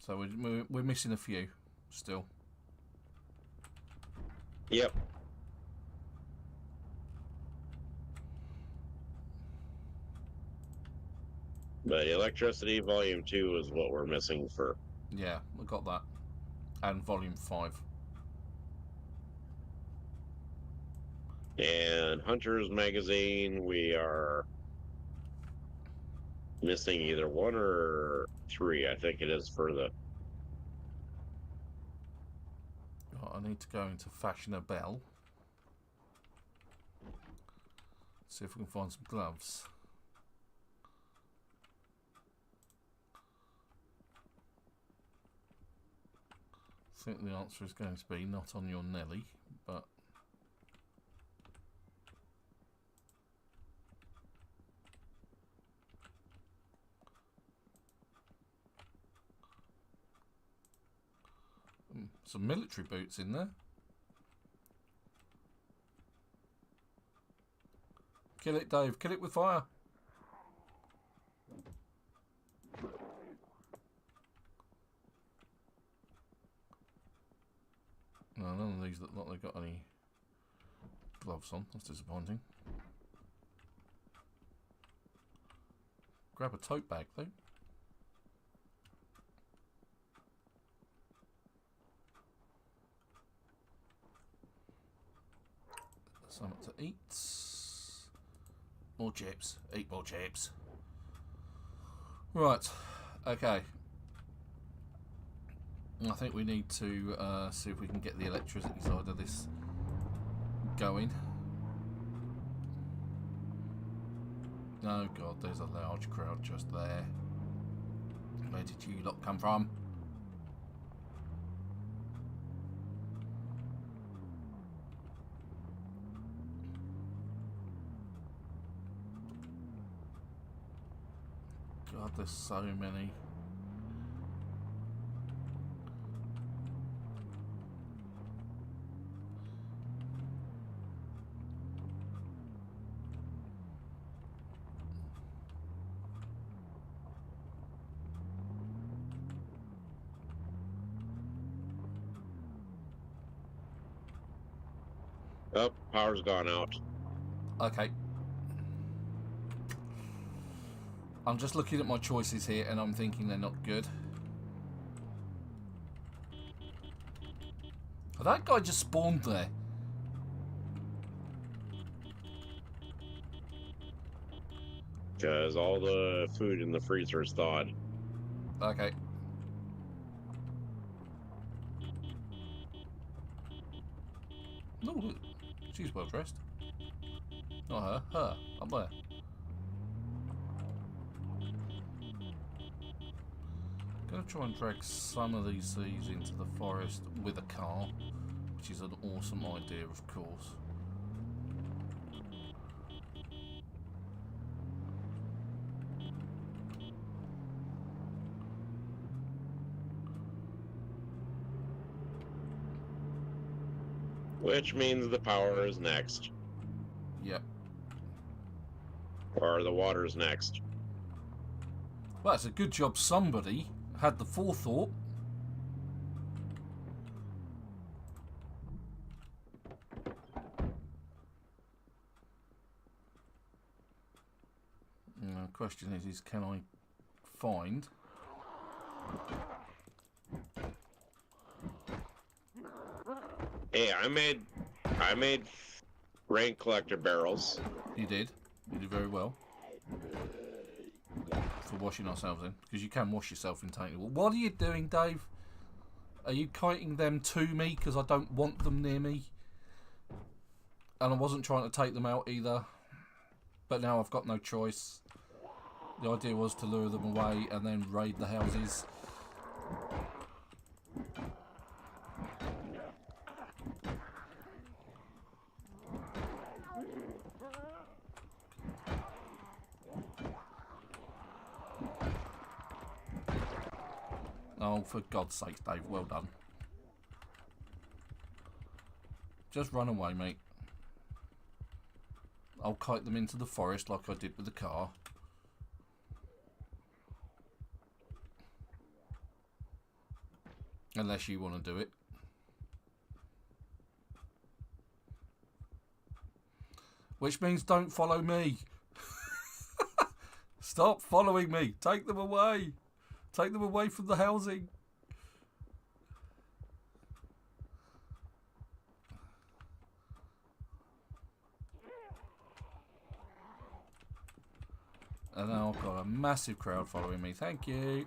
So we're missing a few still. Yep. But electricity volume 2 is what we're missing for. Yeah, we got that. And volume 5. And Hunter's magazine, we are missing either 1 or 3. I think it is for the. Right, I need to go into Fashion a Bell. See if we can find some gloves. I think the answer is going to be not on your Nelly, but some military boots in there. Kill it, Dave. Kill it with fire. No, none of these look like they've got any gloves on. That's disappointing. Grab a tote bag, though. Something to eat. More chips. Eat more chips. Right. Okay. I think we need to see if we can get the electricity side of this going. Oh god, there's a large crowd just there. Where did you lot come from? God, there's so many. Oh, power's gone out. Okay. I'm just looking at my choices here and I'm thinking they're not good. Oh, that guy just spawned there. Because all the food in the freezer is thawed. Okay. No, look. She's well dressed. Not her. Her. Up there. Gonna try and drag some of these seeds into the forest with a car, which is an awesome idea, of course. Which means the power is next. Yep. Or the water's next. Well, it's a good job somebody had the forethought. The question is can I find... Hey, I made rain collector barrels. You did. You did very well. For washing ourselves in. Because you can wash yourself in tainted water. What are you doing, Dave? Are you kiting them to me? Because I don't want them near me. And I wasn't trying to take them out either. But now I've got no choice. The idea was to lure them away and then raid the houses. Oh, for God's sake, Dave, well done. Just run away, mate. I'll kite them into the forest like I did with the car. Unless you want to do it. Which means don't follow me. Stop following me. Take them away. Take them away from the housing. And now I've got a massive crowd following me. Thank you.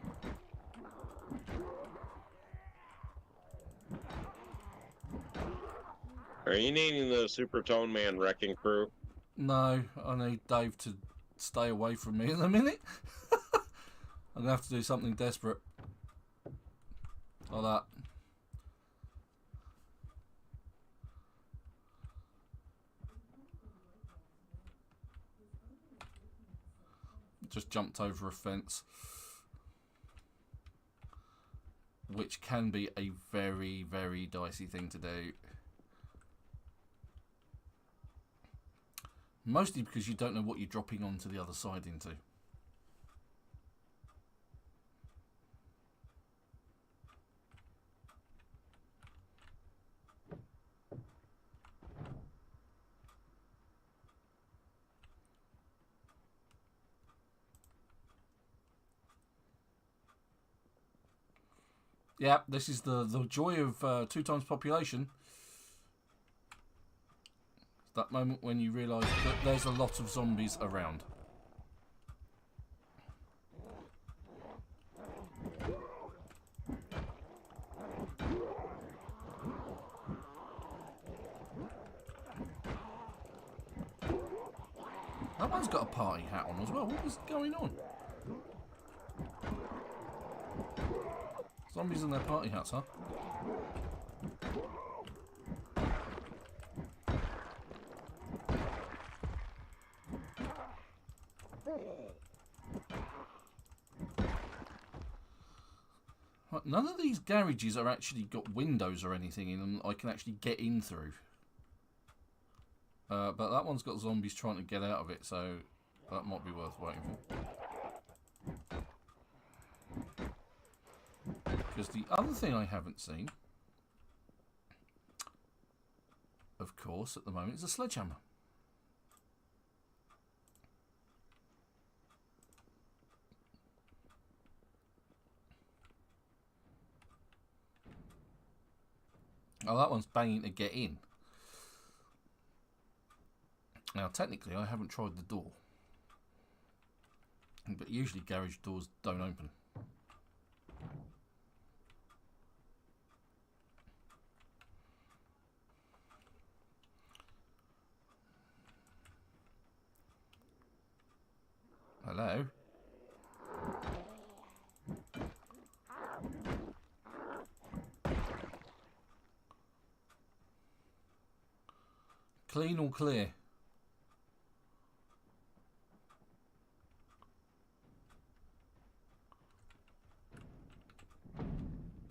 Are you needing the Supertone Man wrecking crew? No, I need Dave to stay away from me in a minute. I'm going to have to do something desperate. Like that. Just jumped over a fence. Which can be a very, very dicey thing to do. Mostly because you don't know what you're dropping onto the other side into. Yeah, this is the joy of 2 times population. It's that moment when you realise that there's a lot of zombies around. That one's got a party hat on as well. What is going on? Zombies in their party hats, huh? None of these garages are actually got windows or anything in them I can actually get in through. But that one's got zombies trying to get out of it, so that might be worth waiting for. Because the other thing I haven't seen, of course, at the moment, is a sledgehammer. Oh, that one's banging to get in. Now, technically, I haven't tried the door. But usually garage doors don't open. Hello? Clean or clear?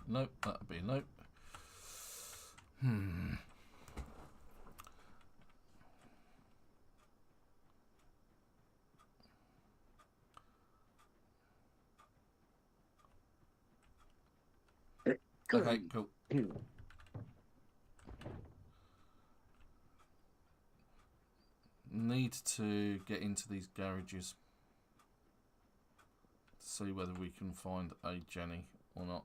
Nope, that'd be a nope. Okay, cool. Need to get into these garages to see whether we can find a Jenny or not.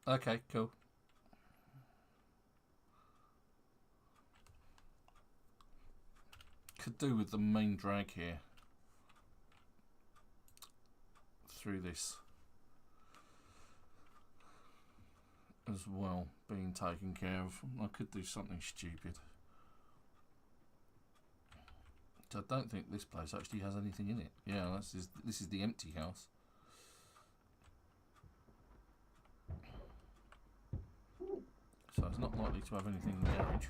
Okay, cool. Could do with the main drag here through this as well being taken care of. I could do something stupid. I don't think this place actually has anything in it. Yeah, this is the empty house. So it's not likely to have anything in the garage.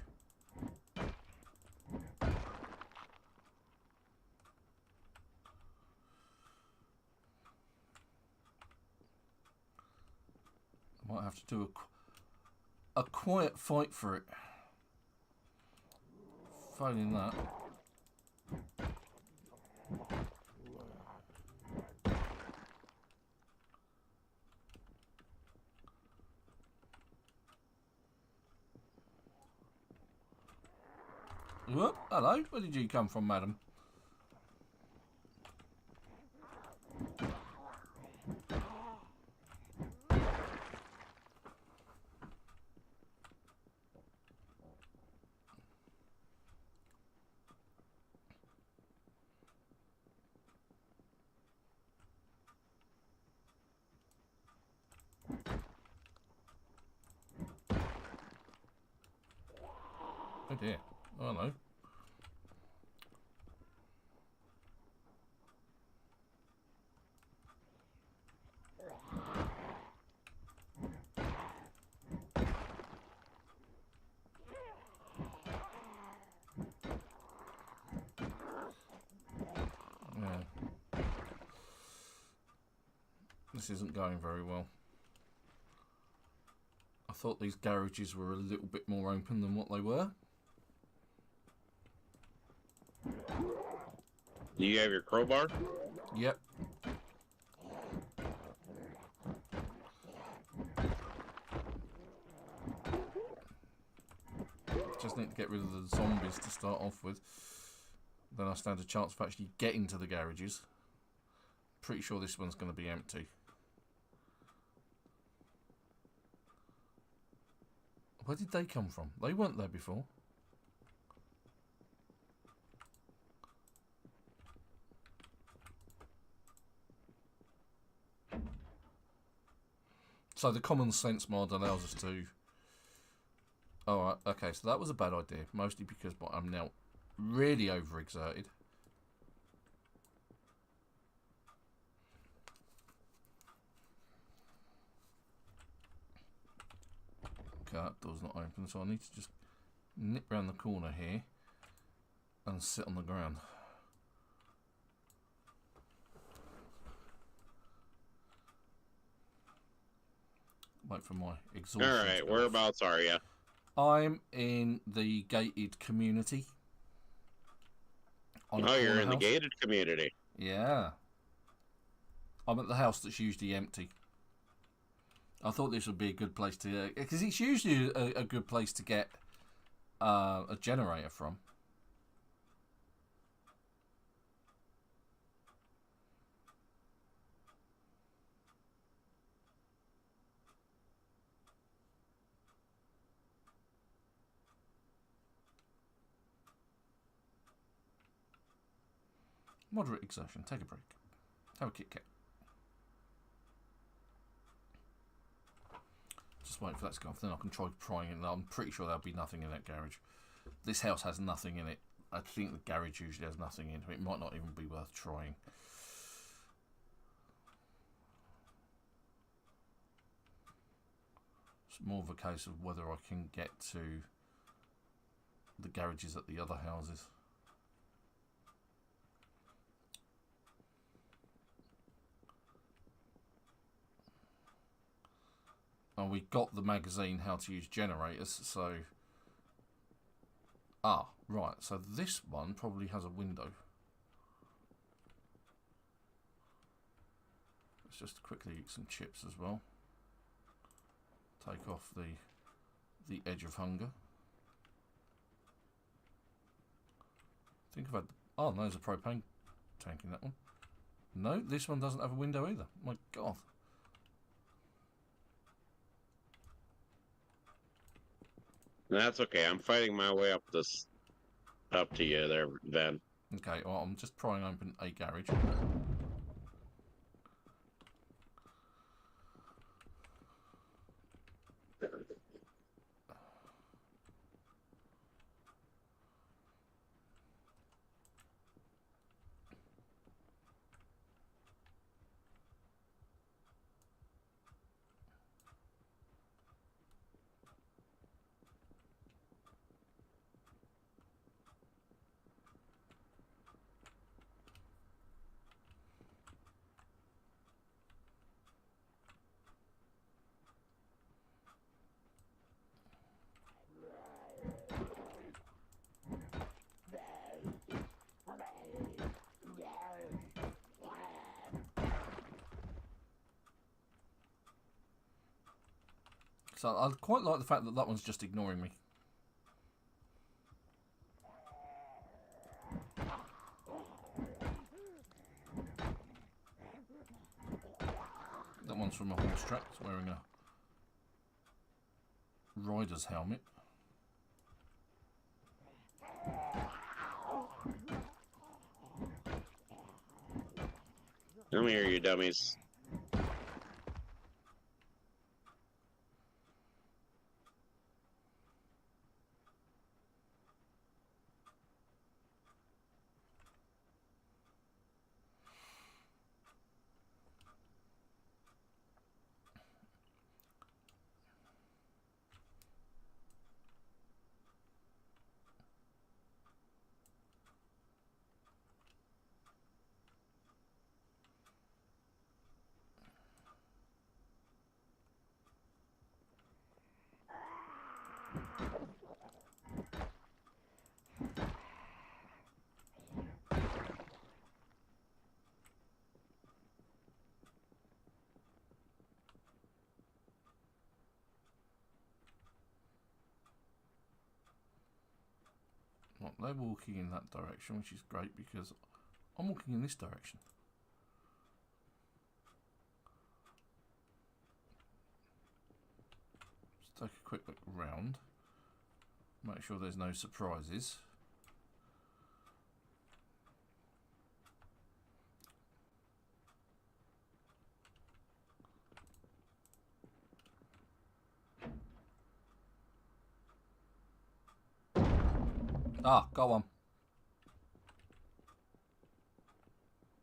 I might have to do a quiet fight for it. Failing that. Whoop, hello, where did you come from, madam? Oh dear, oh hello. This isn't going very well. I thought these garages were a little bit more open than what they were. Do you have your crowbar? Yep. Just need to get rid of the zombies to start off with. Then I stand a chance of actually getting to the garages. Pretty sure this one's going to be empty. Where did they come from? They weren't there before. So the common sense mod allows us to... Alright, okay, so that was a bad idea. Mostly because I'm now really overexerted. Okay, that door's not open, so I need to just nip round the corner here and sit on the ground. Wait for my exhaustion. Alright, whereabouts are you? I'm in the gated community. Oh, you're in the gated community. Yeah. I'm at the house that's usually empty. I thought this would be a good place to... Because it's usually a good place to get a generator from. Moderate exertion. Take a break. Have a Kit Kat. Just wait for that to go off. Then I can try prying it. I'm pretty sure there'll be nothing in that garage. This house has nothing in it. I think the garage usually has nothing in it. It might not even be worth trying. It's more of a case of whether I can get to the garages at the other houses. And we got the magazine How to Use Generators, so... Ah, right, so this one probably has a window. Let's just quickly eat some chips as well. Take off the edge of hunger. I think I've had... Oh, no, there's a propane tank in that one. No, this one doesn't have a window either. My God. That's okay. I'm fighting my way up to you there, then. Okay, well, I'm just prying open a garage. So I quite like the fact that that one's just ignoring me. That one's from a horse track. It's wearing a rider's helmet. Come here, you dummies. Well, they're walking in that direction, which is great because I'm walking in this direction. Just take a quick look round. Make sure there's no surprises. Ah, go on.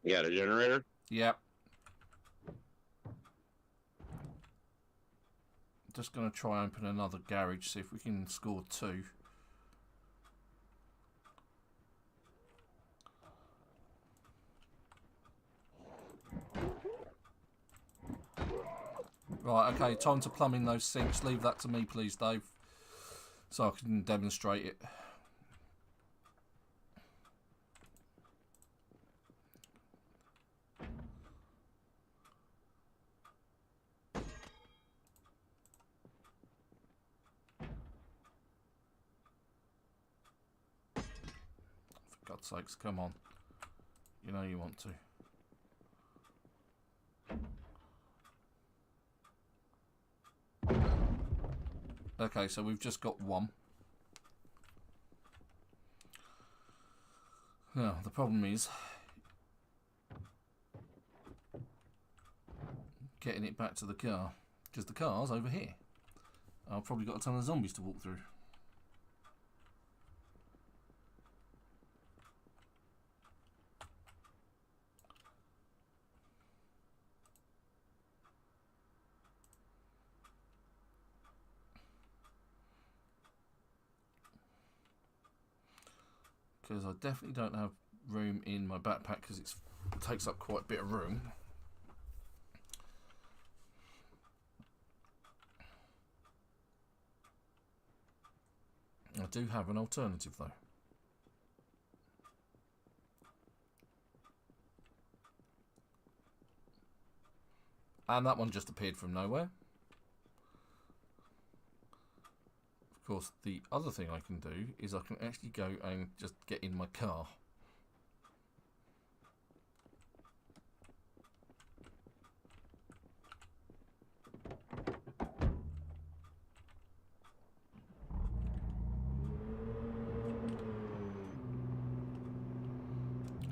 You got a generator? Yep. Just going to try and open another garage, see if we can score 2. Right, okay, time to plumb in those sinks. Leave that to me, please, Dave, so I can demonstrate it. For God's sakes, come on. You know you want to. Okay, so we've just got 1. Now, the problem is getting it back to the car, because the car's over here. I've probably got a ton of zombies to walk through. Because I definitely don't have room in my backpack because it takes up quite a bit of room. I do have an alternative though. And that one just appeared from nowhere. Of course, the other thing I can do is I can actually go and just get in my car.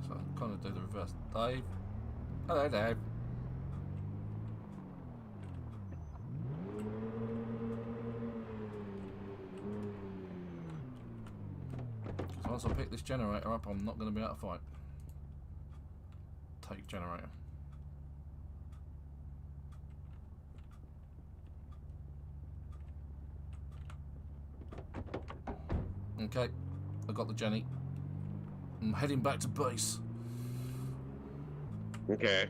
So I kind of do the reverse. Dave. Hello, Dave. Once I pick this generator up, I'm not going to be able to fight. Take generator. Okay, I got the Jenny. I'm heading back to base. Okay.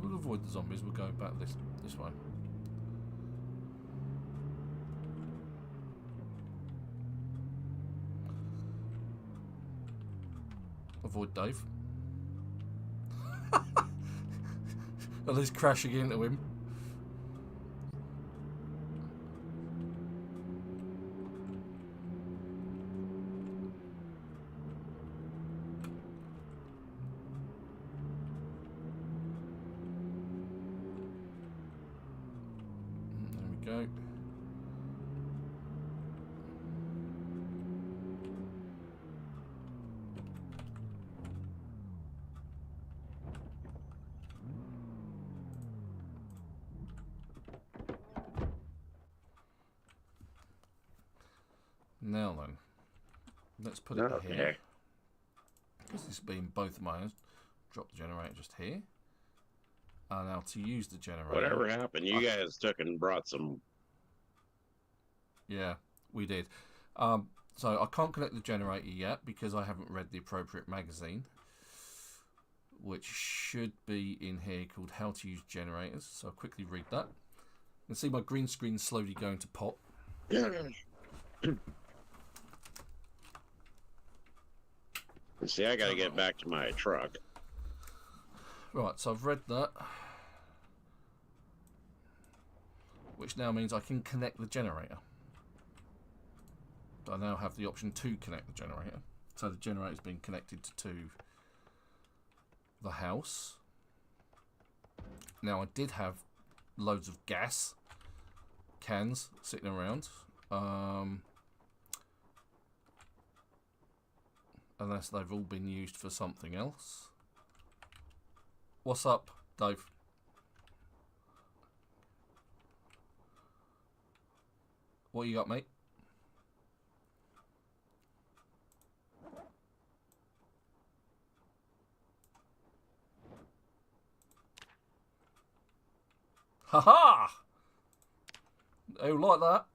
We'll avoid the zombies. We'll go back this way. Avoid Dave. At least crashing into him. There we go. Now then, let's put it here. Because this being both mine, drop the generator just here. And now to use the generator. Whatever happened, you guys took and brought some. Yeah, we did. So I can't connect the generator yet because I haven't read the appropriate magazine, which should be in here, called How to Use Generators. So I'll quickly read that. You can see my green screen slowly going to pop. See, I gotta get back to my truck. Right, so I've read that, which now means I can connect the generator. I now have the option to connect the generator. So the generator's been connected to the house. Now I did have loads of gas cans sitting around. Unless they've all been used for something else. What's up, Dave? What you got, mate? Ha-ha! They'll like that.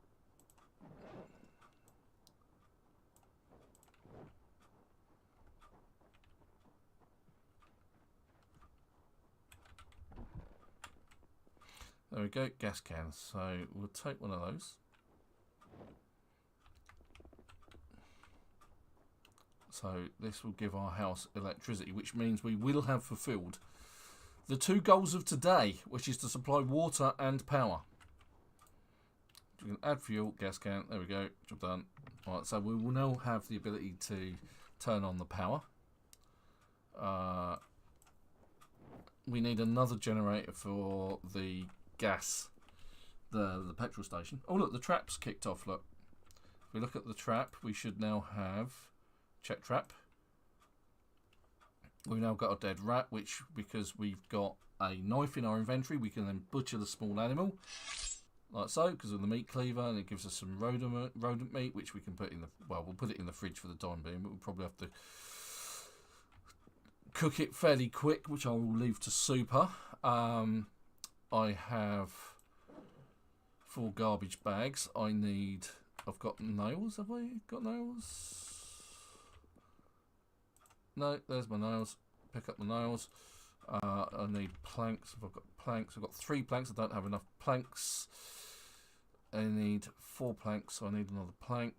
There we go, gas cans. So we'll take one of those. So this will give our house electricity, which means we will have fulfilled the 2 goals of today, which is to supply water and power. We can add fuel, gas can. There we go, job done. Right, so we will now have the ability to turn on the power. We need another generator for the gas, the petrol station. Oh look, the trap's kicked off. Look, if we look at the trap, we should now have check trap. We've now got a dead rat, which, because we've got a knife in our inventory, we can then butcher the small animal, like so, because of the meat cleaver, and it gives us some rodent meat, which we can put in the, well, we'll put it in the fridge for the time being, but we'll probably have to cook it fairly quick, which I will leave to super. I have 4 garbage bags. I've got nails. Have I got nails? No, there's my nails. Pick up the nails. I need planks. If I've got planks, I've got 3 planks. I don't have enough planks. I need 4 planks, so I need another plank.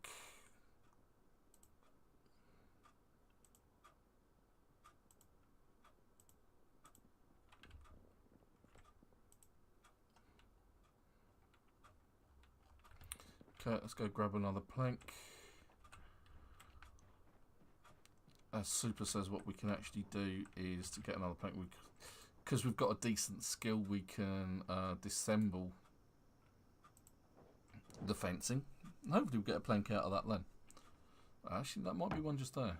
Okay, let's go grab another plank. As Super says, what we can actually do is to get another plank. Because we've got a decent skill, we can disassemble the fencing. Hopefully we'll get a plank out of that then. Actually, that might be one just there,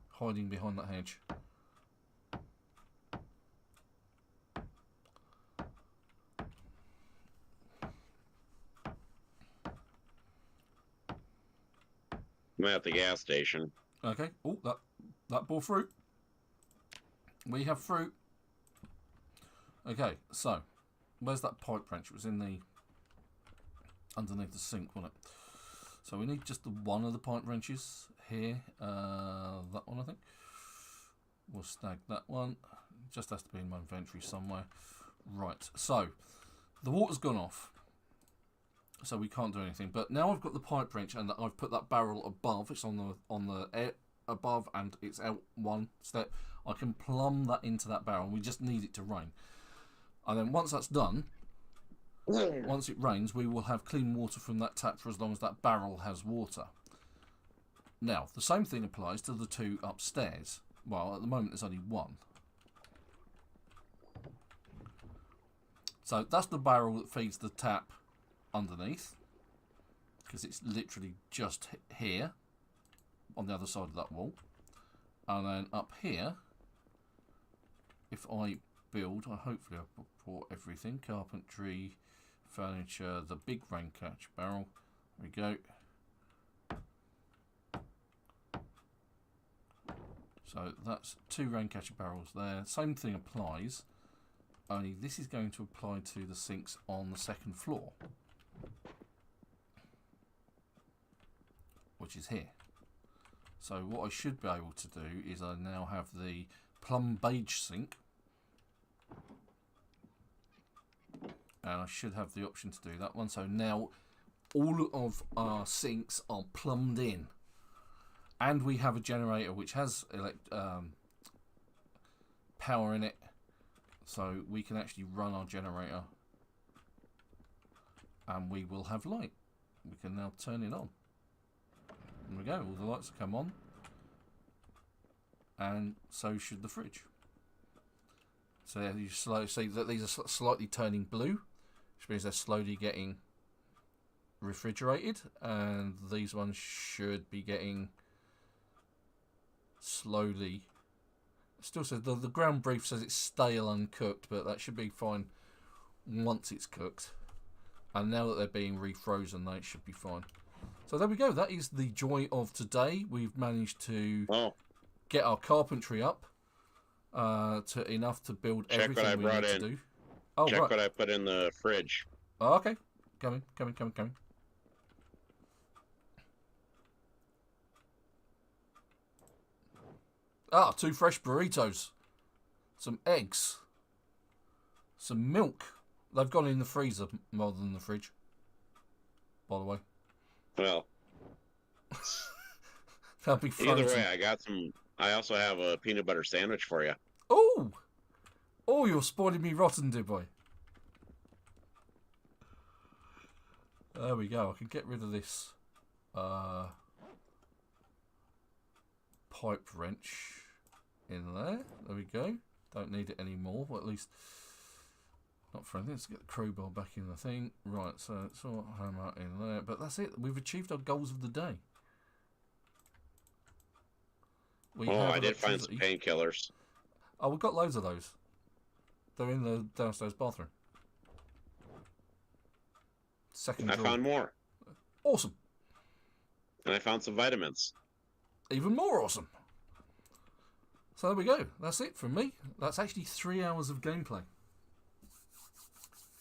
hiding behind that hedge. I'm at the gas station. Okay. Oh, that bore fruit. We have fruit. Okay, so where's that pipe wrench? It was in the underneath the sink, wasn't it? So we need just the one of the pipe wrenches here. That one, I think. We'll snag that one. It just has to be in my inventory somewhere. Right. So the water's gone off, so we can't do anything. But now I've got the pipe wrench, and I've put that barrel above. It's on the air above, and it's out one step. I can plumb that into that barrel. We just need it to rain, and then once that's done, once it rains, we will have clean water from that tap for as long as that barrel has water. Now the same thing applies to the 2 upstairs. Well, at the moment there's only 1. So that's the barrel that feeds the tap underneath, because it's literally just here on the other side of that wall. And then up here, if I build, hopefully I've bought everything: carpentry, furniture, the big rain catch barrel. There we go. So that's 2 rain catcher barrels there. Same thing applies, only this is going to apply to the sinks on the 2nd floor, which is here. So what I should be able to do is I now have the plumb beige sink, and I should have the option to do that one. So now all of our sinks are plumbed in, and we have a generator which has power in it, so we can actually run our generator and we will have light. We can now turn it on. There we go, all the lights have come on, and so should the fridge. So you see that these are slightly turning blue, which means they're slowly getting refrigerated, and these ones should be getting slowly. Still says the ground brief says it's stale uncooked, but that should be fine once it's cooked. And now that they're being refrozen, they should be fine. So there we go. That is the joy of today. We've managed to get our carpentry up to enough to build everything we need to do. Oh, Check right. what I put in the fridge. Oh, okay. Coming. Ah, 2 fresh burritos. Some eggs. Some milk. They've gone in the freezer rather than the fridge. By the way. Well, They'll be frozen. either way, I got some. I also have a peanut butter sandwich for you. Oh! Oh, you're spoiling me rotten, dear boy. There we go. I can get rid of this pipe wrench in there. There we go. Don't need it anymore. Well, at least not for anything. Let's get the crowbar back in the thing. Right, so it's all hammer in there. But that's it. We've achieved our goals of the day. I did find some painkillers. Oh, we've got loads of those. They're in the downstairs bathroom. Second I drawer. found more. Awesome. And I found some vitamins. Even more awesome. So there we go. That's it from me. That's actually 3 hours of gameplay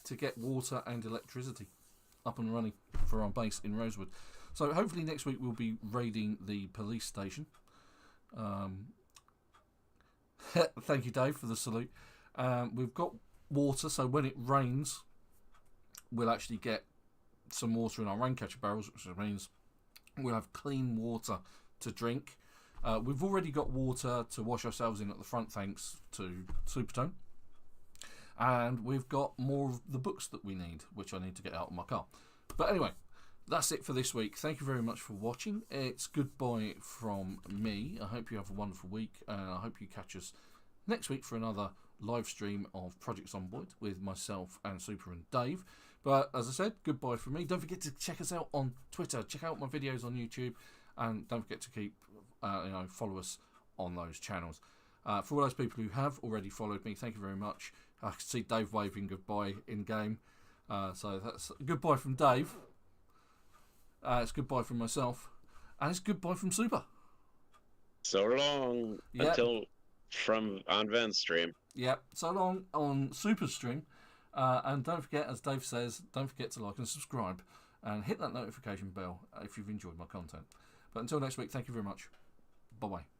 to get water and electricity up and running for our base in Rosewood. So hopefully next week we'll be raiding the police station. Thank you, Dave, for the salute. We've got water, so when it rains, we'll actually get some water in our rain catcher barrels, which means we'll have clean water to drink. We've already got water to wash ourselves in at the front, thanks to Supertone. And we've got more of the books that we need, which I need to get out of my car. But anyway, that's it for this week. Thank you very much for watching. It's goodbye from me. I hope you have a wonderful week, and I hope you catch us next week for another live stream of Project Zomboid with myself and Super and Dave. But as I said, goodbye from me. Don't forget to check us out on Twitter. Check out my videos on YouTube, and don't forget to keep follow us on those channels. For all those people who have already followed me, thank you very much. I can see Dave waving goodbye in game, so that's goodbye from Dave. It's goodbye from myself, and it's goodbye from Super. So long until from on Ven's stream. Yep. So long on Super's stream, and don't forget, as Dave says, don't forget to like and subscribe, and hit that notification bell if you've enjoyed my content. But until next week, thank you very much. Bye bye.